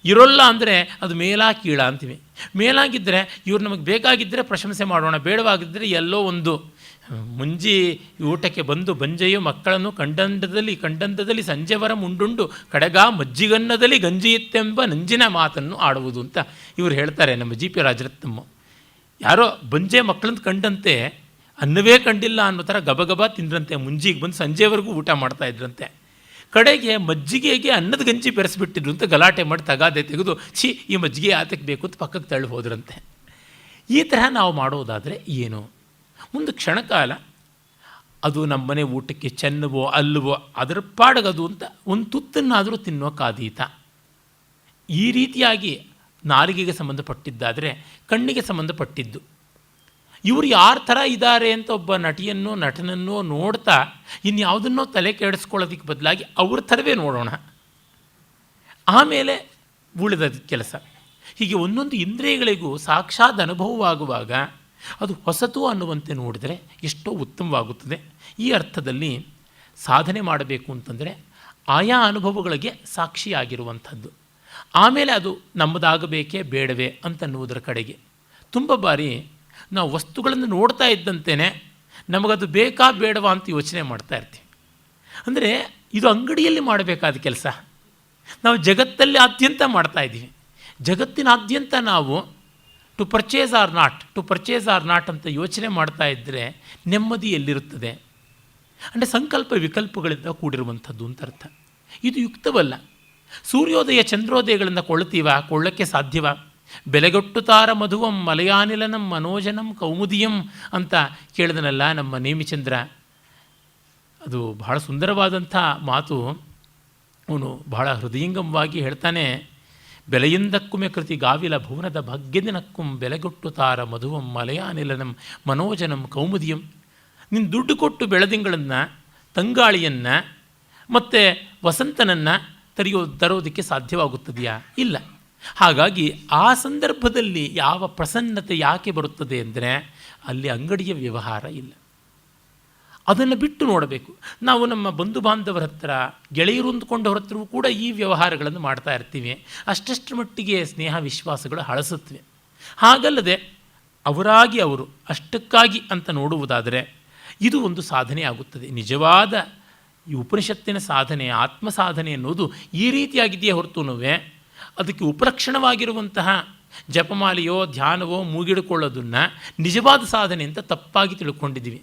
ಇರೋಲ್ಲ ಅಂದರೆ ಅದು ಮೇಲಾ ಕೀಳ ಅಂತೀವಿ. ಮೇಲಾಗಿದ್ದರೆ ಇವ್ರು ನಮಗೆ ಬೇಕಾಗಿದ್ದರೆ ಪ್ರಶಂಸೆ ಮಾಡೋಣ, ಬೇಡವಾಗಿದ್ದರೆ ಎಲ್ಲೋ ಒಂದು ಮುಂಜಿ ಊಟಕ್ಕೆ ಬಂದು ಬಂಜೆಯೋ ಮಕ್ಕಳನ್ನು ಕಂಡಂದದಲ್ಲಿ ಸಂಜೆವರ ಮುಂಡುಂಡು ಕಡೆಗ ಮಜ್ಜಿಗನ್ನದಲ್ಲಿ ಗಂಜಿಯಿತ್ತೆಂಬ ನಂಜಿನ ಮಾತನ್ನು ಆಡುವುದು ಅಂತ ಇವರು ಹೇಳ್ತಾರೆ ನಮ್ಮ ಜಿ ಪಿ ರಾಜರತ್ನಮ್ಮ. ಯಾರೋ ಬಂಜೆ ಮಕ್ಕಳಂತ ಕಂಡಂತೆ ಅನ್ನವೇ ಕಂಡಿಲ್ಲ ಅನ್ನೋ ಥರ ಗಬಗಬ ತಿಂದ್ರಂತೆ. ಮುಂಜಿಗೆ ಬಂದು ಸಂಜೆವರೆಗೂ ಊಟ ಮಾಡ್ತಾಯಿದ್ರಂತೆ. ಕಡೆಗೆ ಮಜ್ಜಿಗೆಗೆ ಅನ್ನದ ಗಂಜಿ ಬೆರೆಸಿಬಿಟ್ಟಿದ್ರು ಅಂತ ಗಲಾಟೆ ಮಾಡಿ ತಗಾದೆ ತೆಗೆದು ಈ ಮಜ್ಜಿಗೆ ಆತಕ್ಕೆ ಬೇಕು ಅಂತ ಪಕ್ಕಕ್ಕೆ ತಳ್ಳಿ ಹೋದ್ರಂತೆ. ಈ ತರಹ ನಾವು ಮಾಡೋದಾದರೆ ಏನು? ಒಂದು ಕ್ಷಣಕಾಲ ಅದು ನಮ್ಮನೆ ಊಟಕ್ಕೆ ಚೆನ್ನವೋ ಅಲ್ಲವೋ ಅದರ ಪಾಡಗದು ಅಂತ ಒಂದು ತುತ್ತನ್ನಾದರೂ ತಿನ್ನೋಕ್ಕಾದೀತ. ಈ ರೀತಿಯಾಗಿ ನಾಲಿಗೆಗೆ ಸಂಬಂಧಪಟ್ಟಿದ್ದಾದರೆ ಕಣ್ಣಿಗೆ ಸಂಬಂಧಪಟ್ಟಿದ್ದು. ಇವರು ಯಾರ ಥರ ಇದ್ದಾರೆ ಅಂತ ಒಬ್ಬ ನಟನನ್ನೋ ನೋಡ್ತಾ ಇನ್ಯಾವುದನ್ನೋ ತಲೆ ಕೆಡಿಸ್ಕೊಳ್ಳೋದಕ್ಕೆ ಬದಲಾಗಿ ಅವ್ರ ಥರವೇ ನೋಡೋಣ. ಆಮೇಲೆ ಉಳಿದ ಕೆಲಸ. ಹೀಗೆ ಒಂದೊಂದು ಇಂದ್ರಿಯಗಳಿಗೂ ಸಾಕ್ಷಾತ್ ಅನುಭವವಾಗುವಾಗ ಅದು ಹೊಸತು ಅನ್ನುವಂತೆ ನೋಡಿದರೆ ಎಷ್ಟೋ ಉತ್ತಮವಾಗುತ್ತದೆ. ಈ ಅರ್ಥದಲ್ಲಿ ಸಾಧನೆ ಮಾಡಬೇಕು ಅಂತಂದರೆ ಆಯಾ ಅನುಭವಗಳಿಗೆ ಸಾಕ್ಷಿಯಾಗಿರುವಂಥದ್ದು. ಆಮೇಲೆ ಅದು ನಮ್ಮದಾಗಬೇಕೇ ಬೇಡವೇ ಅಂತನ್ನುವುದರ ಕಡೆಗೆ. ತುಂಬ ಬಾರಿ ನಾವು ವಸ್ತುಗಳನ್ನು ನೋಡ್ತಾ ಇದ್ದಂತೆಯೇ ನಮಗದು ಬೇಕಾ ಬೇಡವಾ ಅಂತ ಯೋಚನೆ ಮಾಡ್ತಾ ಇರ್ತೀವಿ. ಅಂದರೆ ಇದು ಅಂಗಡಿಯಲ್ಲಿ ಮಾಡಬೇಕಾದ ಕೆಲಸ. ನಾವು ಜಗತ್ತಲ್ಲಿ ಆದ್ಯಂತ ಮಾಡ್ತಾಯಿದ್ದೀವಿ. ಜಗತ್ತಿನಾದ್ಯಂತ ನಾವು ಟು ಪರ್ಚೇಸ್ ಆರ್ ನಾಟ್ ಅಂತ ಯೋಚನೆ ಮಾಡ್ತಾ ಇದ್ದರೆ ನೆಮ್ಮದಿ ಎಲ್ಲಿರುತ್ತದೆ? ಅಂದರೆ ಸಂಕಲ್ಪ ವಿಕಲ್ಪಗಳಿಂದ ಕೂಡಿರುವಂಥದ್ದು ಅಂತ ಅರ್ಥ. ಇದು ಯುಕ್ತವಲ್ಲ. ಸೂರ್ಯೋದಯ ಚಂದ್ರೋದಯಗಳಿಂದ ಕೊಳ್ಳಕ್ಕೆ ಸಾಧ್ಯವ? ಬೆಲೆಗೊಟ್ಟುತ್ತಾರ ಮಧುವಂ ಮಲಯಾನಿಲನಂ ಮನೋಜನಂ ಕೌಮುದಿಯಂ ಅಂತ ಕೇಳಿದನಲ್ಲ ನಮ್ಮ ನೇಮಿಚಂದ್ರ. ಅದು ಬಹಳ ಸುಂದರವಾದಂಥ ಮಾತು. ಅವನು ಬಹಳ ಹೃದಯಂಗಮವಾಗಿ ಹೇಳ್ತಾನೆ, ಬೆಲೆಯಿಂದಕ್ಕುಮೆ ಕೃತಿ ಗಾವಿಲ ಭುವನದ ಭಾಗ್ಯದಿನಕ್ಕುಂ ಬೆಲೆಗೊಟ್ಟುತ್ತಾರ ಮಧುವಂ ಮಲಯಾನಿಲನಂ ಮನೋಜನಂ ಕೌಮುದಿಯಂ. ನೀನು ದುಡ್ಡು ಕೊಟ್ಟು ಬೆಳದಿಂಗಳನ್ನು, ತಂಗಾಳಿಯನ್ನು ಮತ್ತು ವಸಂತನನ್ನು ತರೋದಕ್ಕೆ ಸಾಧ್ಯವಾಗುತ್ತದೆಯಾ? ಇಲ್ಲ. ಹಾಗಾಗಿ ಆ ಸಂದರ್ಭದಲ್ಲಿ ಯಾವ ಪ್ರಸನ್ನತೆ ಯಾಕೆ ಬರುತ್ತದೆ ಅಂದರೆ ಅಲ್ಲಿ ಅಂಗಡಿಯ ವ್ಯವಹಾರ ಇಲ್ಲ. ಅದನ್ನು ಬಿಟ್ಟು ನೋಡಬೇಕು. ನಾವು ನಮ್ಮ ಬಂಧು ಬಾಂಧವರ ಹತ್ರ, ಗೆಳೆಯರು ಹೊಂದ್ಕೊಂಡವ್ರ ಹತ್ರವೂ ಕೂಡ ಈ ವ್ಯವಹಾರಗಳನ್ನು ಮಾಡ್ತಾ ಇರ್ತೀವಿ. ಅಷ್ಟಷ್ಟು ಮಟ್ಟಿಗೆ ಸ್ನೇಹ ವಿಶ್ವಾಸಗಳು ಹಳಸುತ್ತವೆ. ಹಾಗಲ್ಲದೆ ಅವರಾಗಿ ಅವರು ಅಷ್ಟಕ್ಕಾಗಿ ಅಂತ ನೋಡುವುದಾದರೆ ಇದು ಒಂದು ಸಾಧನೆ ಆಗುತ್ತದೆ. ನಿಜವಾದ ಈ ಉಪನಿಷತ್ತಿನ ಸಾಧನೆ, ಆತ್ಮ ಸಾಧನೆ ಅನ್ನೋದು ಈ ರೀತಿಯಾಗಿದೆಯೇ ಹೊರತುನುವೆ ಅದಕ್ಕೆ ಉಪಲಕ್ಷಣವಾಗಿರುವಂತಹ ಜಪಮಾಲೆಯೋ ಧ್ಯಾನವೋ ಮೂಗಿಡ್ಕೊಳ್ಳೋದನ್ನು ನಿಜವಾದ ಸಾಧನೆ ಅಂತ ತಪ್ಪಾಗಿ ತಿಳ್ಕೊಂಡಿದ್ದೀವಿ.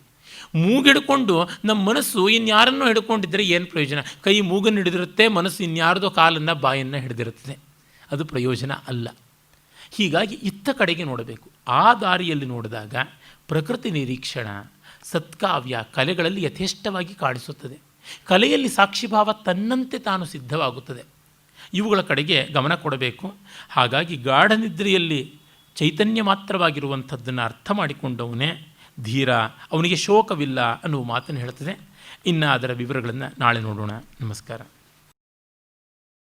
ಮೂಗಿಡ್ಕೊಂಡು ನಮ್ಮ ಮನಸ್ಸು ಇನ್ಯಾರನ್ನೋ ಹಿಡ್ಕೊಂಡಿದ್ದರೆ ಏನು ಪ್ರಯೋಜನ? ಕೈ ಮೂಗನ್ನು ಹಿಡಿದಿರುತ್ತೆ, ಮನಸ್ಸು ಇನ್ಯಾರದೋ ಕಾಲನ್ನು ಬಾಯನ್ನು ಹಿಡಿದಿರುತ್ತದೆ. ಅದು ಪ್ರಯೋಜನ ಅಲ್ಲ. ಹೀಗಾಗಿ ಇತ್ತ ಕಡೆಗೆ ನೋಡಬೇಕು. ಆ ದಾರಿಯಲ್ಲಿ ನೋಡಿದಾಗ ಪ್ರಕೃತಿ ನಿರೀಕ್ಷಣ, ಸತ್ಕಾವ್ಯ ಕಲೆಗಳಲ್ಲಿ ಯಥೇಷ್ಟವಾಗಿ ಕಾಣಿಸುತ್ತದೆ. ಕಲೆಯಲ್ಲಿ ಸಾಕ್ಷಿಭಾವ ತನ್ನಂತೆ ತಾನು ಸಿದ್ಧವಾಗುತ್ತದೆ. ಇವುಗಳ ಕಡೆಗೆ ಗಮನ ಕೊಡಬೇಕು. ಹಾಗಾಗಿ ಗಾಢನಿದ್ರೆಯಲ್ಲಿ ಚೈತನ್ಯ ಮಾತ್ರವಾಗಿರುವಂಥದ್ದನ್ನು ಅರ್ಥ ಮಾಡಿಕೊಂಡವನೇ ಧೀರ, ಅವನಿಗೆ ಶೋಕವಿಲ್ಲ ಅನ್ನುವ ಮಾತನ್ನು ಹೇಳ್ತದೆ. ಇನ್ನು ಅದರ ವಿವರಗಳನ್ನು ನಾಳೆ ನೋಡೋಣ. ನಮಸ್ಕಾರ.